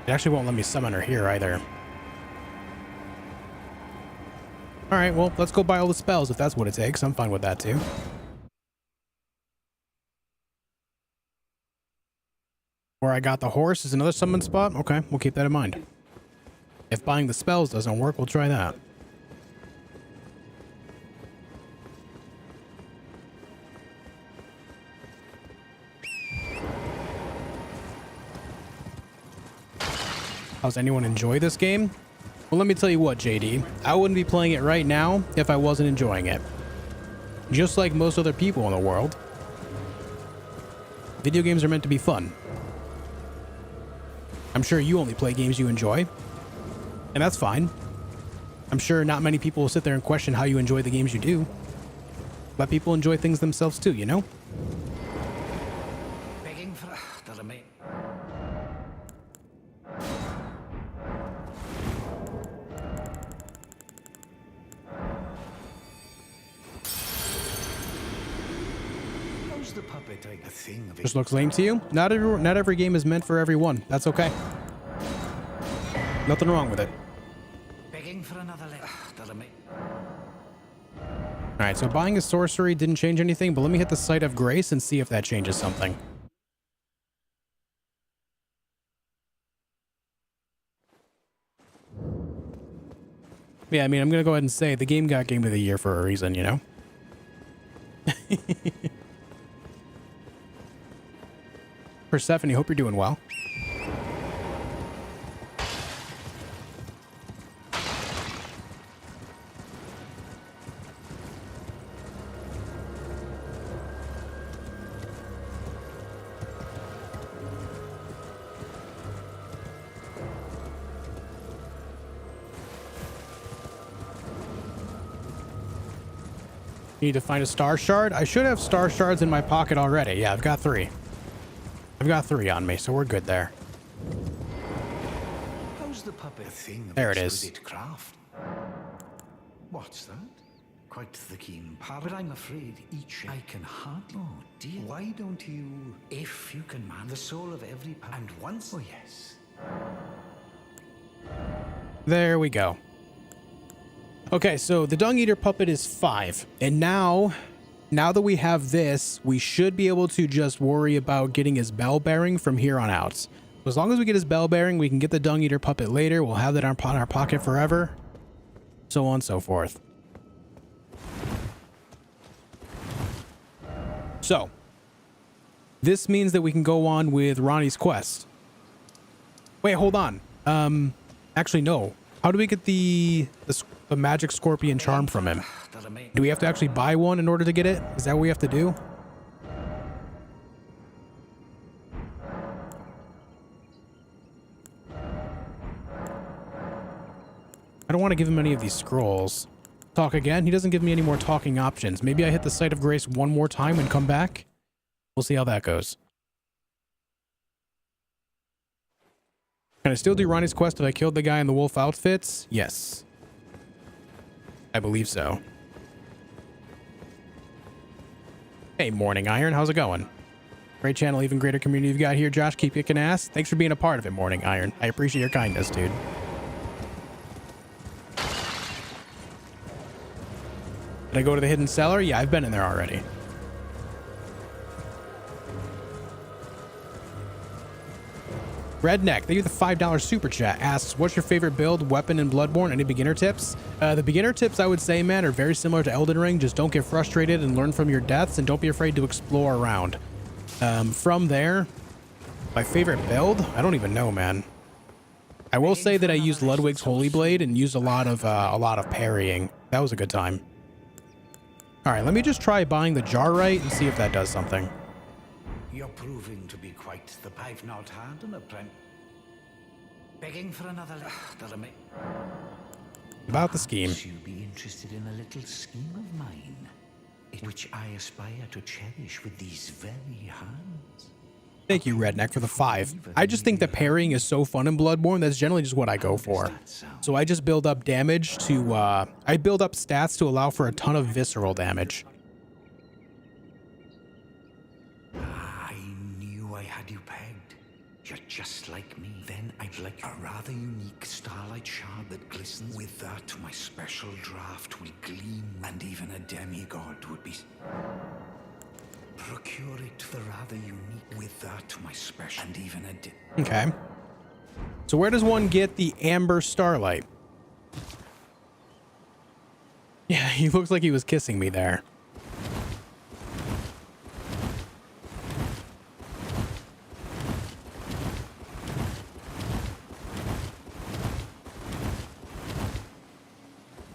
A: It actually won't let me summon her here either. All right, well, let's go buy all the spells if that's what it takes. I'm fine with that too. Where I got the horse is another summon spot? Okay, we'll keep that in mind. If buying the spells doesn't work, we'll try that. Does anyone enjoy this game? Well, let me tell you what, JD. I wouldn't be playing it right now if I wasn't enjoying it. Just like most other people in the world. Video games are meant to be fun. I'm sure you only play games you enjoy. And that's fine. I'm sure not many people will sit there and question how you enjoy the games you do. Let people enjoy things themselves too, you know?
C: Begging for a mate. How's the puppet like a thing of it?
A: Just looks lame to you? Not every game is meant for everyone. That's okay. Nothing wrong with it.
C: Begging for another mate.
A: All right, so buying a sorcery didn't change anything, but let me hit the Site of Grace and see if that changes something. Yeah, I mean, I'm going to go ahead and say the game got Game of the Year for a reason, you know? Persephone, hope you're doing well. Need to find a star shard. I should have star shards in my pocket already. Yeah, I've got 3. I've got 3 on me, so we're good there.
C: How's the puppet thing?
A: There it is.
C: Craft? What's that? Quite the keen power. But I'm afraid each I can hardly. Oh dear. Why don't you, if you can man the soul of every puppet, and once? Oh yes.
A: There we go. Okay, so the Dung Eater puppet is 5. And now that we have this, we should be able to just worry about getting his bell bearing from here on out. So as long as we get his bell bearing, we can get the Dung Eater puppet later. We'll have that in our pocket forever. So on and so forth. So, this means that we can go on with Ronnie's quest. Wait, hold on. Actually, no. How do we get the magic scorpion charm from him? Do we have to actually buy one in order to get it? Is that what we have to do? I don't want to give him any of these scrolls. Talk again? He doesn't give me any more talking options. Maybe I hit the Site of Grace one more time and come back? We'll see how that goes. Can I still do Ronnie's quest if I killed the guy in the wolf outfits? Yes. I believe so. Hey, Morning Iron. How's it going? Great channel, even greater community you've got here. Josh, keep kicking ass. Thanks for being a part of it, Morning Iron. I appreciate your kindness, dude. Did I go to the hidden cellar? Yeah, I've been in there already. Redneck, thank you for the $5 super chat. Asks, what's your favorite build, weapon, in Bloodborne? Any beginner tips? The beginner tips, I would say, man, are very similar to Elden Ring. Just don't get frustrated and learn from your deaths, and don't be afraid to explore around. From there, my favorite build? I don't even know, man. I will say that I used Ludwig's Holy Blade and used a lot of parrying. That was a good time. All right, let me just try buying the Jarrite and see if that does something.
C: You're proving to be quite the I've not had an apprentice. Begging for another mate.
A: About the scheme.
C: You'd be interested in a little scheme of mine, which I aspire to cherish with these very hands.
A: Thank you, Redneck, for the 5. I just think that parrying is so fun in Bloodborne. That's generally just what I go for. So I just build up damage to, I build up stats to allow for a ton of visceral damage.
C: I knew I had you pegged. You're just like me. Then I'd like a rather unique Starlight shard that glistens. With that, my special draft will gleam, and even a demigod would be... Procure it the rather unique. With that, my special, and even a...
A: Okay. So where does one get the Amber Starlight? Yeah, he looks like he was kissing me there.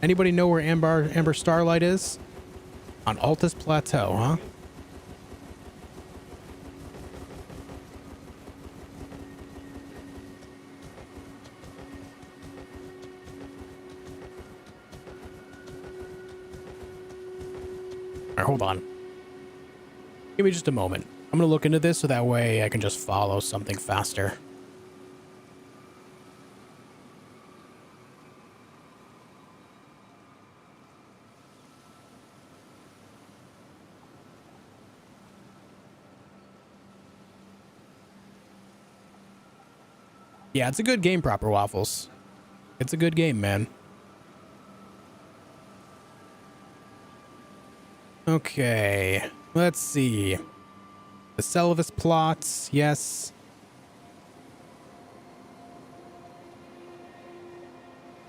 A: Anybody know where Amber Starlight is? On Altus Plateau, huh? All right, hold on. Give me just a moment. I'm going to look into this so that way I can just follow something faster. Yeah, it's a good game, Proper Waffles. It's a good game, man. Okay, let's see. The Seluvis plots, yes.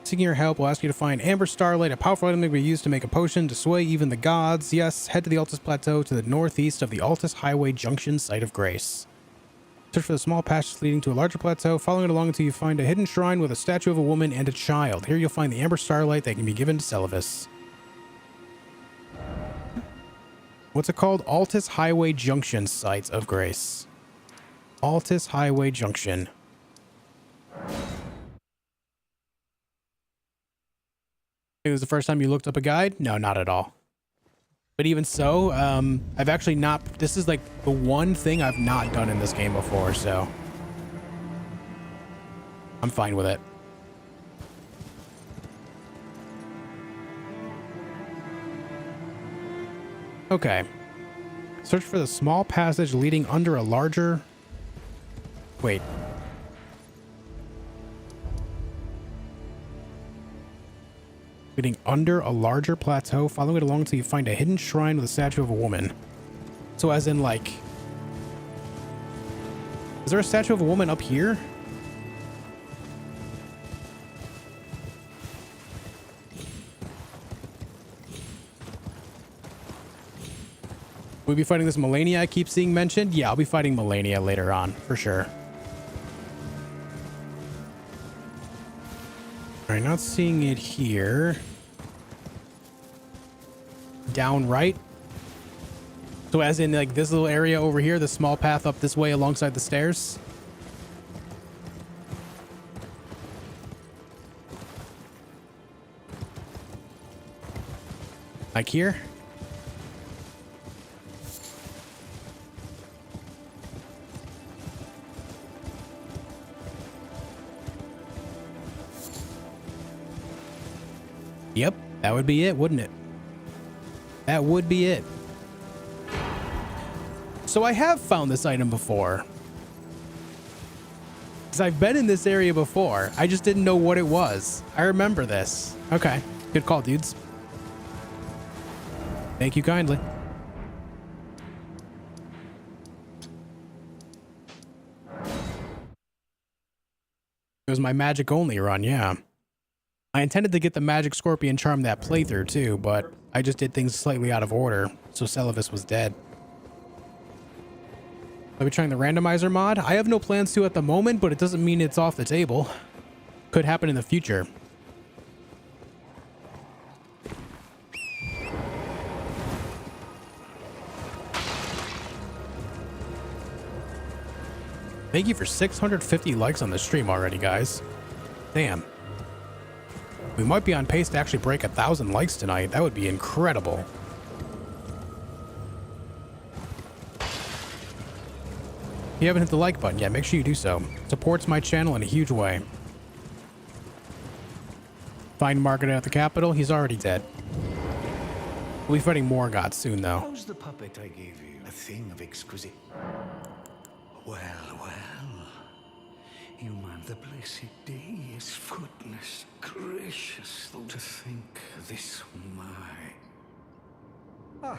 A: Seeking your help will ask you to find Amber Starlight, a powerful item that can be used to make a potion to sway even the gods. Yes, head to the Altus Plateau to the northeast of the Altus Highway Junction Site of Grace. Search for the small passage leading to a larger plateau, following it along until you find a hidden shrine with a statue of a woman and a child. Here you'll find the Amber Starlight that can be given to Seluvis. What's it called? Altus Highway Junction Sites of Grace. Altus Highway Junction. It was the first time you looked up a guide? No, not at all. But even so, I've actually not... This is like the one thing I've not done in this game before, so... I'm fine with it. Okay. Search for the small passage leading under a larger... Wait. Leading under a larger plateau, follow it along until you find a hidden shrine with a statue of a woman. So as in, like... Is there a statue of a woman up here? We'll be fighting this Melania I keep seeing mentioned? Yeah, I'll be fighting Melania later on, for sure. Alright, not seeing it here. Down right. So as in like this little area over here, the small path up this way alongside the stairs. Like here. Yep, that would be it, wouldn't it? That would be it. So I have found this item before. Because I've been in this area before. I just didn't know what it was. I remember this. Okay, good call, dudes. Thank you kindly. It was my magic only run, yeah. I intended to get the magic scorpion charm that playthrough too, but I just did things slightly out of order, so Seluvis was dead. I'll be trying the randomizer mod. I have no plans to at the moment, but it doesn't mean it's off the table. Could happen in the future. Thank you for 650 likes on the stream already, guys. Damn. We might be on pace to actually break 1,000 likes tonight. That would be incredible. If you haven't hit the like button yet, make sure you do so. It supports my channel in a huge way. Find Margaret at the capital. He's already dead. We'll be fighting more gods soon, though.
C: How's the puppet I gave you? A thing of exquisite... Well, well. You man the blessed days. Goodness gracious, though, to think this my...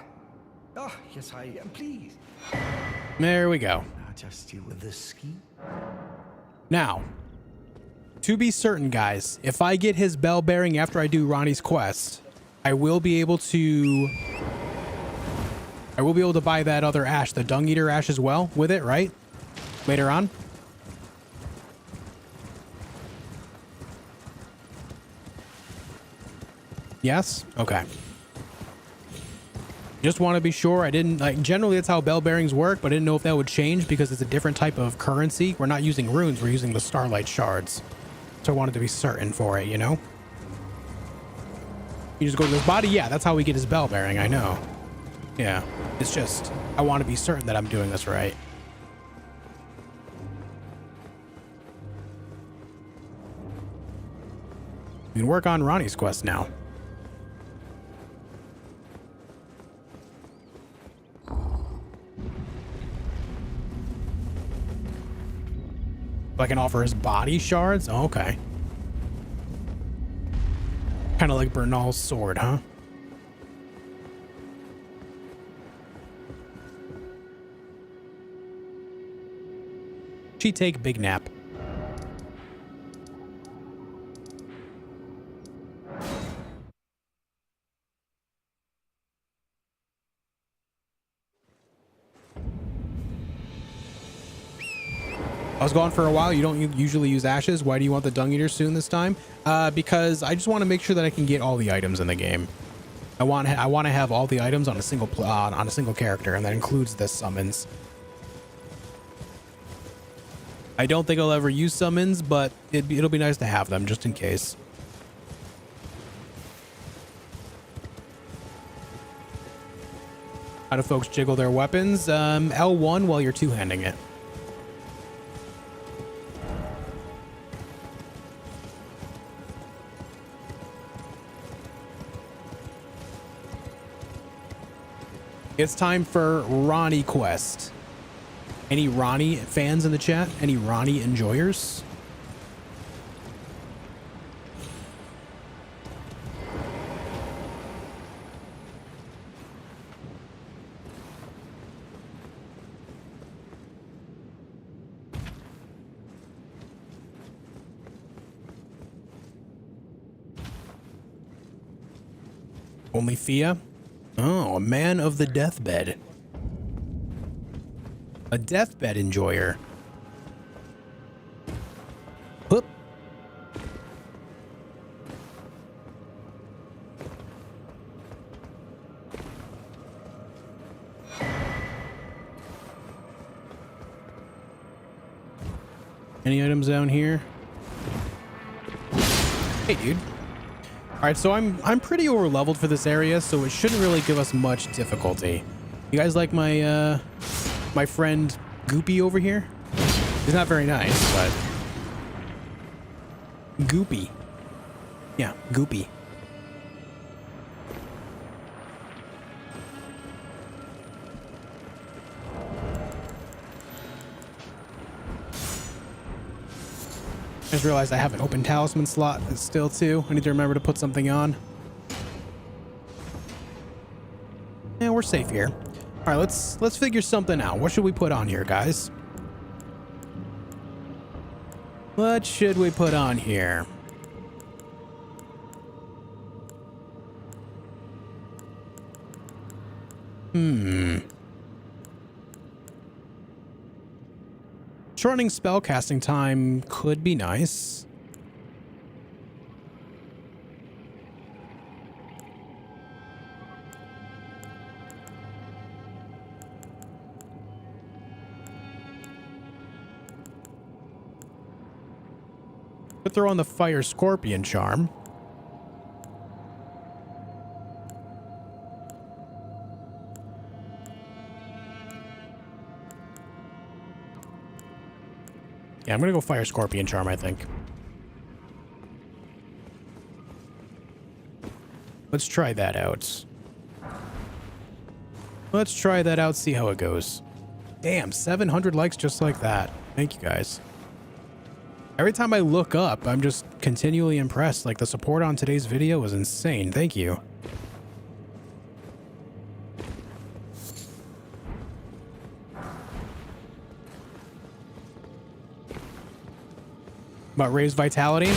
C: yes, I am. Please.
A: There we go.
C: Now, just you with the ski.
A: Now, to be certain, guys, if I get his bell bearing after I do Ronnie's quest, I will be able to buy that other ash, the Dung Eater ash as well with it, right? Later on. Yes? Okay. Just want to be sure. I didn't, like, generally that's how bell bearings work, but I didn't know if that would change because it's a different type of currency. We're not using runes, we're using the Starlight shards. So I wanted to be certain for it, you know? You just go to his body? Yeah, that's how we get his bell bearing, I know. Yeah, it's just, I want to be certain that I'm doing this right. We can work on Ronnie's quest now. I can offer his body shards? Oh, okay. Kind of like Bernal's sword, huh? She take big nap. I was gone for a while. You don't usually use ashes. Why do you want the dung eater soon this time? Because I just want to make sure that I can get all the items in the game. I want to have all the items on a single character, and that includes the summons. I don't think I'll ever use summons, but it'll be nice to have them just in case. How do folks jiggle their weapons? L1 while you're two-handing it. It's time for Ronnie quest. Any Ronnie fans in the chat? Any Ronnie enjoyers? Only Fia? Oh, a man of the deathbed. A deathbed enjoyer. Whoop. Any items down here? Hey, dude. All right, so I'm pretty over leveled for this area, so it shouldn't really give us much difficulty. You guys like my my friend Goopy over here? He's not very nice, but Goopy. Yeah, Goopy. I just realized I have an open talisman slot still too. I need to remember to put something on. Yeah, we're safe here. All right, let's figure something out. What should we put on here, guys? What should we put on here? Shortening spell casting time could be nice. Could throw on the fire scorpion charm. Yeah, I'm gonna go fire scorpion charm, I think. Let's try that out. Let's try that out, see how it goes. Damn, 700 likes just like that. Thank you, guys. Every time I look up, I'm just continually impressed. Like, the support on today's video was insane. Thank you. About raised vitality?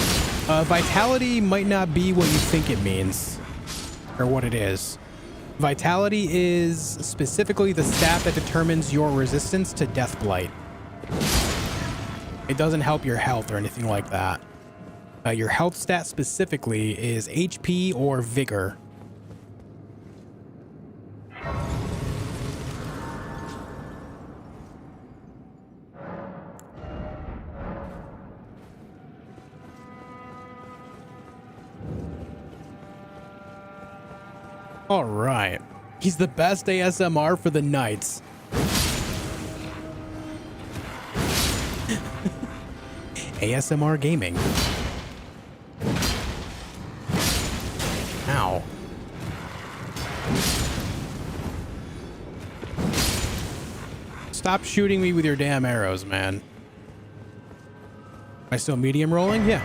A: Vitality might not be what you think it means, or what it is. Vitality is specifically the stat that determines your resistance to death blight. It doesn't help your health or anything like that. Your health stat specifically is HP or Vigor. All right. He's the best ASMR for the knights. ASMR gaming. Ow. Stop shooting me with your damn arrows, man. Am I still medium rolling? Yeah.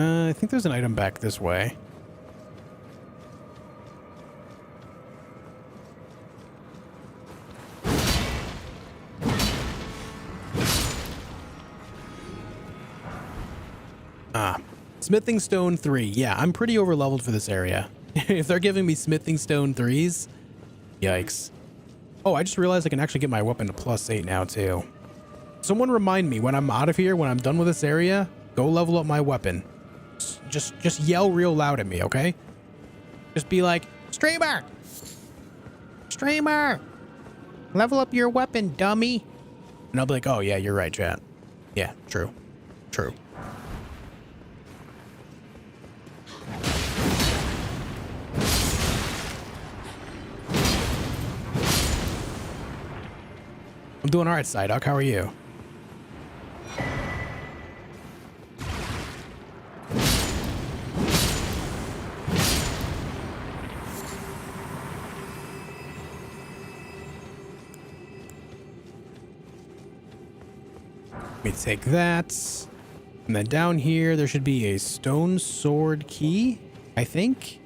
A: I think there's an item back this way. Smithing Stone 3. Yeah, I'm pretty overleveled for this area. If they're giving me Smithing Stone 3s, yikes. Oh, I just realized I can actually get my weapon to +8 now, too. Someone remind me when I'm out of here, when I'm done with this area, go level up my weapon. Just yell real loud at me, okay? Just be like, Streamer! Streamer! Level up your weapon, dummy! And I'll be like, oh, yeah, you're right, chat. Yeah, true. True. I'm doing all right, Psyduck. How are you? Let me take that. And then down here, there should be a stone sword key, I think.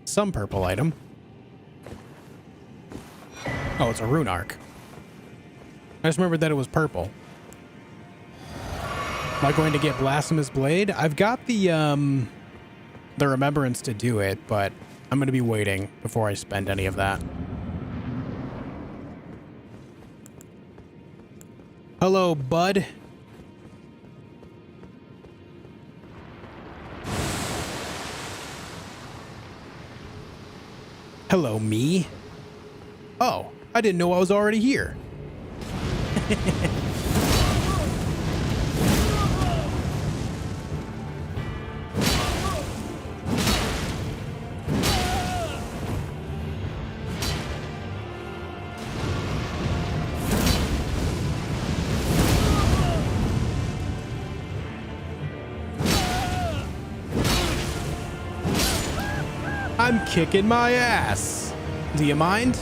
A: Some purple item. Oh, it's a rune arc. I just remembered that it was purple. Am I going to get Blasphemous Blade? I've got the remembrance to do it, but I'm going to be waiting before I spend any of that. Hello, bud. Hello, me. Oh, I didn't know I was already here. I'm kicking my ass. Do you mind?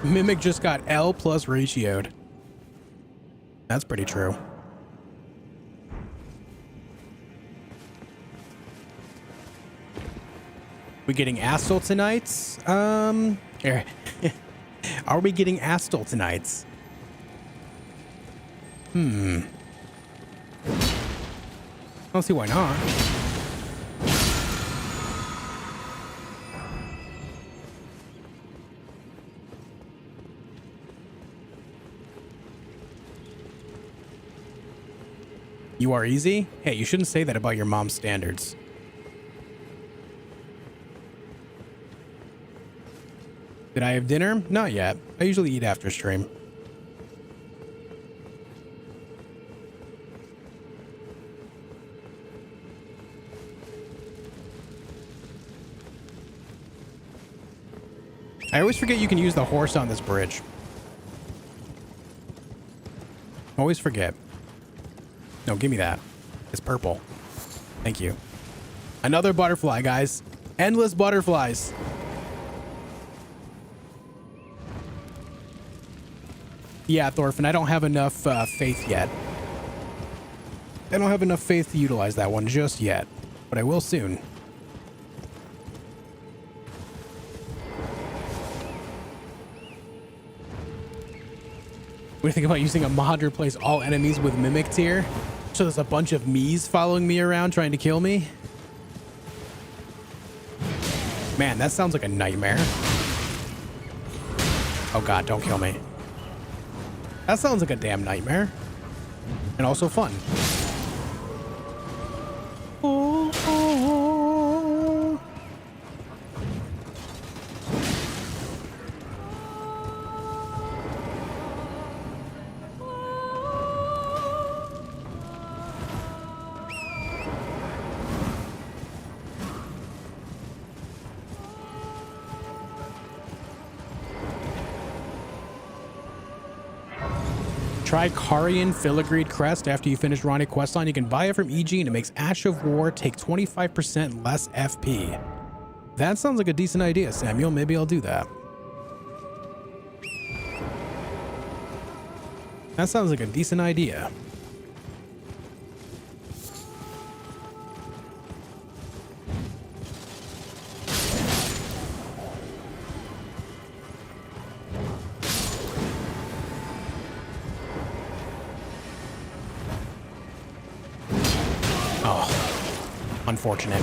A: Mimic just got L plus ratioed. That's pretty true. We getting Astel tonight? Here. Are we getting Astel tonight? I don't see why not. You are easy? Hey, you shouldn't say that about your mom's standards. Did I have dinner? Not yet. I usually eat after stream. I always forget you can use the horse on this bridge. Always forget. No, give me that. It's purple. Thank you. Another butterfly, guys. Endless butterflies. Yeah, Thorfinn, I don't have enough faith yet. I don't have enough faith to utilize that one just yet, but I will soon. What do you think about using a mod to replace all enemies with Mimic tier? So there's a bunch of me's following me around trying to kill me. Man, that sounds like a nightmare. Oh god, don't kill me. That sounds like a damn nightmare. And also fun. Oh, oh, oh. Try Carian Filigreed Crest after you finish Ronnie questline. You can buy it from EG and it makes Ash of War take 25% less FP. That sounds like a decent idea, Samuel. Maybe I'll do that. That sounds like a decent idea. Unfortunate.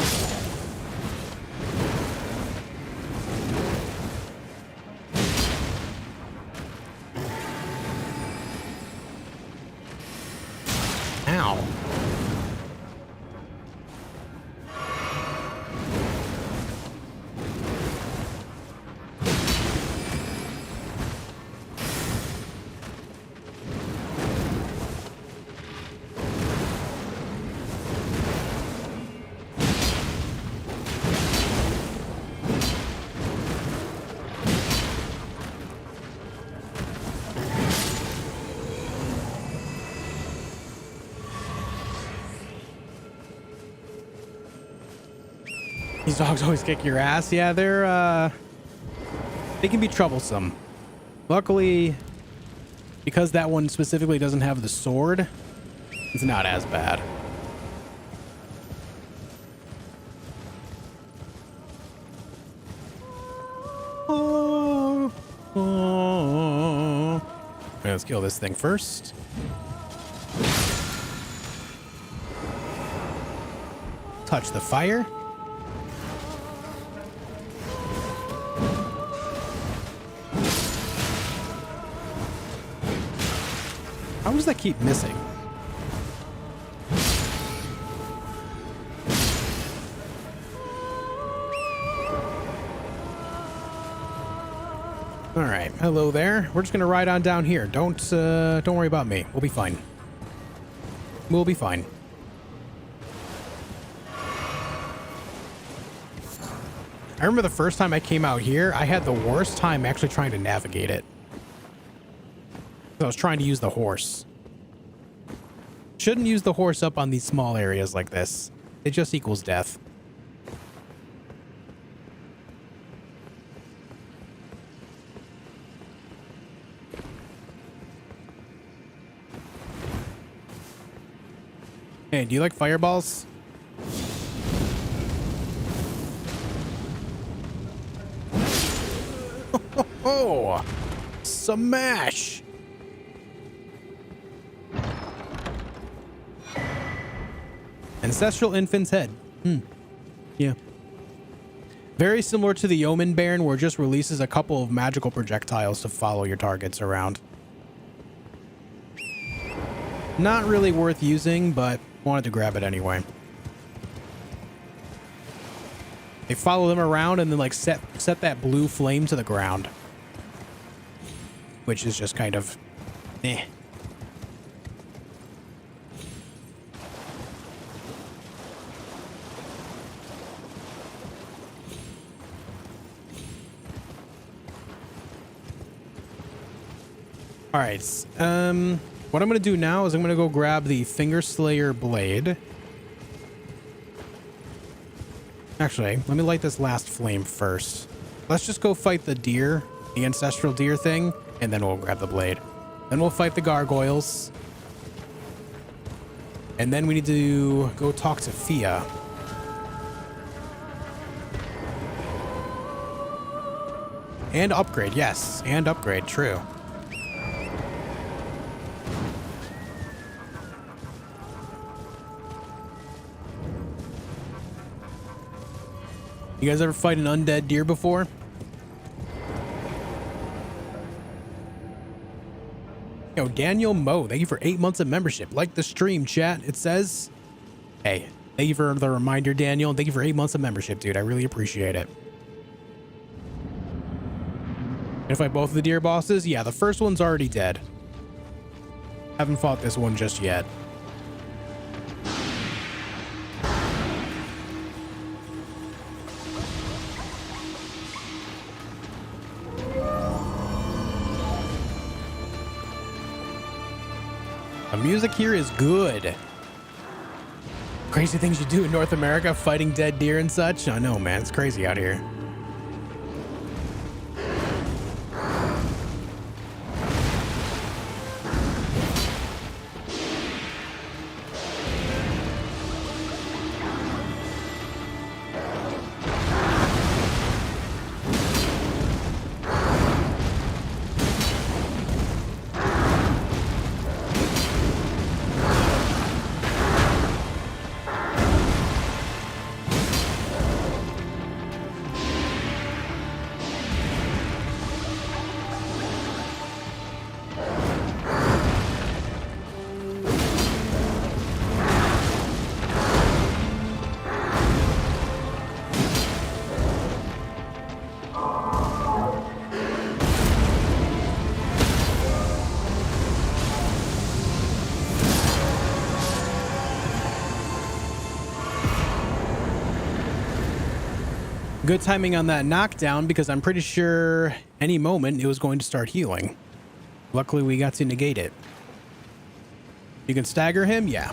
A: Ow. These dogs always kick your ass. Yeah, they can be troublesome. Luckily, because that one specifically doesn't have the sword, it's not as bad. Okay, let's kill this thing first. Touch the fire. How does that keep missing? All right, hello there. We're just gonna ride on down here. Don't worry about me. We'll be fine. We'll be fine. I remember the first time I came out here, I had the worst time actually trying to navigate it. I was trying to use the horse. Shouldn't use the horse up on these small areas like this. It just equals death. Hey, do you like fireballs? Oh, smash! Ancestral Infant's Head. Yeah. Very similar to the Omen Baron, where it just releases a couple of magical projectiles to follow your targets around. Not really worth using, but wanted to grab it anyway. They follow them around and then like set that blue flame to the ground. Which is just kind of eh. All right. What I'm going to do now is I'm going to go grab the Finger Slayer blade. Actually, let me light this last flame first. Let's just go fight the deer, the ancestral deer thing, and then we'll grab the blade. Then we'll fight the gargoyles. And then we need to go talk to Fia. And upgrade, yes. And upgrade, true. You guys ever fight an undead deer before? Yo, Daniel Mo, thank you for 8 months of membership. Like the stream, chat. It says, hey, thank you for the reminder, Daniel. And thank you for 8 months of membership, dude. I really appreciate it. Gonna fight both of the deer bosses? Yeah, the first one's already dead. Haven't fought this one just yet. The music here is good. Crazy things you do in North America, fighting dead deer and such. I know, man. It's crazy out here. Good timing on that knockdown because I'm pretty sure any moment it was going to start healing. Luckily, we got to negate it. You can stagger him? Yeah.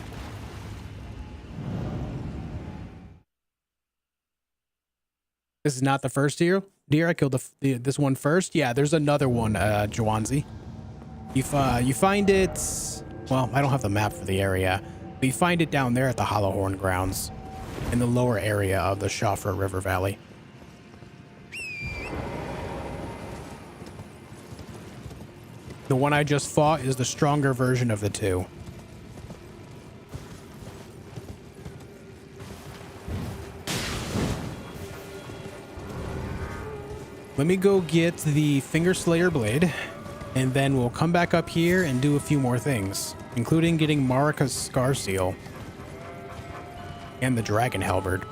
A: This is not the first deer. I killed this one first. Yeah, there's another one, Jawanzi. You find it... Well, I don't have the map for the area. But you find it down there at the Hollowhorn grounds. In the lower area of the Shofra River Valley. The one I just fought is the stronger version of the two. Let me go get the Finger Slayer blade, and then we'll come back up here and do a few more things, including getting Marika's Scar Seal and the Dragon Halberd.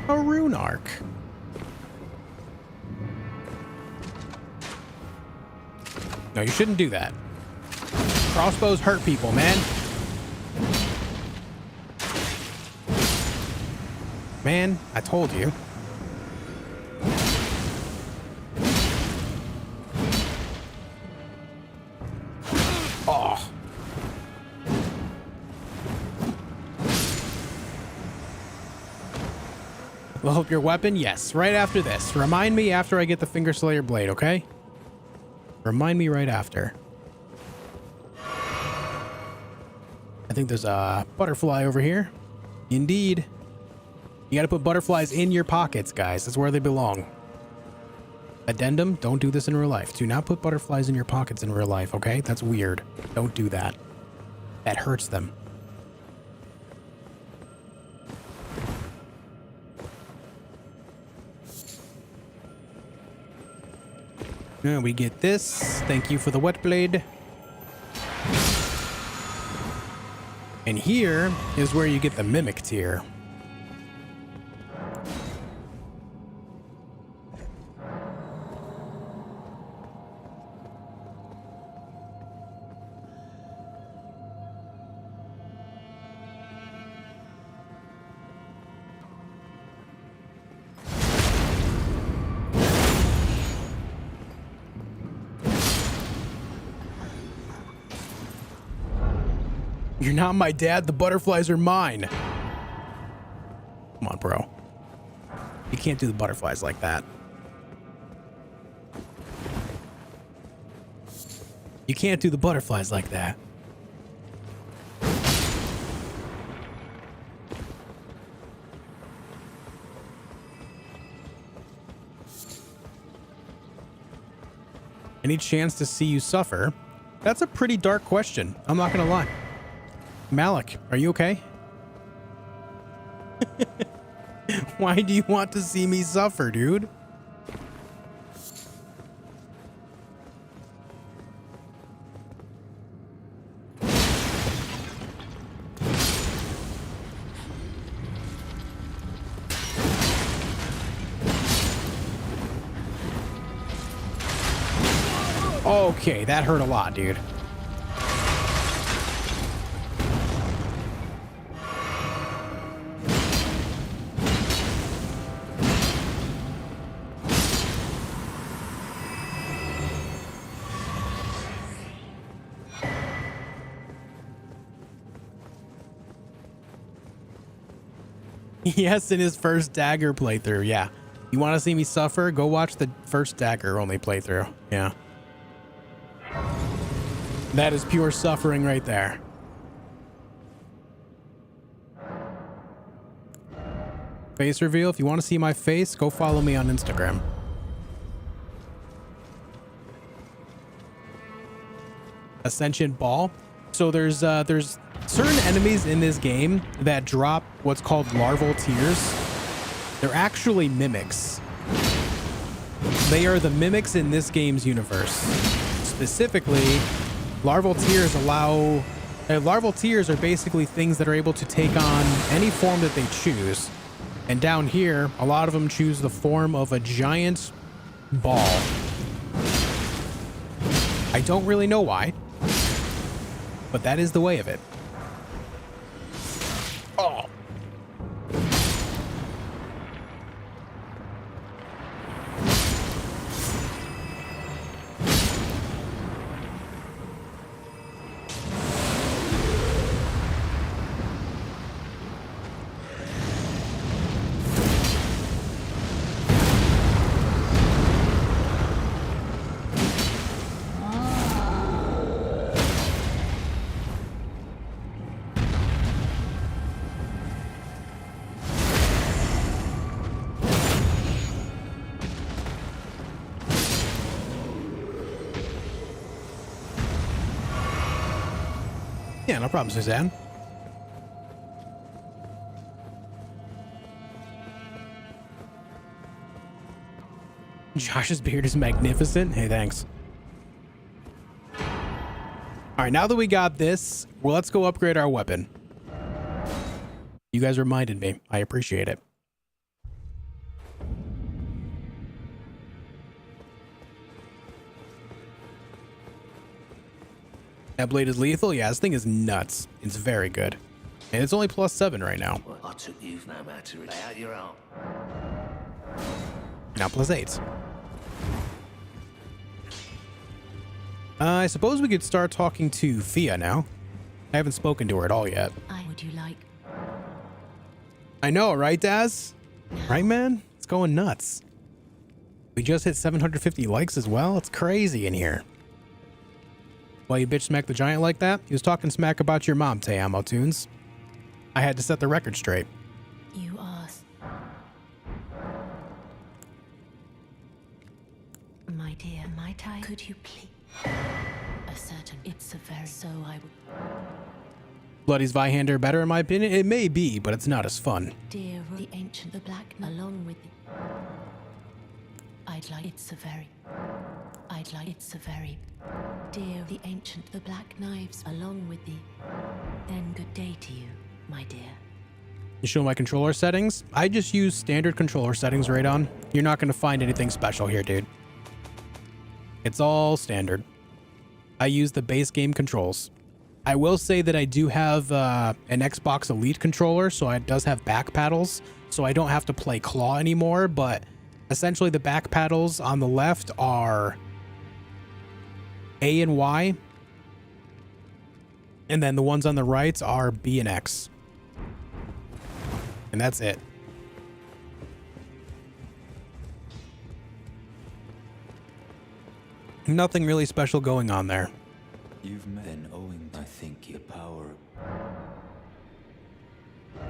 A: A rune arc. No, you shouldn't do that. Crossbows hurt people, man. Man, I told you. Oh. Level up your weapon? Yes, right after this. Remind me after I get the Finger Slayer blade, okay? Remind me right after. I think there's a butterfly over here. Indeed. You gotta put butterflies in your pockets, guys. That's where they belong. Addendum, don't do this in real life. Do not put butterflies in your pockets in real life, okay? That's weird. Don't do that. That hurts them. And we get this. Thank you for the wet blade. And here is where you get the Mimic tier. You're not my dad. The butterflies are mine. Come on, bro. You can't do the butterflies like that. You can't do the butterflies like that. Any chance to see you suffer? That's a pretty dark question. I'm not gonna lie. Malik, are you okay? Why do you want to see me suffer, dude? Okay, that hurt a lot, dude. Yes, in his first dagger playthrough, yeah. You want to see me suffer? Go watch the first dagger only playthrough. Yeah. That is pure suffering right there. Face reveal. If you want to see my face, go follow me on Instagram. Ascension Ball. So there's certain enemies in this game that drop what's called larval tears. They're actually mimics. They are the mimics in this game's universe. Specifically, larval tears are basically things that are able to take on any form that they choose. And down here, a lot of them choose the form of a giant ball. I don't really know why, but that is the way of it. Oh. Yeah, no problem, Suzanne. Josh's beard is magnificent. Hey, thanks. All right, now that we got this, well, let's go upgrade our weapon. You guys reminded me. I appreciate it. That blade is lethal? Yeah, this thing is nuts. It's very good. And it's only +7 right now.
D: Well, I took you no matter. Lay out your arm.
A: Now +8. I suppose we could start talking to Thea now. I haven't spoken to her at all yet.
E: Would you like?
A: I know, right, Daz?
E: No.
A: Right, man? It's going nuts. We just hit 750 likes as well. It's crazy in here. Why you bitch smack the giant like that? He was talking smack about your mom, Teamo Tunes. I had to set the record straight.
E: You asked. My dear, might I? Could you please? A certain. It's a very. So I would.
A: Bloody's Vihander better in my opinion? It may be, but it's not as fun.
E: Dear, the ancient, the black, along with the. I'd like. It's a very. I'd like. It's a very. Dear, the ancient, the black knives, along with the. Then good day to you, my dear.
A: You show my controller settings? I just use standard controller settings right on. You're not going to find anything special here, dude. It's all standard. I use the base game controls. I will say that I do have an Xbox Elite controller, so it does have back paddles, so I don't have to play claw anymore, but essentially the back paddles on the left are A and Y, and then the ones on the right are B and X. And that's it. Nothing really special going on there.
B: You've met an owing, I think, your power. Are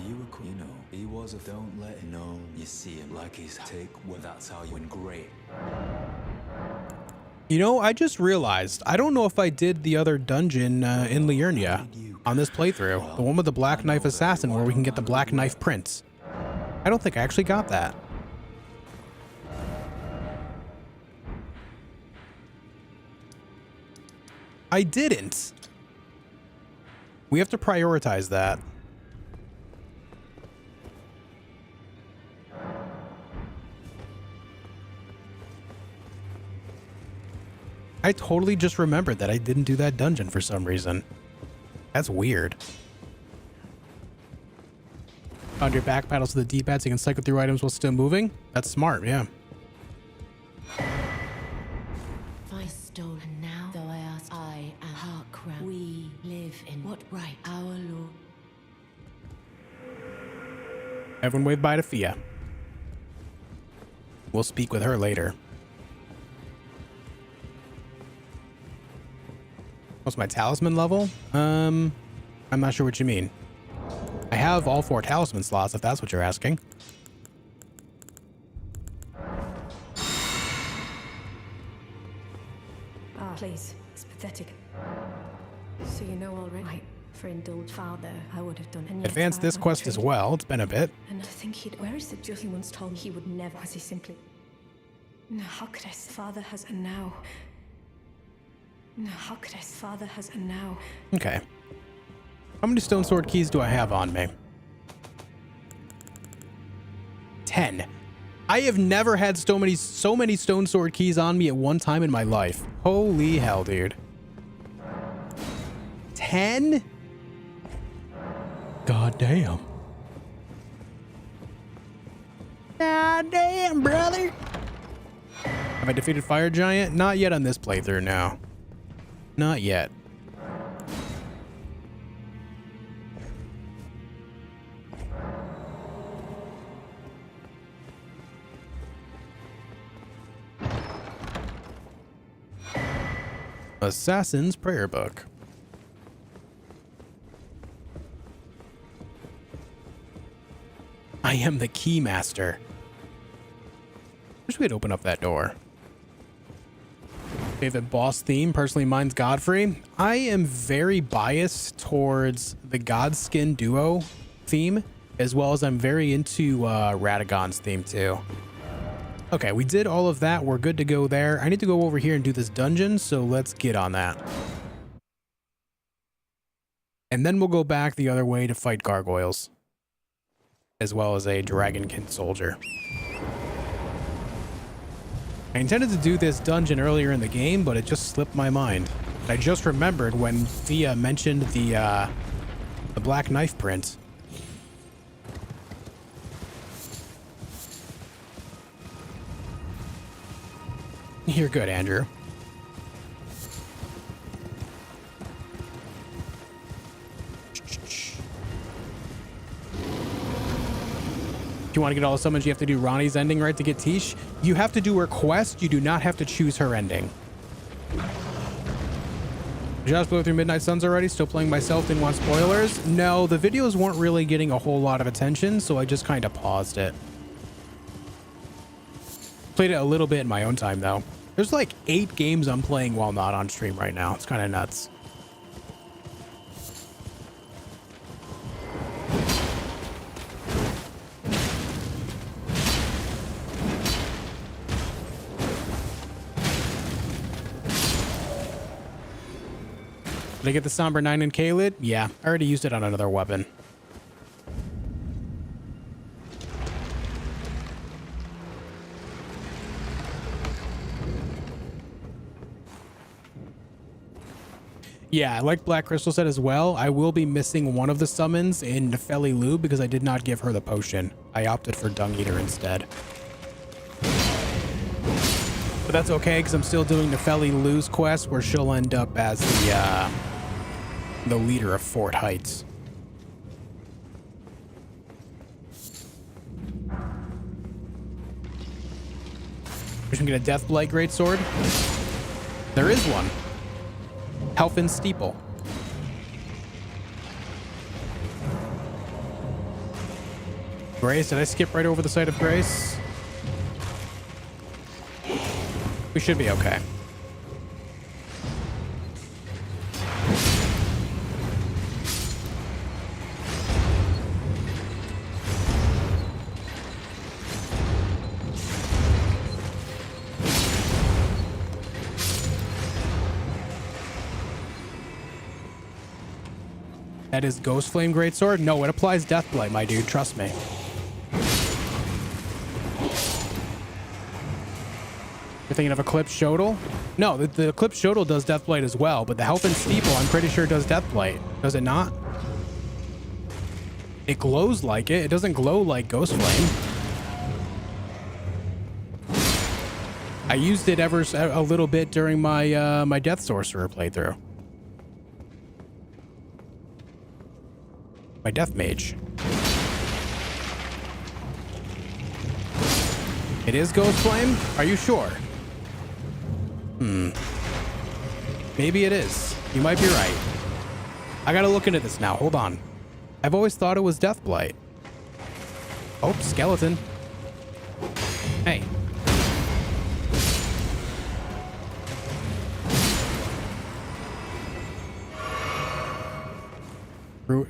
B: you a you know, he was a don't let it know you see him like he's take well, that's how you win great.
A: You know, I just realized, I don't know if I did the other dungeon in Liurnia on this playthrough. The one with the Black Knife Assassin where we can get the Black Knife Prince. I don't think I actually got that. I didn't. We have to prioritize that. I totally just remembered that I didn't do that dungeon for some reason. That's weird. On your back paddles to the D-pad so you can cycle through items while still moving? That's smart, yeah.
E: I stolen now, though I ask, I am Harkram. We live in what right? Our Lord.
A: Everyone wave bye to Fia. We'll speak with her later. What's my talisman level? I'm not sure what you mean. I have all 4 talisman slots, if that's what you're asking.
F: Ah, please. It's pathetic. So you know already. Right. For indulged father, I would have done. And yet
A: Advance this
F: I
A: quest as well. It's been a bit.
F: And to think he'd. Where is the just? He once told me he would never. As he simply. No, how could I? Father has a now. No, how could I? Father has a now.
A: Okay. How many stone sword keys do I have on me? 10. I have never had so many stone sword keys on me at one time in my life. Holy hell, dude. 10? God damn. God damn, brother. Have I defeated Fire Giant? Not yet on this playthrough, no. Not yet. Assassin's Prayer Book. I am the Keymaster. Wish we had opened up that door. Favorite boss theme? Personally, mine's Godfrey. I am very biased towards the Godskin duo theme, as well as I'm very into Radagon's theme too. Okay, we did all of that. We're good to go there. I need to go over here and do this dungeon, so let's get on that. And then we'll go back the other way to fight gargoyles, as well as a dragonkin soldier. I intended to do this dungeon earlier in the game, but it just slipped my mind. I just remembered when Thea mentioned the Black Knife print. You're good, Andrew. If you want to get all the summons, you have to do Ronnie's ending, right, to get Tish? You have to do her quest. You do not have to choose her ending. Just blew through Midnight Suns already. Still playing myself. Didn't want spoilers. No, the videos weren't really getting a whole lot of attention, so I just kind of paused it. Played it a little bit in my own time, though. There's like 8 games I'm playing while not on stream right now. It's kind of nuts. Did I get the Somber 9 and K-Lid? Yeah, I already used it on another weapon. Yeah, like Black Crystal said as well, I will be missing one of the summons in Nepheli Lu because I did not give her the potion. I opted for Dung Eater instead. But that's okay because I'm still doing Nepheli Lu's quest where she'll end up as the leader of Fort Heights. We should get a Deathblight Greatsword. There is one. Helfin Steeple. Grace, did I skip right over the site of Grace? We should be okay. That is Ghost Flame Greatsword? No, it applies Deathblight, my dude. Trust me. You're thinking of Eclipse Shodel? No, the Eclipse Shodel does Deathblight as well, but the Helfin Steeple, I'm pretty sure, does Deathblight. Does it not? It glows like it. It doesn't glow like Ghost Flame. I used it a little bit during my my Death Sorcerer playthrough. My Death Mage. It is Ghost Flame? Are you sure? Maybe it is. You might be right. I gotta look into this now. Hold on. I've always thought it was Deathblight. Oh, skeleton. Hey.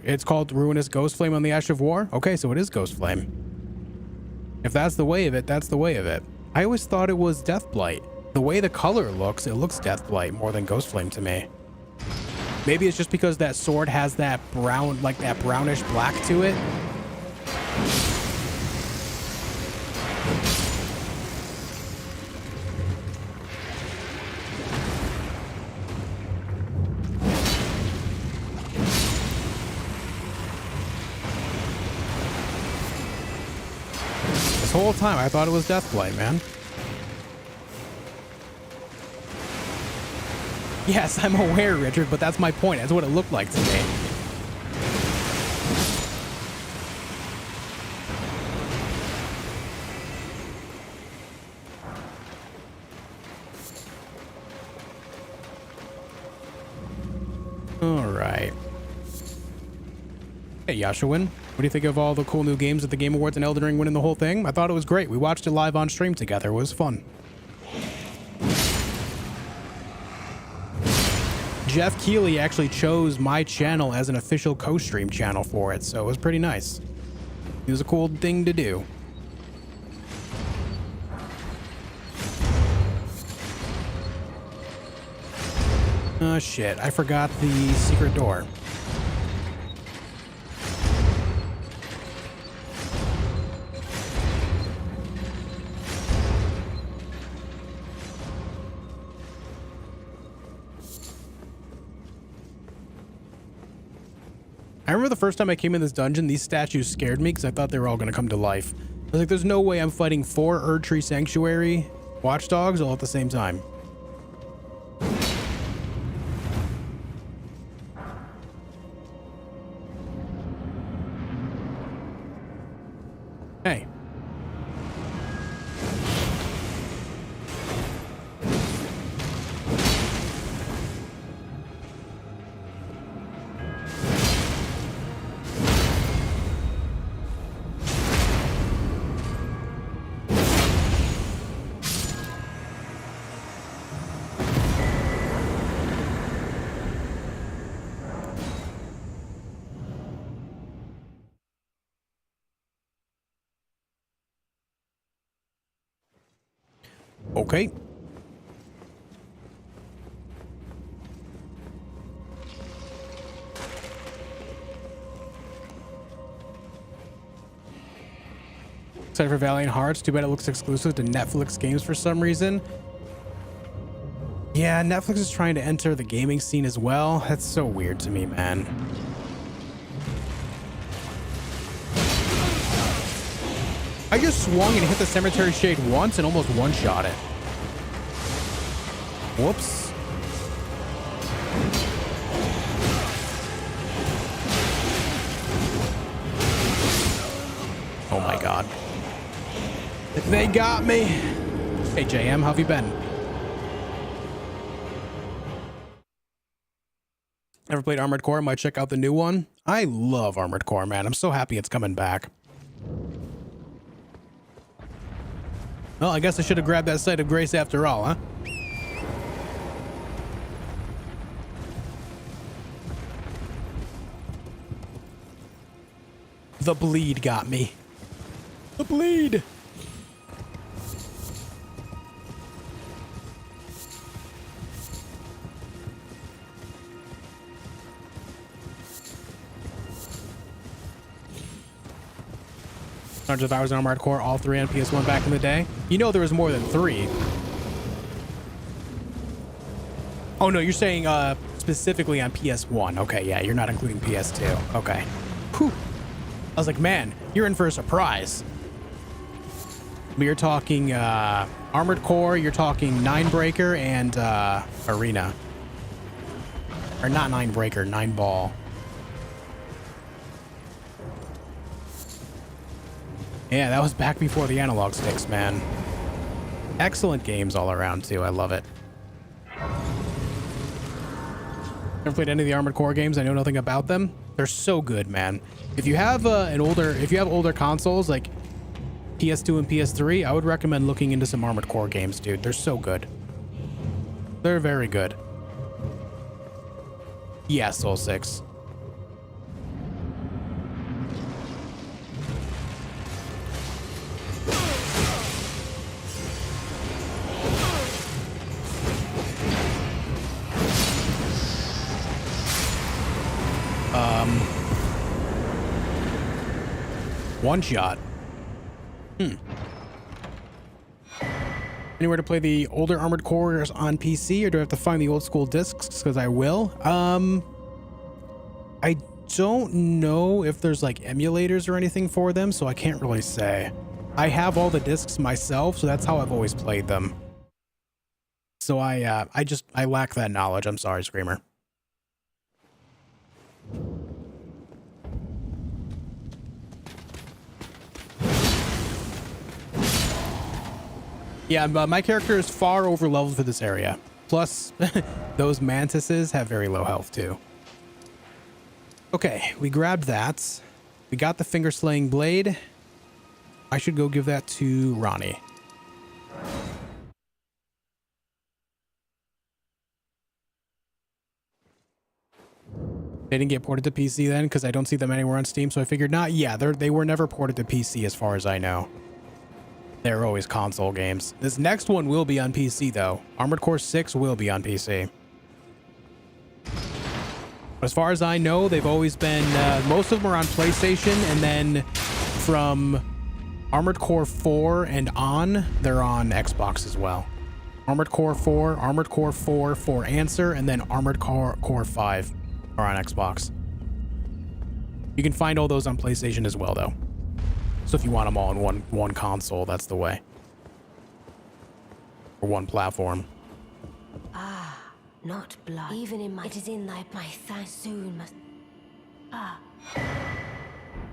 A: It's called Ruinous Ghost Flame on the Ash of War? Okay, so it is Ghost Flame. If that's the way of it, that's the way of it. I always thought it was Deathblight. The way the color looks, it looks Deathblight more than Ghost Flame to me. Maybe it's just because that sword has that brown, like that brownish black to it. This whole time, I thought it was Deathblight, man. Yes, I'm aware, Richard, but that's my point. That's what it looked like to me. All right. Hey, Yashawin. What do you think of all the cool new games at the Game Awards and Elden Ring winning the whole thing? I thought it was great. We watched it live on stream together. It was fun. Jeff Keighley actually chose my channel as an official co-stream channel for it, so it was pretty nice. It was a cool thing to do. Oh shit, I forgot the secret door. I remember the first time I came in this dungeon, these statues scared me because I thought they were all going to come to life. I was like, there's no way I'm fighting 4 Erdtree Sanctuary watchdogs all at the same time. Hey. Okay. Excited for Valiant Hearts. Too bad it looks exclusive to Netflix games for some reason. Yeah, Netflix is trying to enter the gaming scene as well. That's so weird to me, man. I just swung and hit the Cemetery Shade once and almost one-shot it. Whoops. Oh my god. They got me. Hey JM, how have you been? Ever played Armored Core? Might check out the new one. I love Armored Core, man. I'm so happy it's coming back. Well, I guess I should have grabbed that Site of Grace after all, huh? The bleed got me. The bleed! Hundreds of hours in Armored Core, all 3 on PS1 back in the day. You know there was more than 3. Oh no, you're saying specifically on PS1. Okay, yeah, you're not including PS2. Okay. Whew. I was like, man, you're in for a surprise. But you're talking Armored Core, you're talking Ninebreaker and Arena. Or not Ninebreaker, 9-ball. Yeah, that was back before the analog sticks, man. Excellent games all around, too. I love it. Never played any of the Armored Core games. I know nothing about them. They're so good, man. If you have older consoles like PS2 and PS3, I would recommend looking into some Armored Core games, dude. They're so good. They're very good. Yeah, Soul 6. One shot. Anywhere to play the older Armored Cores on PC, or do I have to find the old school discs? Because I will. I don't know if there's like emulators or anything for them, so I can't really say. I have all the discs myself, so that's how I've always played them. So I lack that knowledge. I'm sorry, Screamer. Yeah, but my character is far over leveled for this area. Plus, those mantises have very low health too. Okay, we grabbed that. We got the finger slaying blade. I should go give that to Ronnie. They didn't get ported to PC then, because I don't see them anywhere on Steam, so I figured not. Yeah, they were never ported to PC as far as I know. They're always console games. This next one will be on PC, though. Armored Core 6 will be on PC. As far as I know, they've always been... most of them are on PlayStation, and then from Armored Core 4 and on, they're on Xbox as well. Armored Core 4, Armored Core 4 for Answer, and then Armored Core 5 are on Xbox. You can find all those on PlayStation as well, though. So if you want them all in one console, that's the way. Or one platform.
E: Ah, not blood. Even in my... It is in my thanks soon must... Ah.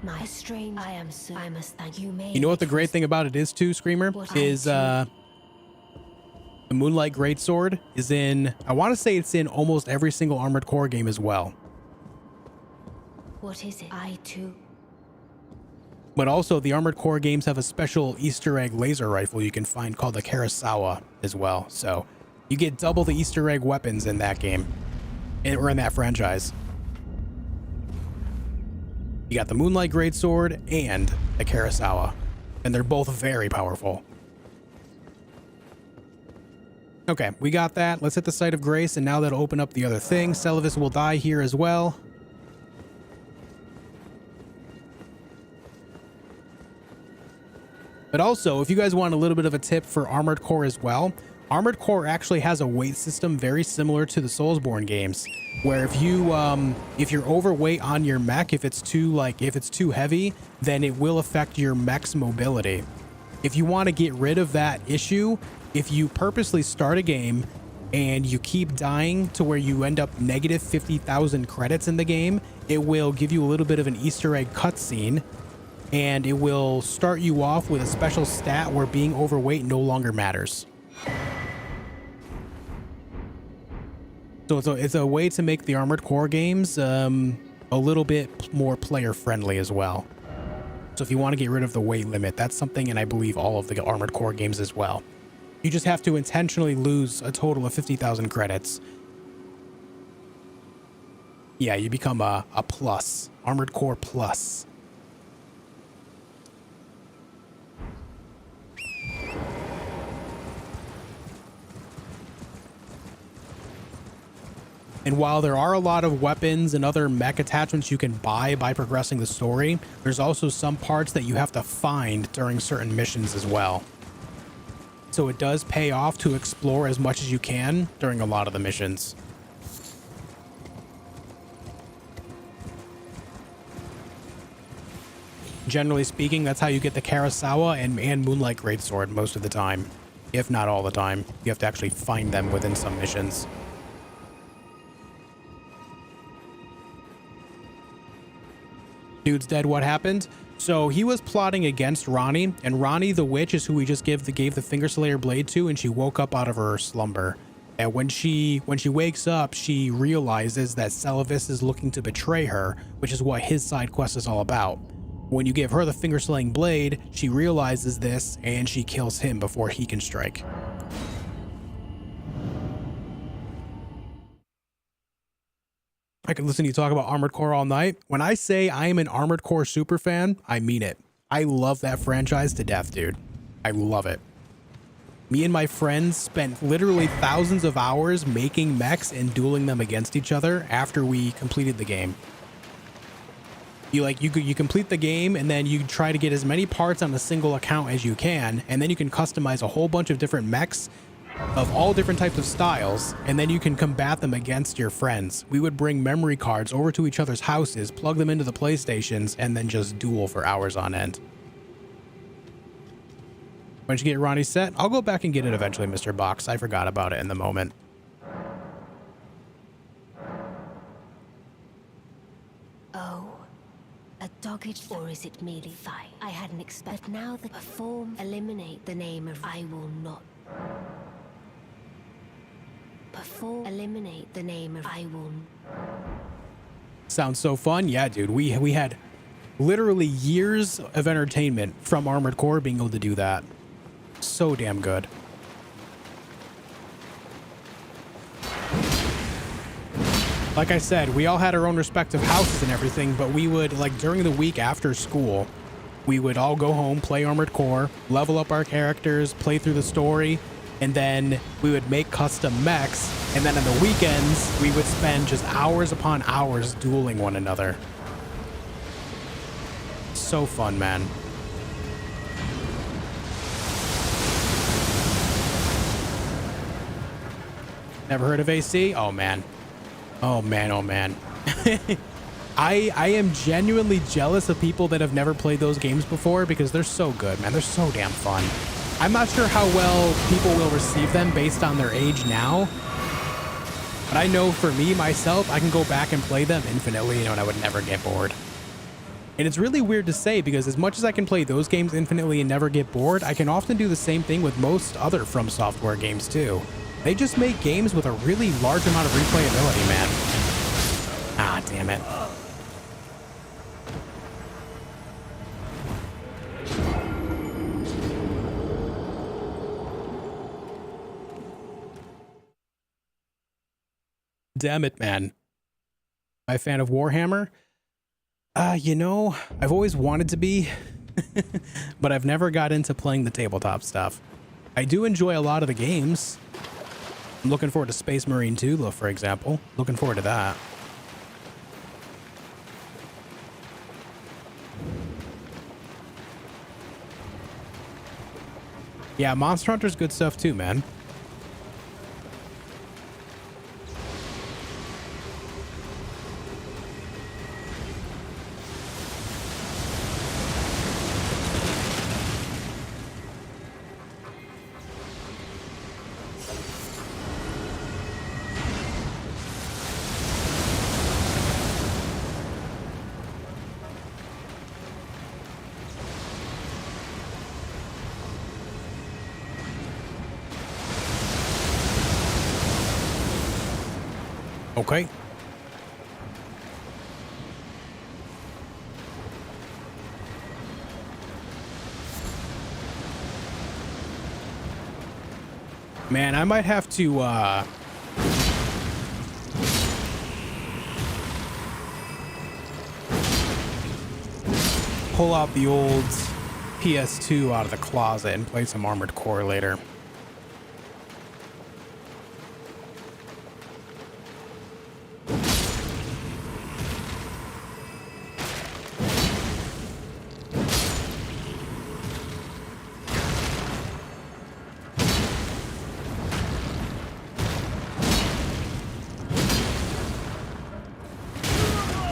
E: My strange... I must thank you.
A: You know what the great thing about it is too, Screamer? Is the Moonlight Greatsword is in... I want to say it's in almost every single Armored Core game as well.
E: What is it? I too...
A: But also, the Armored Core games have a special Easter egg laser rifle you can find called the Karasawa as well. So you get double the Easter egg weapons in that game, or in that franchise. You got the Moonlight Greatsword and the Karasawa, and they're both very powerful. Okay, we got that. Let's hit the Site of Grace, and now that'll open up the other thing. Seluvis will die here as well. But also, if you guys want a little bit of a tip for Armored Core as well, Armored Core actually has a weight system very similar to the Soulsborne games, where if you're overweight on your mech, if it's too heavy, then it will affect your mech's mobility. If you want to get rid of that issue, if you purposely start a game and you keep dying to where you end up negative 50,000 credits in the game, it will give you a little bit of an Easter egg cutscene. and it will start you off with a special stat where being overweight no longer matters. So it's a way to make the Armored Core games a little bit more player friendly as well. So if you want to get rid of the weight limit, that's something in I believe all of the Armored Core games as well. You just have to intentionally lose a total of 50,000 credits. Yeah, you become a plus, Armored Core plus. And while there are a lot of weapons and other mech attachments you can buy by progressing the story, there's also some parts that you have to find during certain missions as well. So it does pay off to explore as much as you can during a lot of the missions. Generally speaking, that's how you get the Karasawa and Moonlight Greatsword most of the time. If not all the time. You have to actually find them within some missions. Dude's dead. What happened? So he was plotting against Ronnie, and Ronnie the witch is who we just gave the Finger Slayer blade to, and she woke up out of her slumber. And when she wakes up, she realizes that Seluvis is looking to betray her, which is what his side quest is all about. When you give her the finger slaying blade, she realizes this and she kills him before he can strike. I could listen to you talk about Armored Core all night. When I say I am an Armored Core super fan, I mean it. I love that franchise to death, dude. I love it. Me and my friends spent literally thousands of hours making mechs and dueling them against each other after we completed the game. You complete the game and then you try to get as many parts on a single account as you can, and then you can customize a whole bunch of different mechs of all different types of styles, and then you can combat them against your friends. We would bring memory cards over to each other's houses, plug them into the PlayStations, and then just duel for hours on end. Once you get Ronnie's set, I'll go back and get it eventually, Mr. Box. I forgot about it in the moment.
E: Oh, a dogged, or is it merely fight? I hadn't expected. Now the perform, eliminate the name of I will not. Perform, eliminate the name of I will.
A: Sounds so fun. Yeah, dude. We had literally years of entertainment from Armored Core being able to do that. So damn good. Like I said, we all had our own respective houses and everything, but we would, like, during the week after school, we would all go home, play Armored Core, level up our characters, play through the story, and then we would make custom mechs, and then on the weekends, we would spend just hours upon hours dueling one another. So fun, man. Never heard of AC? Oh, man. Oh, man, oh, man. I am genuinely jealous of people that have never played those games before because they're so good, man. They're so damn fun. I'm not sure how well people will receive them based on their age now, but I know for me, myself, I can go back and play them infinitely, and I would never get bored. And it's really weird to say because as much as I can play those games infinitely and never get bored, I can often do the same thing with most other From Software games too. They just make games with a really large amount of replayability, man. Ah, damn it. Damn it, man. Am I a fan of Warhammer? You know, I've always wanted to be, but I've never got into playing the tabletop stuff. I do enjoy a lot of the games. I'm looking forward to Space Marine 2, for example. Looking forward to that. Yeah, Monster Hunter's good stuff too, man. Okay. Man, I might have to pull out the old PS2 out of the closet and play some Armored Core later.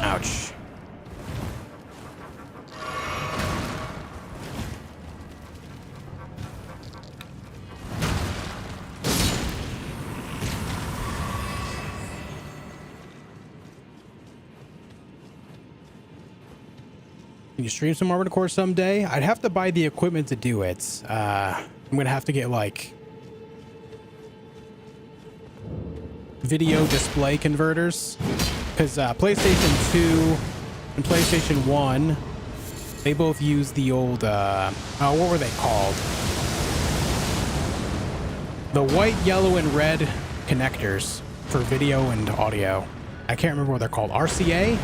A: Ouch. Can you stream some Armored Core someday? I'd have to buy the equipment to do it. I'm gonna have to get like video display converters, because PlayStation 2 and PlayStation 1, they both use the old what were they called? The white, yellow, and red connectors for video and audio. I can't remember what they're called. RCA?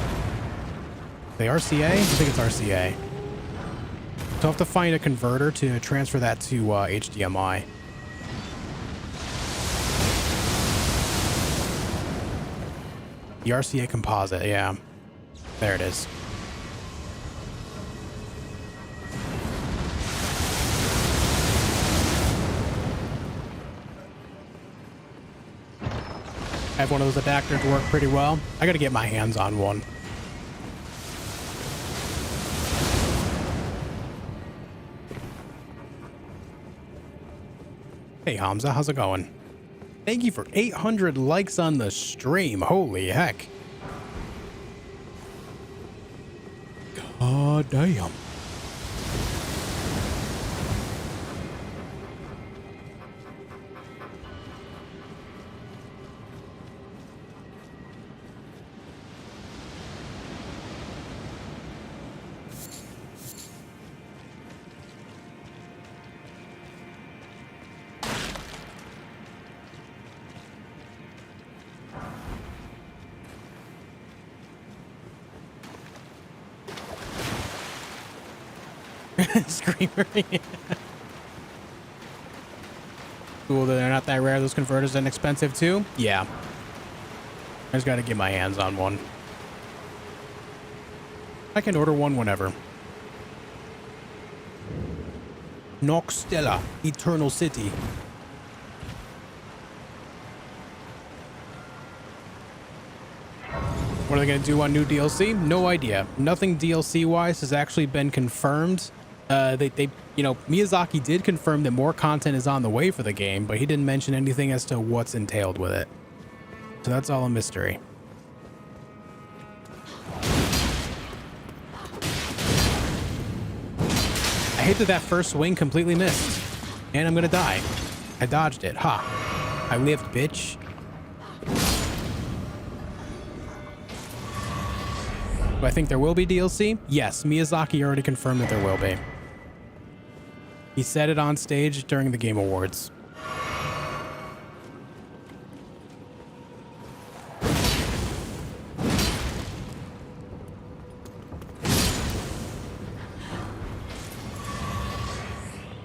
A: The RCA? I think it's RCA. So I'll have to find a converter to transfer that to HDMI. The RCA composite, yeah. There it is. I have one of those adapters work pretty well. I gotta get my hands on one. Hey Hamza, how's it going? Thank you for 800 likes on the stream. Holy heck. God damn. Screamer. Cool, they're not that rare. Those converters are inexpensive too. Yeah. I just gotta get my hands on one. I can order one whenever. Nokstella, Eternal City. What are they going to do on new DLC? No idea. Nothing DLC-wise has actually been confirmed. You know, Miyazaki did confirm that more content is on the way for the game, but he didn't mention anything as to what's entailed with it. So that's all a mystery. I hate that that first swing completely missed. And I'm going to die. I dodged it. Ha. I lived, bitch. Do I think there will be DLC? Yes, Miyazaki already confirmed that there will be. He said it on stage during the Game Awards.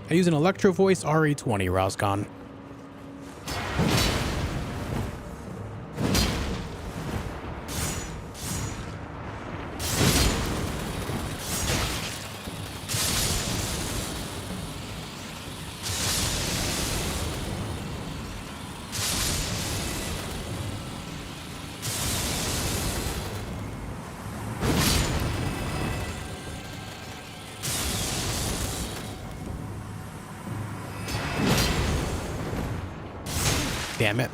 A: I use an Electro Voice RE20, Roscon. Damn it.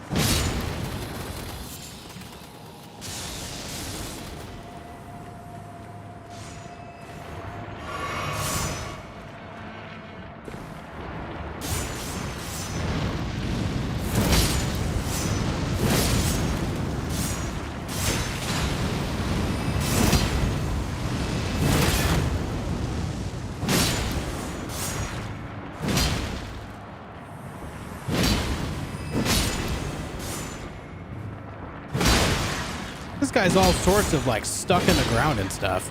A: This guy's all sorts of like stuck in the ground and stuff.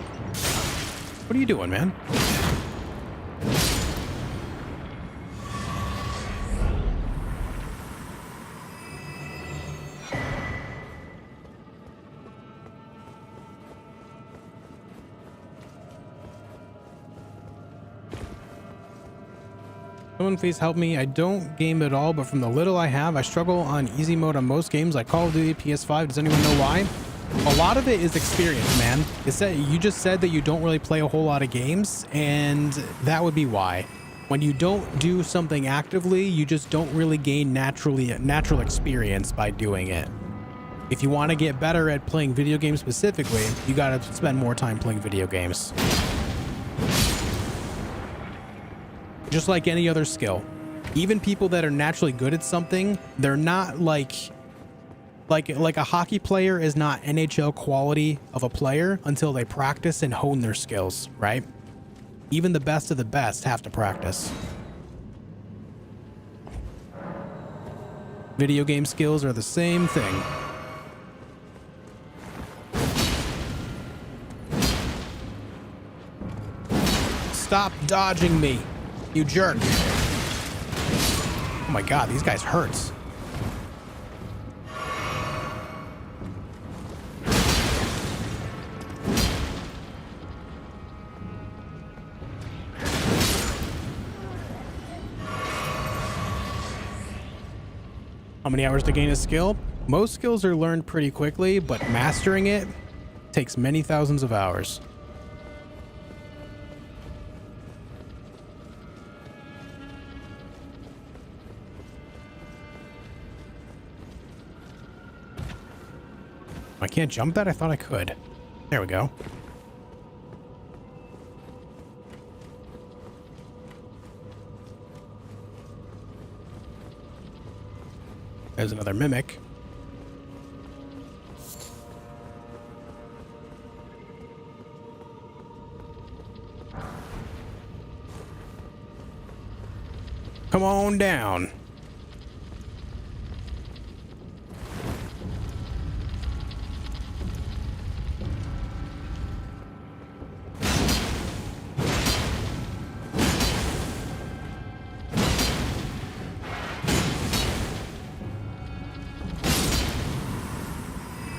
A: What are you doing, man? Someone please help me. I don't game at all, but from the little I have, I struggle on easy mode on most games like Call of Duty, PS5. Does anyone know why? A lot of it is experience, man. You just said that you don't really play a whole lot of games, and that would be why. When you don't do something actively, you just don't really gain natural experience by doing it. If you want to get better at playing video games specifically, you got to spend more time playing video games. Just like any other skill. Even people that are naturally good at something, they're not like a hockey player is not NHL quality of a player until they practice and hone their skills, right? Even the best of the best have to practice. Video game skills are the same thing. Stop dodging me, you jerk. Oh my god, these guys hurt. How many hours to gain a skill? Most skills are learned pretty quickly, but mastering it takes many thousands of hours. I can't jump that? I thought I could. There we go. There's another mimic. Come on down.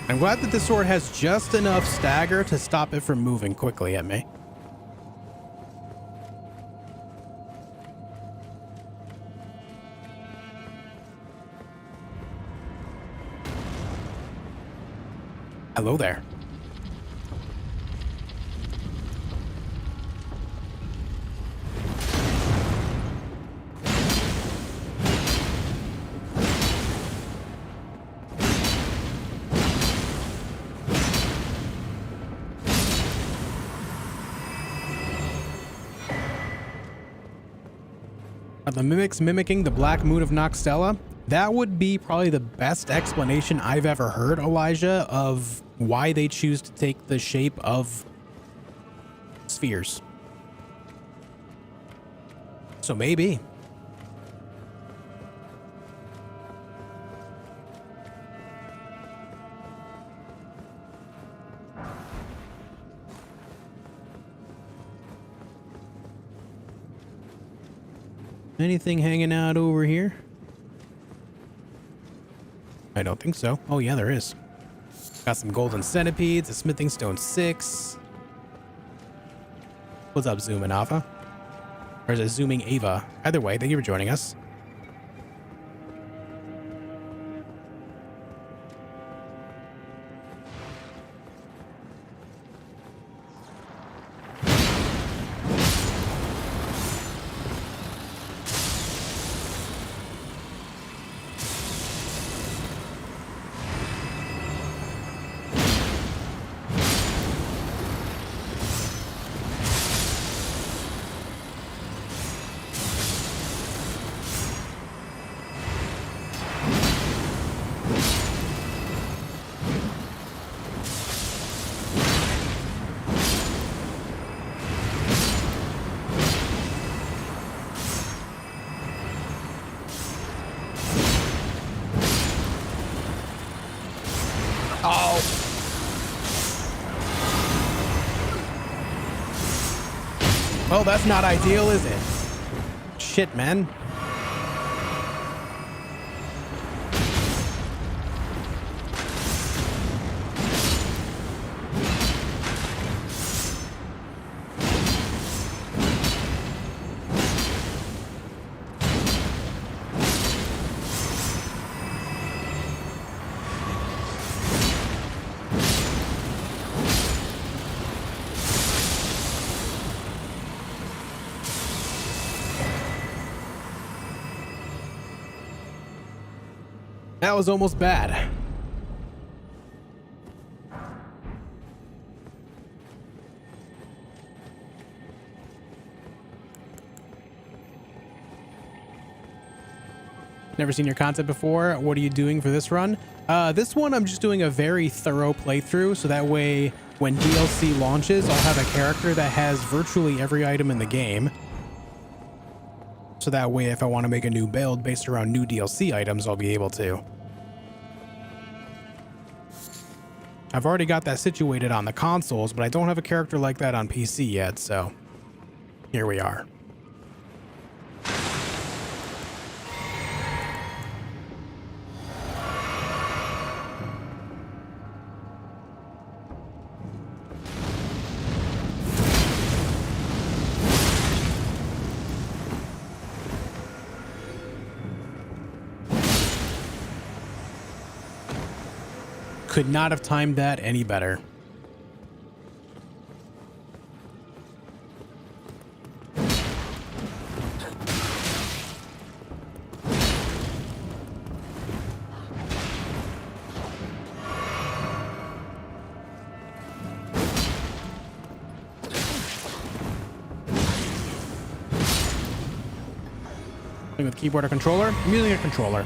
A: I'm glad that the sword has just enough stagger to stop it from moving quickly at me. Hello there. Are the mimics mimicking the Black Moon of Nokstella? That would be probably the best explanation I've ever heard, Elijah, of why they choose to take the shape of spheres. So maybe. Anything hanging out over here? I don't think so. Oh yeah, there is. Got some golden centipedes, a smithing stone 6. What's up, Zoom and Alpha? Or is it Zooming Ava? Either way, thank you for joining us. Well, that's not ideal, is it? Shit, man. That was almost bad. Never seen your content before. What are you doing for this run? This one, I'm just doing a very thorough playthrough, so that way when DLC launches, I'll have a character that has virtually every item in the game. So that way, if I want to make a new build based around new DLC items, I'll be able to. I've already got that situated on the consoles, but I don't have a character like that on PC yet, so here we are. Could not have timed that any better. With keyboard or controller? I'm using a controller.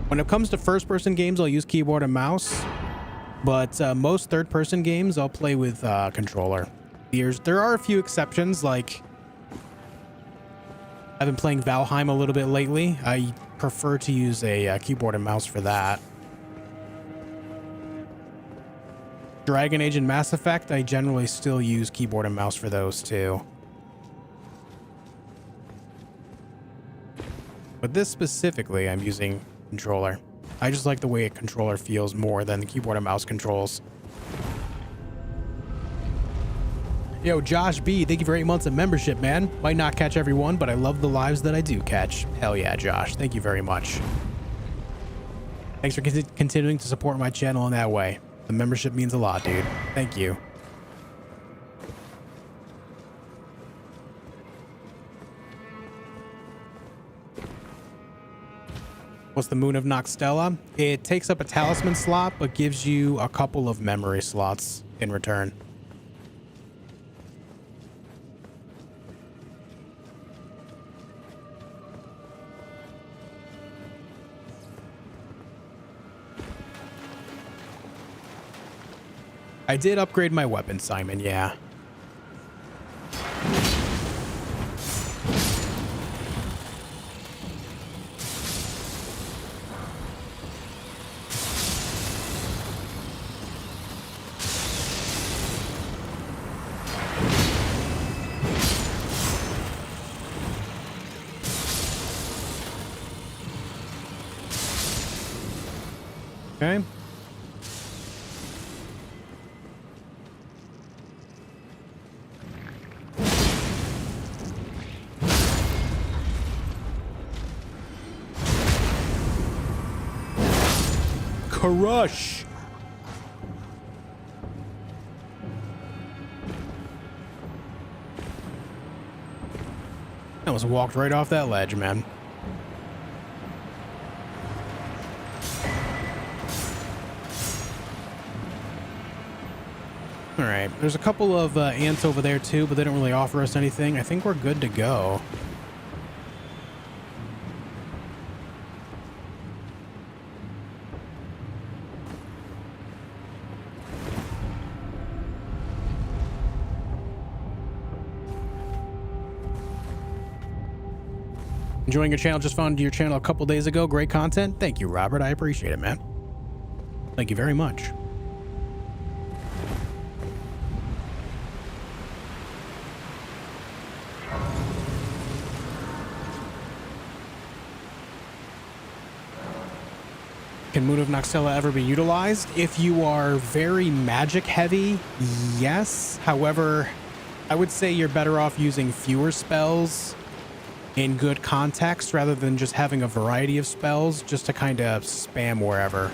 A: When it comes to first-person games, I'll use keyboard and mouse, but most third-person games, I'll play with controller. There are a few exceptions, like I've been playing Valheim a little bit lately. I prefer to use a keyboard and mouse for that. Dragon Age and Mass Effect, I generally still use keyboard and mouse for those too. But this specifically, I'm using controller. I just like the way a controller feels more than the keyboard and mouse controls. Yo, Josh B, thank you for 8 months of membership, man. Might not catch everyone, but I love the lives that I do catch. Hell yeah, Josh. Thank you very much. Thanks for continuing to support my channel in that way. The membership means a lot, dude. Thank you. What's the Moon of Nokstella? It takes up a talisman slot, but gives you a couple of memory slots in return. I did upgrade my weapon, Simon, yeah. Okay. Crush. I almost walked right off that ledge, man. All right, there's a couple of ants over there too, but they don't really offer us anything. I think we're good to go. Enjoying your channel. Just found your channel a couple days ago. Great content. Thank you, Robert. I appreciate it, man. Thank you very much. Can Moon of Nokstella ever be utilized? If you are very magic heavy, yes. However, I would say you're better off using fewer spells in good context rather than just having a variety of spells just to kind of spam wherever.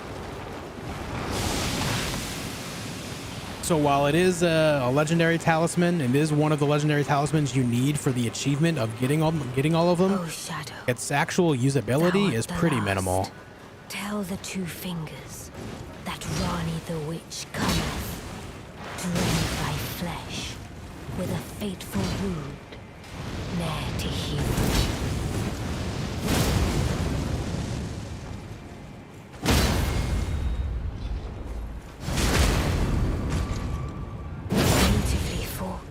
A: So while it is a legendary talisman, it is one of the legendary talismans you need for the achievement of getting all of them.
E: Oh, Shadow.
A: Its actual usability is pretty minimal.
E: Tell the two fingers that Rani the witch cometh, drain thy flesh with a fateful wound, ne'er to heal. Beautifully fought.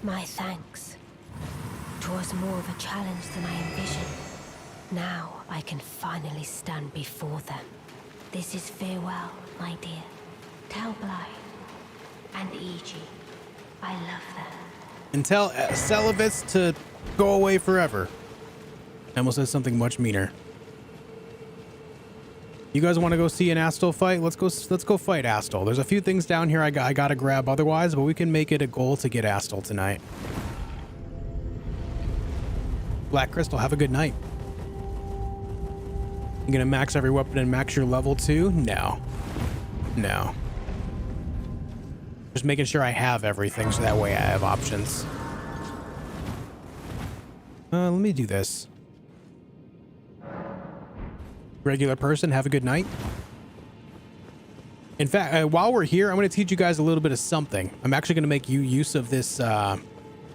E: My thanks. 'Twas more of a challenge than I envisioned. Now I can finally stand before them. This is farewell, my dear. Tell Blythe and Iji I love them.
A: And tell Seluvis to go away forever. I almost said something much meaner. You guys want to go see an Astel fight? Let's go fight Astel. There's a few things down here I gotta grab otherwise, but we can make it a goal to get Astel tonight. Black Crystal, have a good night. You gonna max every weapon and max your level too? No. No. Just making sure I have everything so that way I have options. Let me do this. Regular person, have a good night. In fact, while we're here, I'm going to teach you guys a little bit of something. I'm actually going to make use of this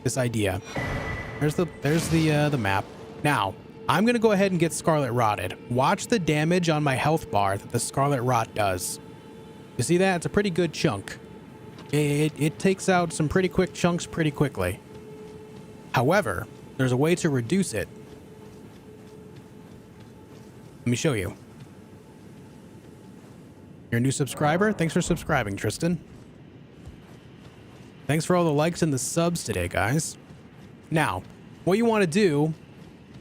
A: this idea. There's the map. Now, I'm going to go ahead and get Scarlet Rotted. Watch the damage on my health bar that the Scarlet Rot does. You see that? It's a pretty good chunk. It takes out some pretty quick chunks pretty quickly. However, there's a way to reduce it. Let me show you. You're a new subscriber? Thanks for subscribing, Tristan. Thanks for all the likes and the subs today, guys. Now, what you want to do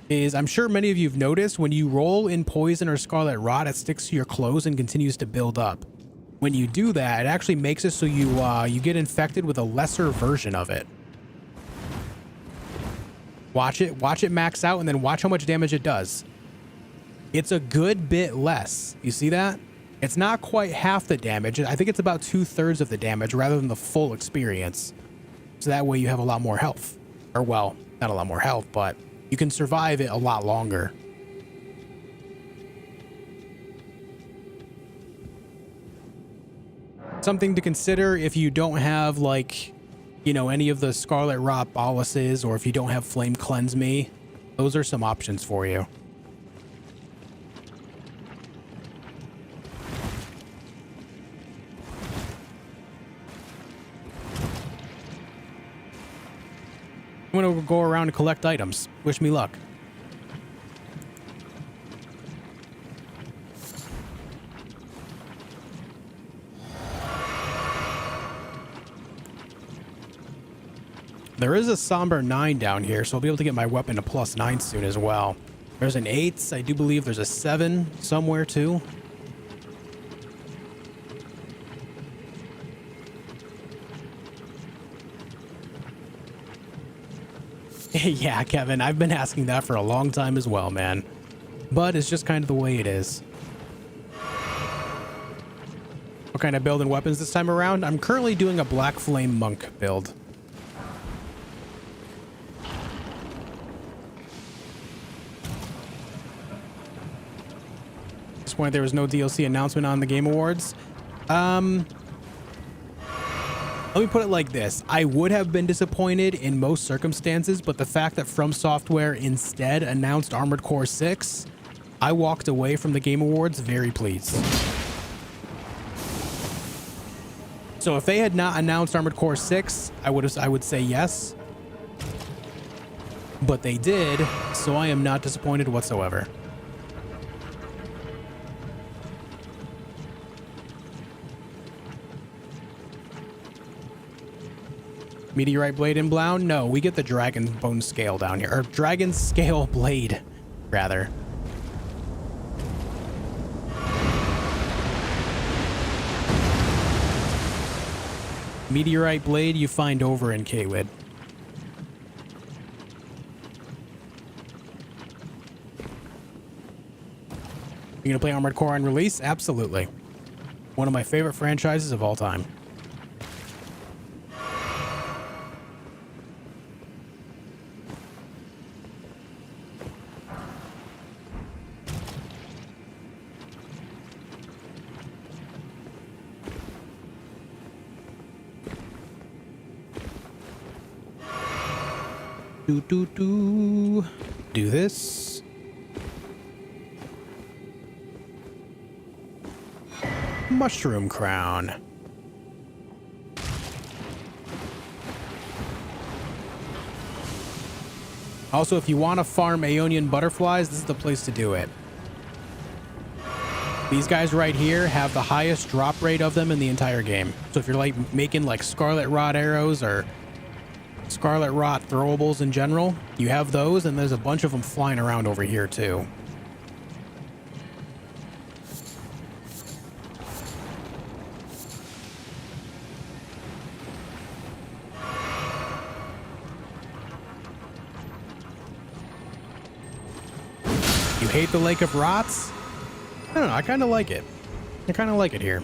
A: is, I'm sure many of you have noticed, when you roll in poison or scarlet rot, it sticks to your clothes and continues to build up. When you do that, it actually makes it so you get infected with a lesser version of it. Watch it max out, and then watch how much damage it does. It's a good bit less. You see that? It's not quite half the damage. I think it's about 2/3 of the damage rather than the full experience. So that way you have a lot more health. Or, well, not a lot more health, but you can survive it a lot longer. Something to consider if you don't have, like, you know, any of the Scarlet Rot boluses, or if you don't have Flame Cleanse Me. Those are some options for you. I'm gonna go around and collect items. Wish me luck. There is a somber 9 down here, so I'll be able to get my weapon to +9 soon as well. There's an 8. I do believe there's a 7 somewhere too. Yeah, Kevin, I've been asking that for a long time as well, man. But it's just kind of the way it is. What kind of build and weapons this time around? I'm currently doing a Black Flame Monk build. At this point, there was no DLC announcement on the Game Awards. Let me put it like this. I would have been disappointed in most circumstances, but the fact that From Software instead announced Armored Core 6, I walked away from the Game Awards very pleased. So if they had not announced Armored Core 6, I would say yes. But they did, so I am not disappointed whatsoever. Meteorite blade inbound? No, we get the dragon bone scale down here. Or dragon scale blade, rather. Meteorite blade you find over in Caelid. You gonna play Armored Core on release? Absolutely. One of my favorite franchises of all time. Do this. Mushroom crown. Also, if you want to farm Aeonian butterflies, this is the place to do it. These guys right here have the highest drop rate of them in the entire game. So if you're like making like Scarlet Rot arrows or Scarlet Rot throwables in general, you have those, and there's a bunch of them flying around over here too. You hate the Lake of Rots? I don't know, I kind of like it. I kind of like it here.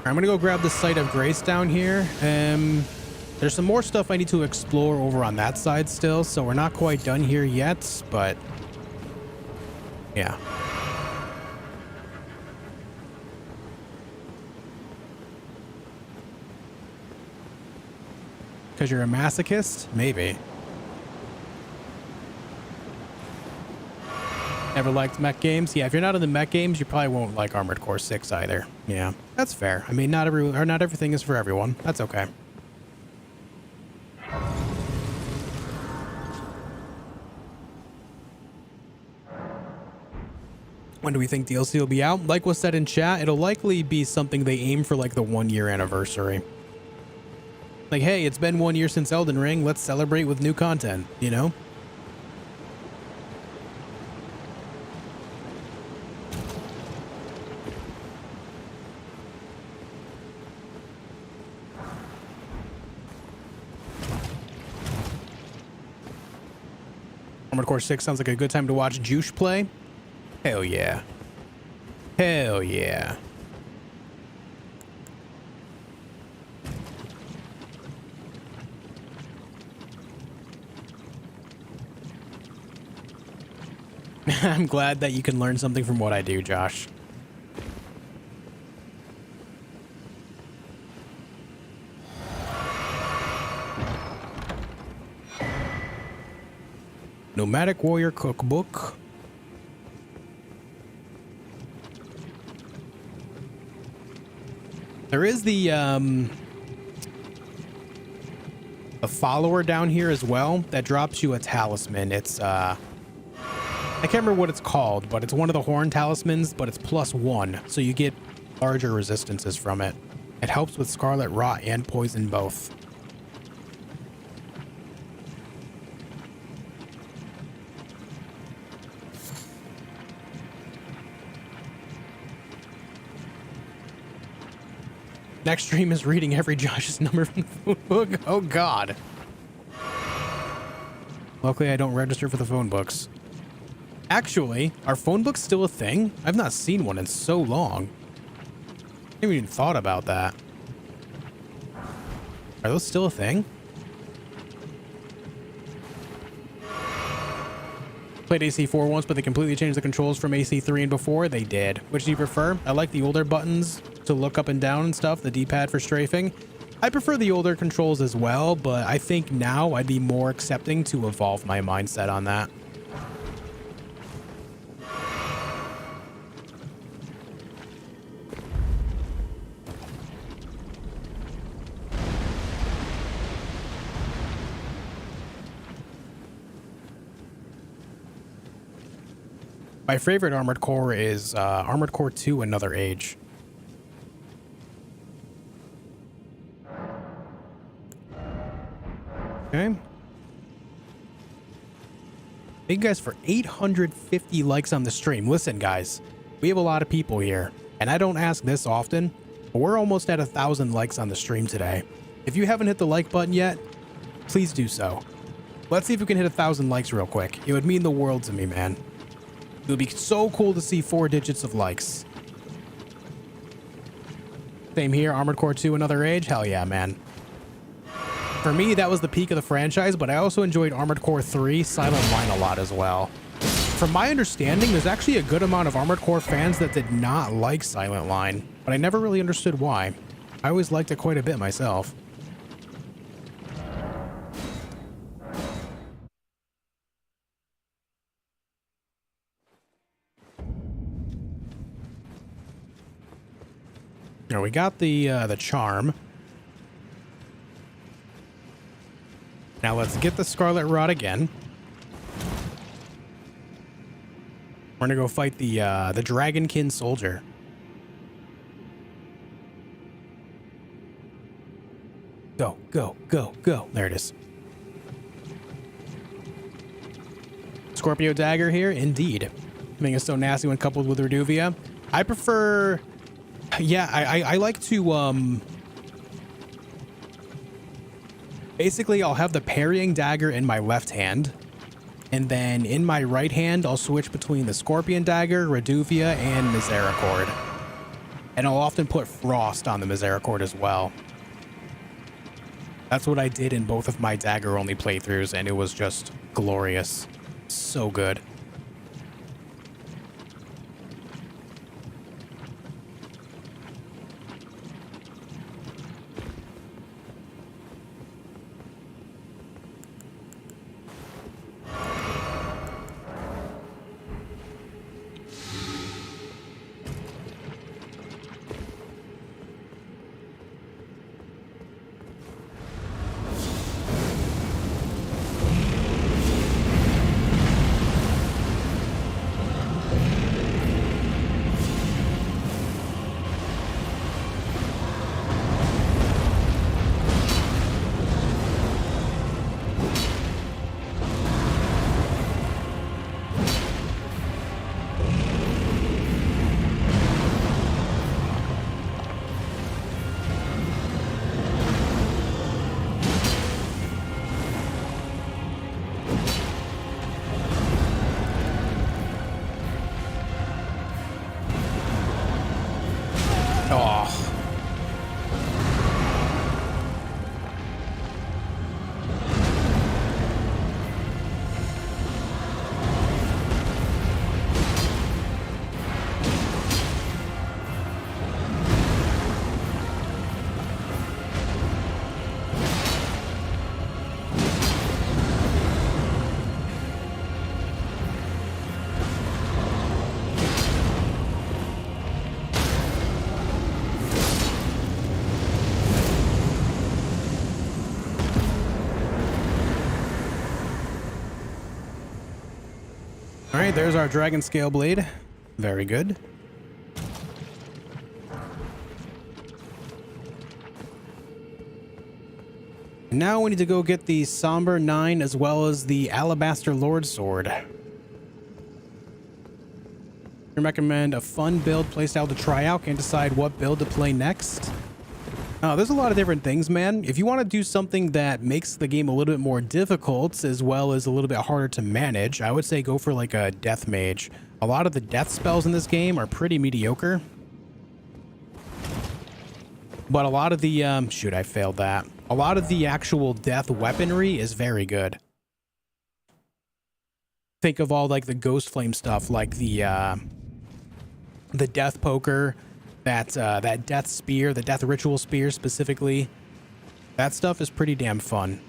A: I'm gonna go grab the Site of Grace down here. There's some more stuff I need to explore over on that side still, so we're not quite done here yet, but yeah. Because you're a masochist? Maybe. Never liked mech games? Yeah, if you're not in the mech games, you probably won't like Armored Core 6 either. Yeah, that's fair. I mean, not everything is for everyone. That's okay. When do we think DLC will be out? Like was said in chat, it'll likely be something they aim for like the 1-year anniversary. Like, hey, it's been 1 year since Elden Ring. Let's celebrate with new content, you know? Armored Core 6 sounds like a good time to watch Juice play. Hell yeah. Hell yeah. I'm glad that you can learn something from what I do, Josh. Nomadic Warrior Cookbook. There is the a follower down here as well that drops you a talisman. It's I can't remember what it's called, but it's one of the horn talismans, but it's +1, so you get larger resistances from it. It helps with Scarlet Rot and poison both. Next stream is reading every Josh's number from the phone book. Oh God. Luckily, I don't register for the phone books. Actually, are phone books still a thing? I've not seen one in so long. I haven't even thought about that. Are those still a thing? Played AC4 once, but they completely changed the controls from AC3 and before. They did. Which do you prefer? I like the older buttons to look up and down and stuff, the D-pad for strafing. I prefer the older controls as well, but I think now I'd be more accepting to evolve my mindset on that. My favorite Armored Core is Armored Core 2 Another Age. Okay. Thank you guys for 850 likes on the stream. Listen, guys, we have a lot of people here, and I don't ask this often, but we're almost at 1,000 likes on the stream today. If you haven't hit the like button yet, please do so. Let's see if we can hit 1,000 likes real quick. It would mean the world to me, man. It would be so cool to see 4 digits of likes. Same here, Armored Core 2, Another Age. Hell yeah, man. For me, that was the peak of the franchise, but I also enjoyed Armored Core 3, Silent Line a lot as well. From my understanding, there's actually a good amount of Armored Core fans that did not like Silent Line, but I never really understood why. I always liked it quite a bit myself. Now we got the charm. Now let's get the Scarlet Rod again. We're gonna go fight the Dragonkin soldier. Go, go, go, go. There it is. Scorpio dagger here, indeed. Making it so nasty when coupled with Reduvia. I prefer. Yeah, I like to basically I'll have the parrying dagger in my left hand, and then in my right hand I'll switch between the Scorpion dagger, Reduvia, and Misericord. And I'll often put Frost on the Misericord as well. That's what I did in both of my dagger only playthroughs, and it was just glorious. So good. All right, there's our Dragonscale blade. Very good. Now we need to go get the Somber 9 as well as the Alabaster Lord sword. I recommend a fun build playstyle to try out. Can't decide what build to play next. There's a lot of different things, man. If you want to do something that makes the game a little bit more difficult as well as a little bit harder to manage, I would say go for like a death mage. A lot of the death spells in this game are pretty mediocre. But a lot of the, shoot, I failed that. A lot of the actual death weaponry is very good. Think of all like the ghost flame stuff, like the death poker, that death spear, the death ritual spear specifically. That stuff is pretty damn fun.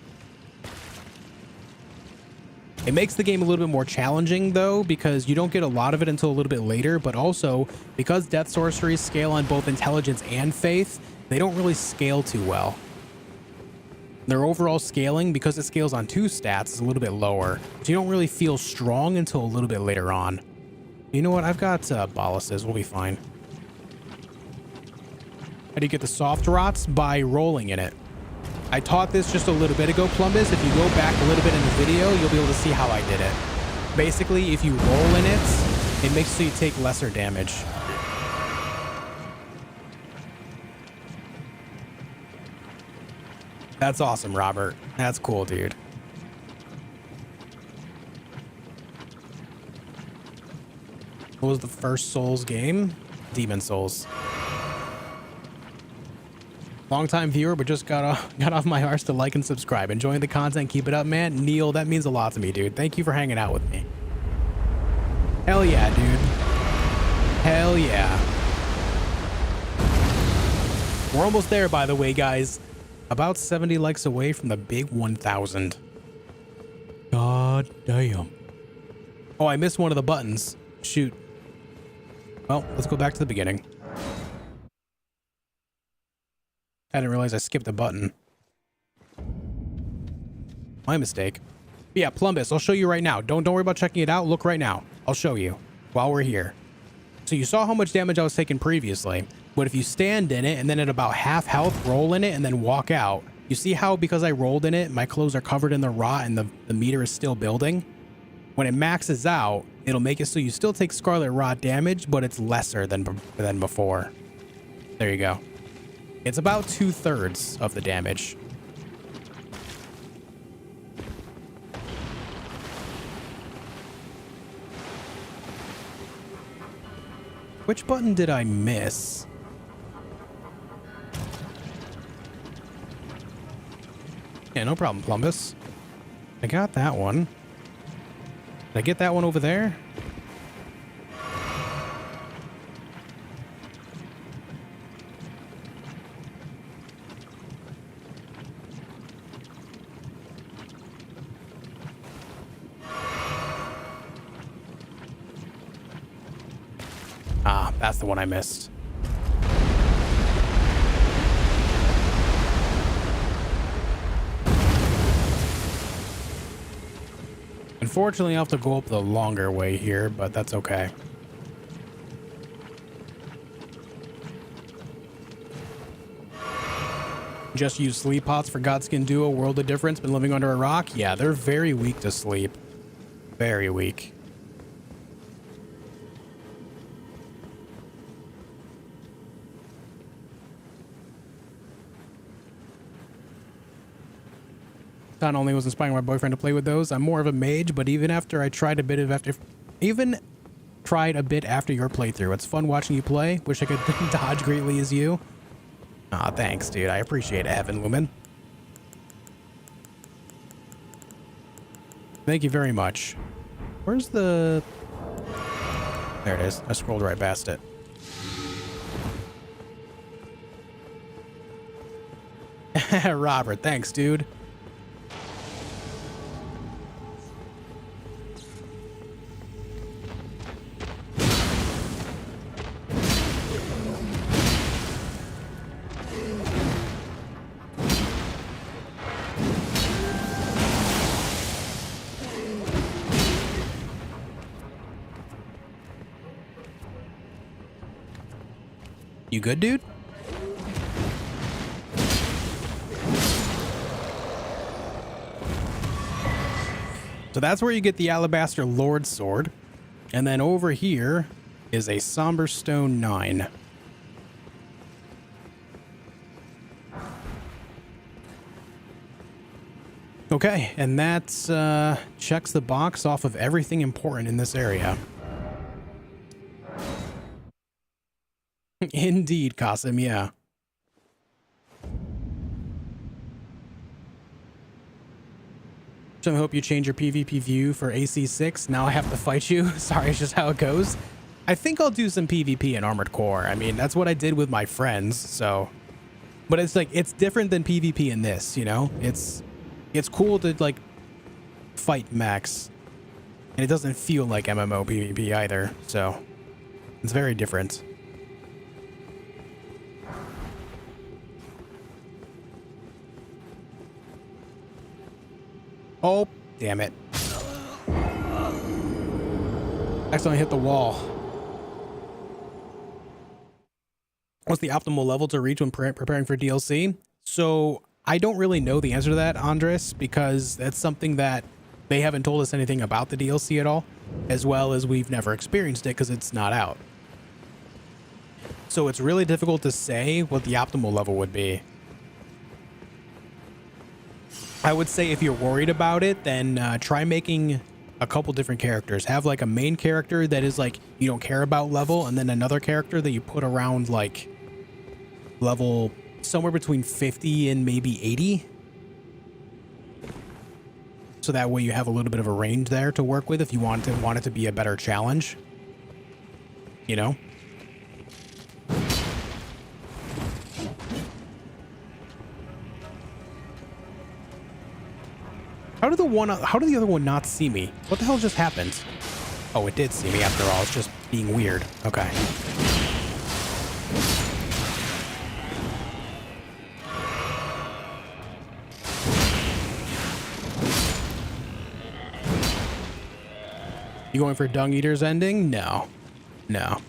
A: It makes the game a little bit more challenging though, because you don't get a lot of it until a little bit later, but also because death sorceries scale on both intelligence and faith, they don't really scale too well. Their overall scaling, because it scales on 2 stats, is a little bit lower. So you don't really feel strong until a little bit later on. You know what? I've got boluses. We'll be fine. How do you get the soft rots? By rolling in it. I taught this just a little bit ago, Plumbus. If you go back a little bit in the video, you'll be able to see how I did it. Basically, if you roll in it, it makes so you take lesser damage. That's awesome, Robert. That's cool, dude. What was the first Souls game? Demon Souls. Long-time viewer, but just got off my arse to like and subscribe. Enjoying the content. Keep it up, man. Neil, that means a lot to me, dude. Thank you for hanging out with me. Hell yeah, dude. Hell yeah. We're almost there, by the way, guys. About 70 likes away from the big 1,000. God damn. Oh, I missed one of the buttons. Shoot. Well, let's go back to the beginning. I didn't realize I skipped a button. My mistake. But yeah, Plumbus, I'll show you right now. Don't worry about checking it out. Look right now. I'll show you while we're here. So you saw how much damage I was taking previously. But if you stand in it and then at about half health, roll in it and then walk out, you see how because I rolled in it, my clothes are covered in the rot and the meter is still building? When it maxes out, it'll make it so you still take Scarlet Rot damage, but it's lesser than before. There you go. It's about 2/3 of the damage. Which button did I miss? Yeah, no problem, Plumbus. I got that one. Did I get that one over there? Ah, that's the one I missed. Unfortunately, I'll have to go up the longer way here, but that's okay. Just use sleep pots for Godskin Duo, World of Difference, been living under a rock? Yeah, they're very weak to sleep. Very weak. Not only was inspiring my boyfriend to play with those, I'm more of a mage, but even after I tried a bit after your playthrough, it's fun watching you play. Wish I could dodge greatly as you. Aw, thanks, dude. I appreciate it, Heaven Lumen. Thank you very much. Where's the... There it is. I scrolled right past it. Robert, thanks, dude. You good, dude? So that's where you get the Alabaster Lord sword. And then over here is a Somber Stone 9. Okay, and that checks the box off of everything important in this area. Indeed, Qasim, yeah. So I hope you change your PvP view for AC6. Now I have to fight you. Sorry, it's just how it goes. I think I'll do some PvP in Armored Core. I mean, that's what I did with my friends, so... But it's like, it's different than PvP in this, you know? It's cool to, like, fight max. And it doesn't feel like MMO PvP either, so... It's very different. Oh, damn it. Accidentally hit the wall. What's the optimal level to reach when preparing for DLC? So I don't really know the answer to that, Andres, because that's something that They haven't told us anything about the DLC at all, as well as we've never experienced it because it's not out. So it's really difficult to say what the optimal level would be. I would say if you're worried about it, then try making a couple different characters. Have like a main character that is like you don't care about level, and then another character that you put around like level somewhere between 50 and maybe 80. So that way you have a little bit of a range there to work with if you want it to be a better challenge. You know? How did the other one not see me? What the hell just happened? Oh, it did see me after all. It's just being weird. Okay. You going for Dung Eater's ending? No. No.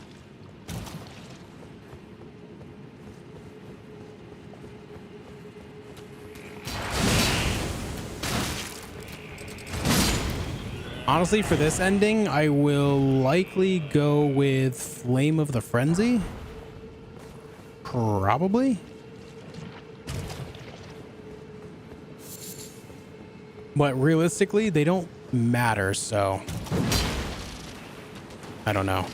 A: Honestly, for this ending, I will likely go with Flame of the Frenzy. Probably. But realistically, they don't matter, so I don't know.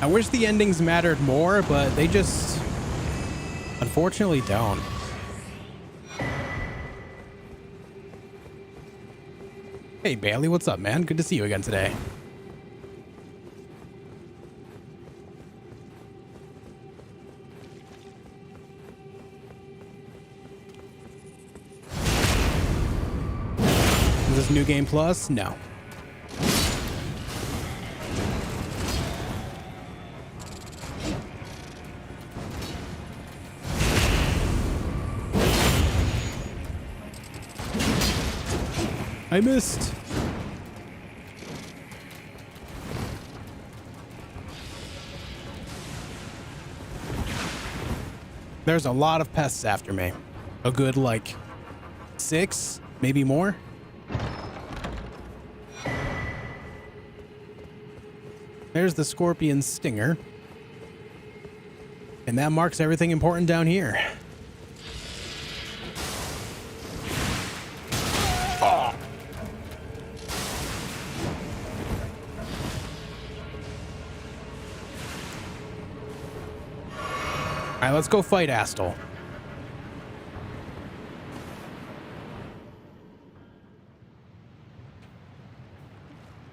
A: I wish the endings mattered more, but they just unfortunately don't. Hey Bailey, what's up, man? Good to see you again today. Is this New Game Plus? No. I missed. There's a lot of pests after me. A good, like, 6, maybe more. There's the scorpion stinger. And that marks everything important down here. All right, let's go fight Astel.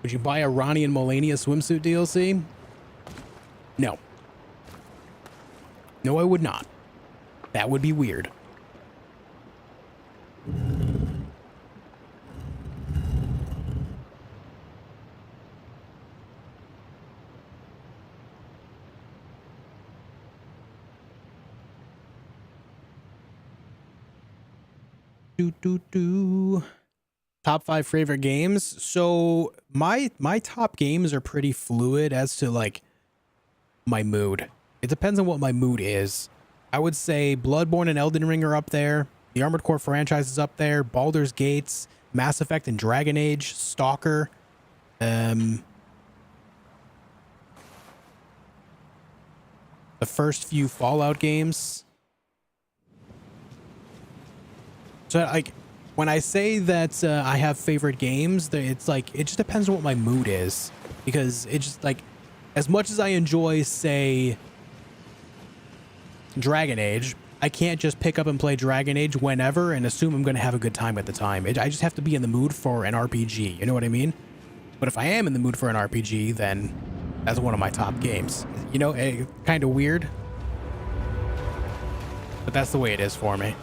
A: Would you buy a Ronnie and Melania swimsuit DLC? No. No, I would not. That would be weird. Top 5 favorite games. So my top games are pretty fluid as to like my mood. It depends on what my mood is. I would say Bloodborne and Elden Ring are up there. The Armored Core franchise is up there. Baldur's Gates, Mass Effect and Dragon Age, Stalker. The first few Fallout games. So like when I say that I have favorite games, it's like it just depends on what my mood is, because it's just like as much as I enjoy, say, Dragon Age, I can't just pick up and play Dragon Age whenever and assume I'm going to have a good time at the time. I just have to be in the mood for an RPG. You know what I mean? But if I am in the mood for an RPG, then that's one of my top games. You know, kind of weird, but that's the way it is for me.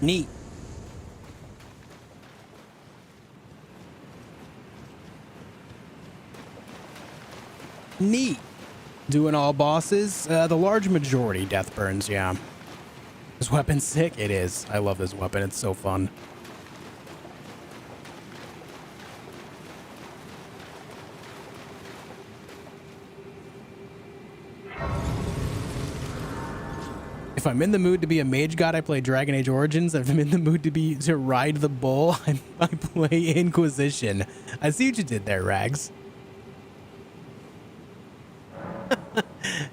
A: Neat. Neat. Doing all bosses? The large majority death burns, yeah. This weapon's sick? It is. I love this weapon. It's so fun. If I'm in the mood to be a mage god, I play Dragon Age Origins. If I'm in the mood to ride the bull, I play Inquisition. I see what you did there, Rags.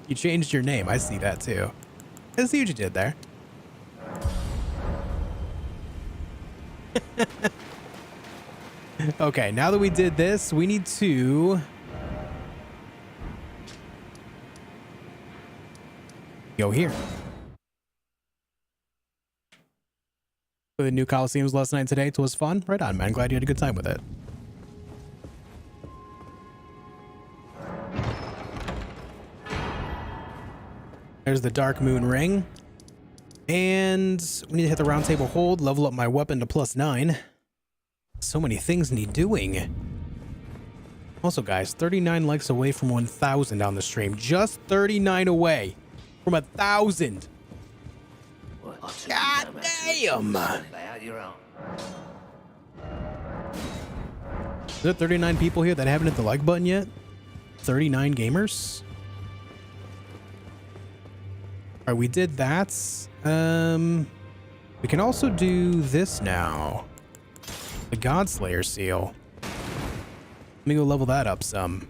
A: You changed your name. I see that too. I see what you did there. Okay, now that we did this, we need to go here. The new Coliseums last night and today. It was fun. Right on, man. Glad you had a good time with it. There's the Dark Moon Ring. And we need to hit the round table hold, level up my weapon to +9. So many things need doing. Also, guys, 39 likes away from 1,000 on the stream. Just 39 away from 1,000. God damn! Is there 39 people here that haven't hit the like button yet? 39 gamers? Alright, we did that. We can also do this now. The Godslayer seal. Let me go level that up some.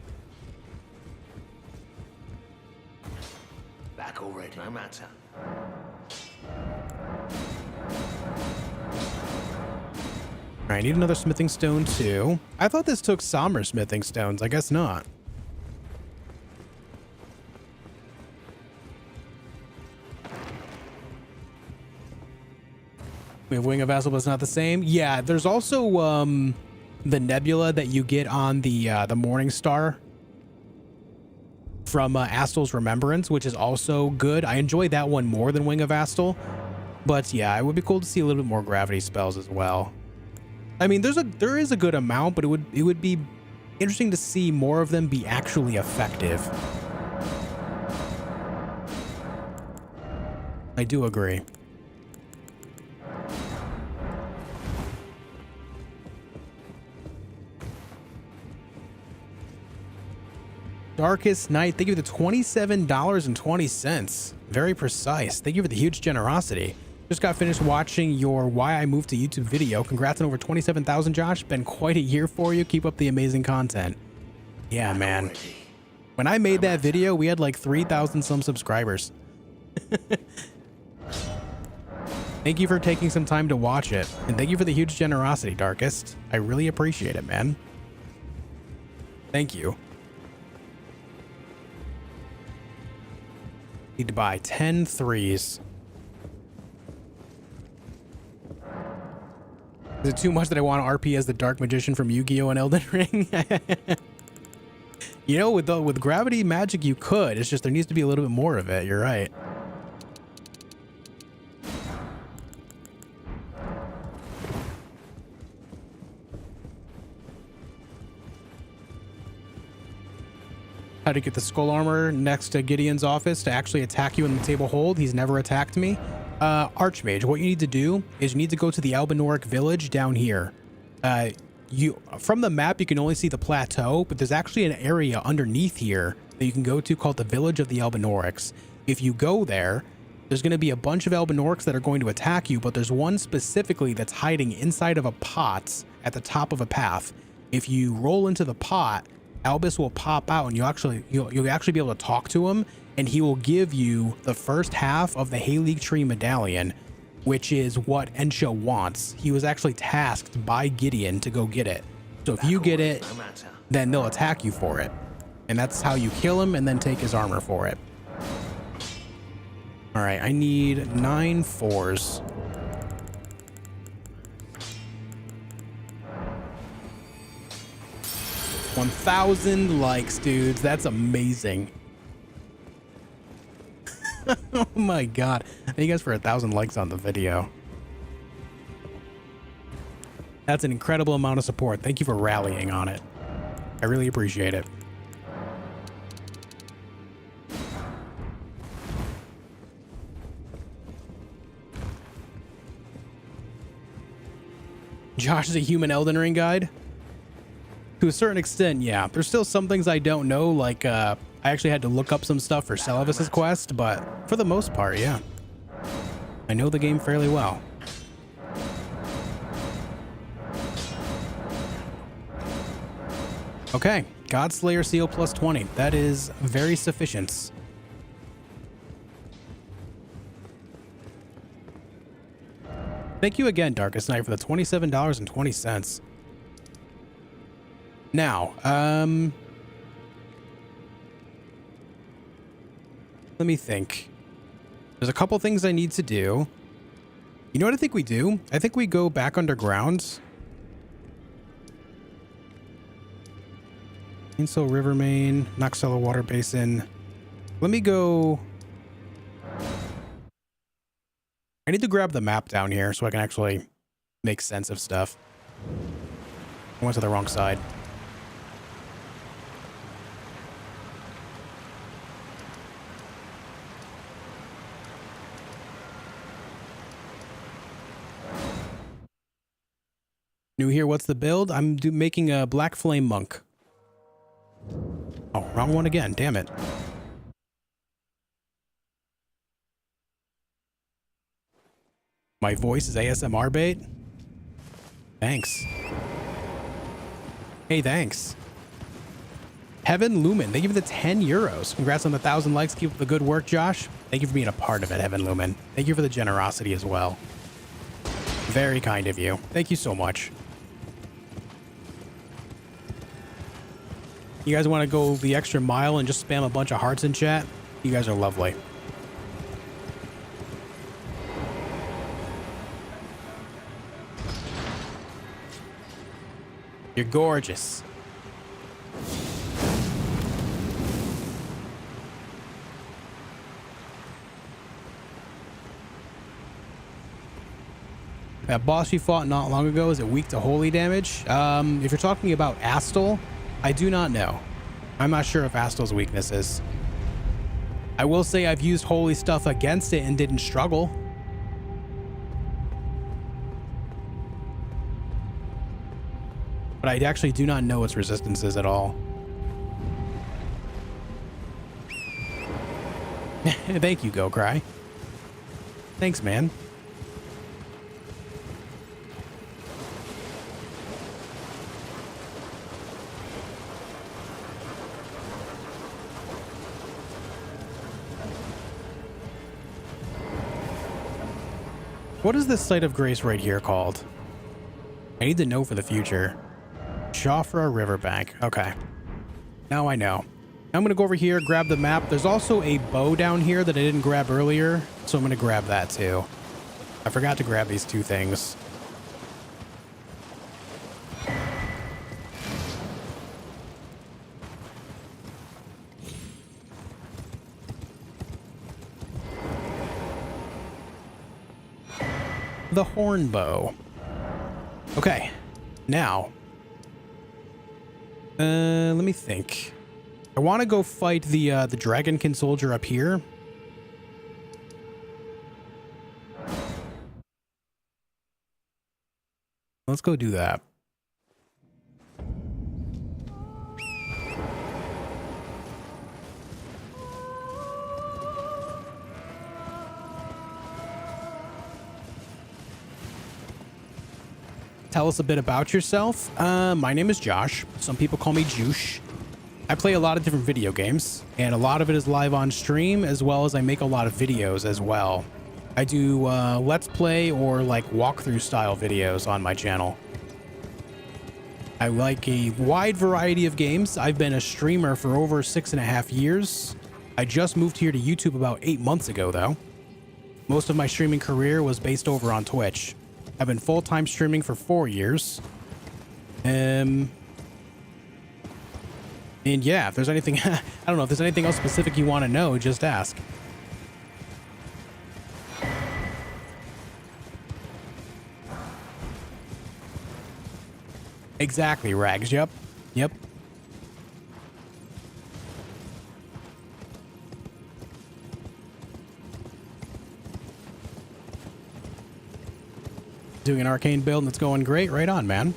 D: Back already, no matter.
A: Alright, I need another smithing stone too. I thought this took somber smithing stones. I guess not. We have Wing of Astel, but it's not the same. Yeah, there's also the nebula that you get on the Morning Star from Astel's Remembrance, which is also good. I enjoy that one more than Wing of Astel, but yeah, it would be cool to see a little bit more gravity spells as well. I mean, there is a good amount, but it would be interesting to see more of them be actually effective. I do agree. Darkest Night, thank you for the $27.20. Very precise. Thank you for the huge generosity. Just got finished watching your Why I Moved to YouTube video. Congrats on over 27,000, Josh. Been quite a year for you. Keep up the amazing content. Yeah, man. When I made that video, we had like 3,000 some subscribers. Thank you for taking some time to watch it. And thank you for the huge generosity, Darkest. I really appreciate it, man. Thank you. Need to buy 10 threes. Is it too much that I want to RP as the Dark Magician from Yu-Gi-Oh! And Elden Ring? You know, with gravity magic, you could. It's just there needs to be a little bit more of it. You're right. How to get the skull armor next to Gideon's office to actually attack you in the table hold. He's never attacked me. Archmage, what you need to do is you need to go to the Albinoric village down here. From the map, you can only see the plateau, but there's actually an area underneath here that you can go to called the Village of the Albinorics. If you go there, there's going to be a bunch of Albinorics that are going to attack you, but there's one specifically that's hiding inside of a pot at the top of a path. If you roll into the pot, Albus will pop out and you'll actually be able to talk to him, and he will give you the first half of the Hayleague Tree Medallion, which is what Ensha wants. He was actually tasked by Gideon to go get it. So if you get it, then they'll attack you for it. And that's how you kill him and then take his armor for it. All right, I need 9 fours. $1,000 likes, dudes. That's amazing. Oh my god. Thank you guys for 1,000 likes on the video. That's an incredible amount of support. Thank you for rallying on it. I really appreciate it. Josh is a human Elden Ring guide. To a certain extent, yeah. There's still some things I don't know, like I actually had to look up some stuff for Seluvis' quest, but for the most part, yeah. I know the game fairly well. Okay, Godslayer seal plus 20. That is very sufficient. Thank you again, Darkest Night, for the $27.20. Now, let me think. There's a couple things I need to do. You know what I think we do? I think we go back underground. Inso River Main, Nokstella Water Basin. Let me go. I need to grab the map down here so I can actually make sense of stuff. I went to the wrong side. New here, what's the build? I'm making a Black Flame Monk. Oh, wrong one again, damn it. My voice is ASMR bait? Thanks. Hey, thanks. Heaven Lumen, thank you for the 10 euros. Congrats on the 1,000 likes. Keep up the good work, Josh. Thank you for being a part of it, Heaven Lumen. Thank you for the generosity as well. Very kind of you. Thank you so much. You guys want to go the extra mile and just spam a bunch of hearts in chat? You guys are lovely. You're gorgeous. That boss you fought not long ago, is it weak to holy damage? If you're talking about Astel, I do not know. I'm not sure if Astel's weakness is. I will say I've used holy stuff against it and didn't struggle. But I actually do not know its resistances at all. Thank you, Go Cry. Thanks, man. What is this site of grace right here called? I need to know for the future. Shofra Riverbank. Okay. Now I know. I'm going to go over here, grab the map. There's also a bow down here that I didn't grab earlier, so I'm going to grab that too. I forgot to grab these two things. The horn bow. Okay, now let me think. I want to go fight the Dragonkin soldier up here. Let's go do that. Tell us a bit about yourself. My name is Josh. Some people call me Juice. I play a lot of different video games, and a lot of it is live on stream, as well as I make a lot of videos as well. I do Let's Play or like walkthrough style videos on my channel. I like a wide variety of games. I've been a streamer for over 6.5 years. I just moved here to YouTube about 8 months ago, though. Most of my streaming career was based over on Twitch. I've been full-time streaming for 4 years. And yeah, if there's anything, I don't know, if there's anything else specific you want to know, just ask. Exactly, Rags. Yep. Yep. Doing an arcane build and it's going great. Right on, man.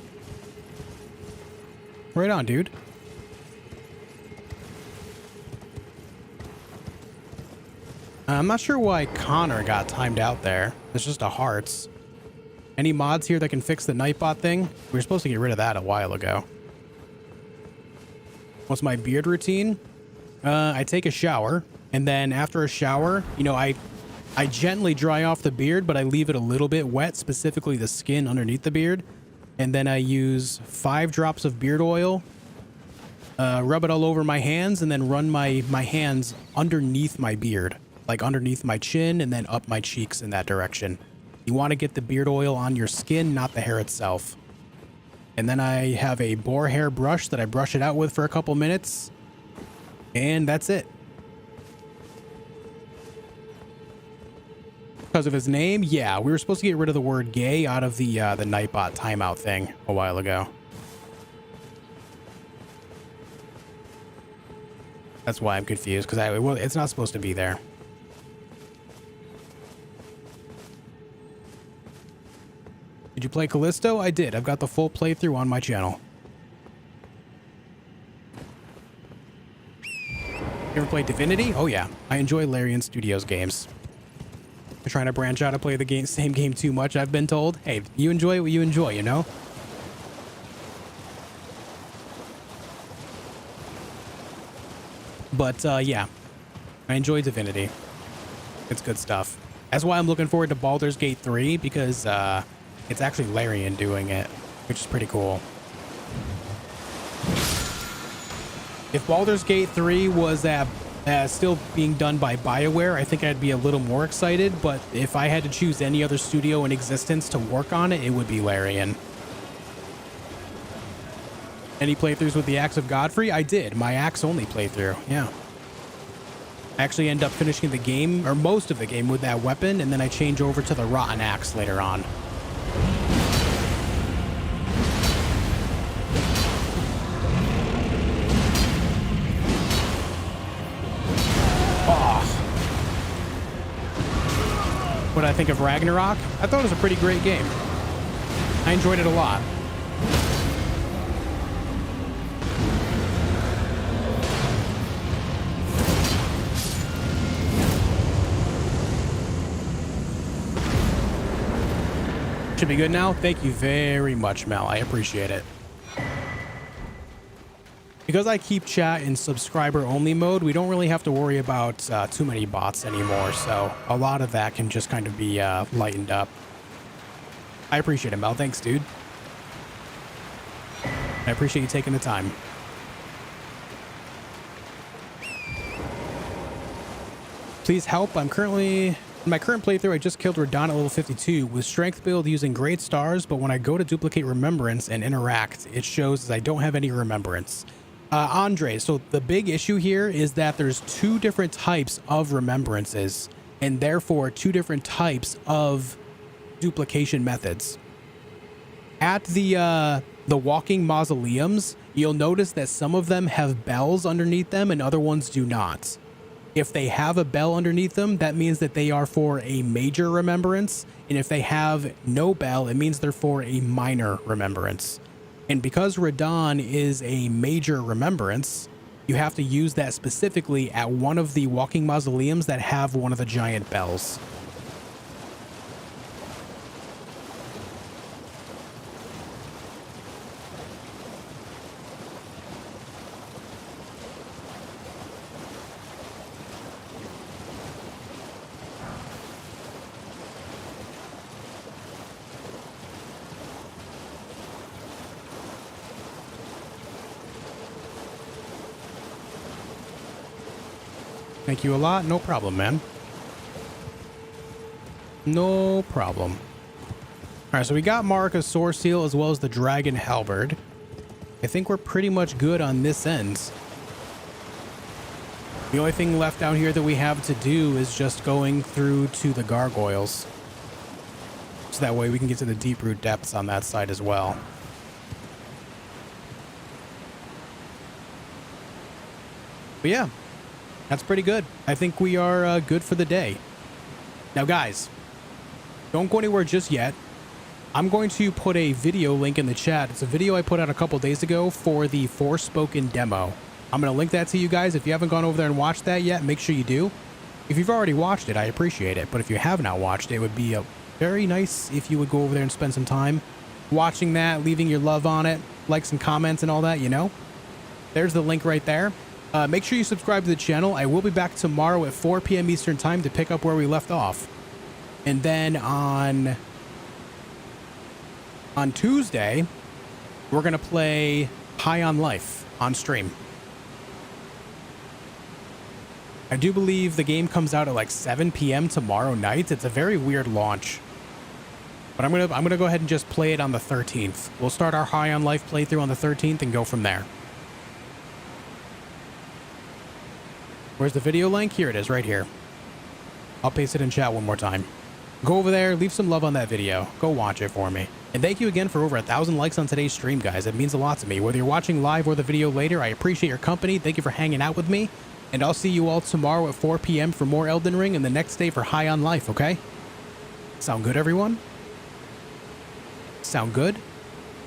A: Right on, dude. I'm not sure why Connor got timed out there. It's just a hearts. Any mods here that can fix the Nightbot thing? We were supposed to get rid of that a while ago. What's my beard routine? I take a shower, and then after a shower, you know, I gently dry off the beard, but I leave it a little bit wet, specifically the skin underneath the beard. And then I use 5 drops of beard oil, rub it all over my hands, and then run my hands underneath my beard, like underneath my chin and then up my cheeks in that direction. You want to get the beard oil on your skin, not the hair itself. And then I have a boar hair brush that I brush it out with for a couple minutes. And that's it. Because of his name? Yeah, we were supposed to get rid of the word gay out of the Nightbot timeout thing a while ago. That's why I'm confused, because it's not supposed to be there. Did you play Callisto? I did. I've got the full playthrough on my channel. You ever played Divinity? Oh yeah. I enjoy Larian Studios games. You're trying to branch out and play the same game too much, I've been told. Hey, you enjoy what you enjoy, you know? But yeah, I enjoy Divinity. It's good stuff. That's why I'm looking forward to Baldur's Gate 3, because it's actually Larian doing it, which is pretty cool. If Baldur's Gate 3 was still being done by BioWare, I think I'd be a little more excited, but if I had to choose any other studio in existence to work on it, it would be Larian. Any playthroughs with the Axe of Godfrey? I did. My Axe only playthrough. Yeah. I actually end up finishing the game, or most of the game, with that weapon, and then I change over to the Rotten Axe later on. What I think of Ragnarok? I thought it was a pretty great game. I enjoyed it a lot. Should be good now. Thank you very much, Mel. I appreciate it. Because I keep chat in subscriber only mode, we don't really have to worry about too many bots anymore. So a lot of that can just kind of be lightened up. I appreciate it, Mel. Thanks, dude. I appreciate you taking the time. Please help. I'm currently... In my current playthrough, I just killed Radon at level 52 with strength build using great stars, but when I go to duplicate remembrance and interact, it shows as I don't have any remembrance. Andre, so the big issue here is that there's two different types of remembrances and therefore two different types of duplication methods. At the walking mausoleums, you'll notice that some of them have bells underneath them and other ones do not. If they have a bell underneath them, that means that they are for a major remembrance. And if they have no bell, it means they're for a minor remembrance. And because Radon is a major remembrance, you have to use that specifically at one of the walking mausoleums that have one of the giant bells. Thank you a lot. No problem, man. No problem. All right, so we got Marika's Sword Seal as well as the Dragon Halberd. I think we're pretty much good on this end. The only thing left down here that we have to do is just going through to the gargoyles. So that way we can get to the deep root depths on that side as well. But yeah. That's pretty good. I think we are good for the day. Now, guys, don't go anywhere just yet. I'm going to put a video link in the chat. It's a video I put out a couple days ago for the Forspoken demo. I'm going to link that to you guys. If you haven't gone over there and watched that yet, make sure you do. If you've already watched it, I appreciate it. But if you have not watched it, it would be very nice if you would go over there and spend some time watching that, leaving your love on it, likes and comments and all that, you know. There's the link right there. Make sure you subscribe to the channel. I will be back tomorrow at 4 p.m. Eastern time to pick up where we left off. And then on Tuesday, we're going to play High on Life on stream. I do believe the game comes out at like 7 p.m. tomorrow night. It's a very weird launch. But I'm gonna go ahead and just play it on the 13th. We'll start our High on Life playthrough on the 13th and go from there. Where's the video link? Here it is, right here. I'll paste it in chat one more time. Go over there, leave some love on that video. Go watch it for me. And thank you again for over 1,000 likes on today's stream, guys. It means a lot to me. Whether you're watching live or the video later, I appreciate your company. Thank you for hanging out with me. And I'll see you all tomorrow at 4 p.m. for more Elden Ring and the next day for High on Life, okay? Sound good, everyone? Sound good?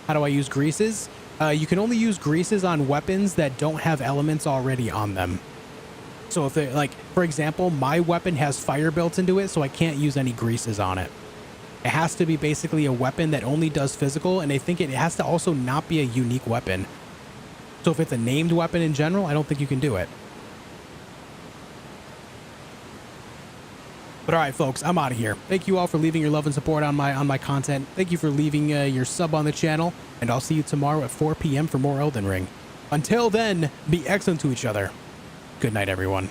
A: How do I use greases? You can only use greases on weapons that don't have elements already on them. So if they, like, for example, my weapon has fire built into it, so I can't use any greases on it. It has to be basically a weapon that only does physical, and I think it has to also not be a unique weapon. So if it's a named weapon in general, I don't think you can do it. But all right, folks, I'm out of here. Thank you all for leaving your love and support on my content. Thank you for leaving your sub on the channel, and I'll see you tomorrow at 4 p.m. for more Elden Ring. Until then, be excellent to each other. Good night, everyone.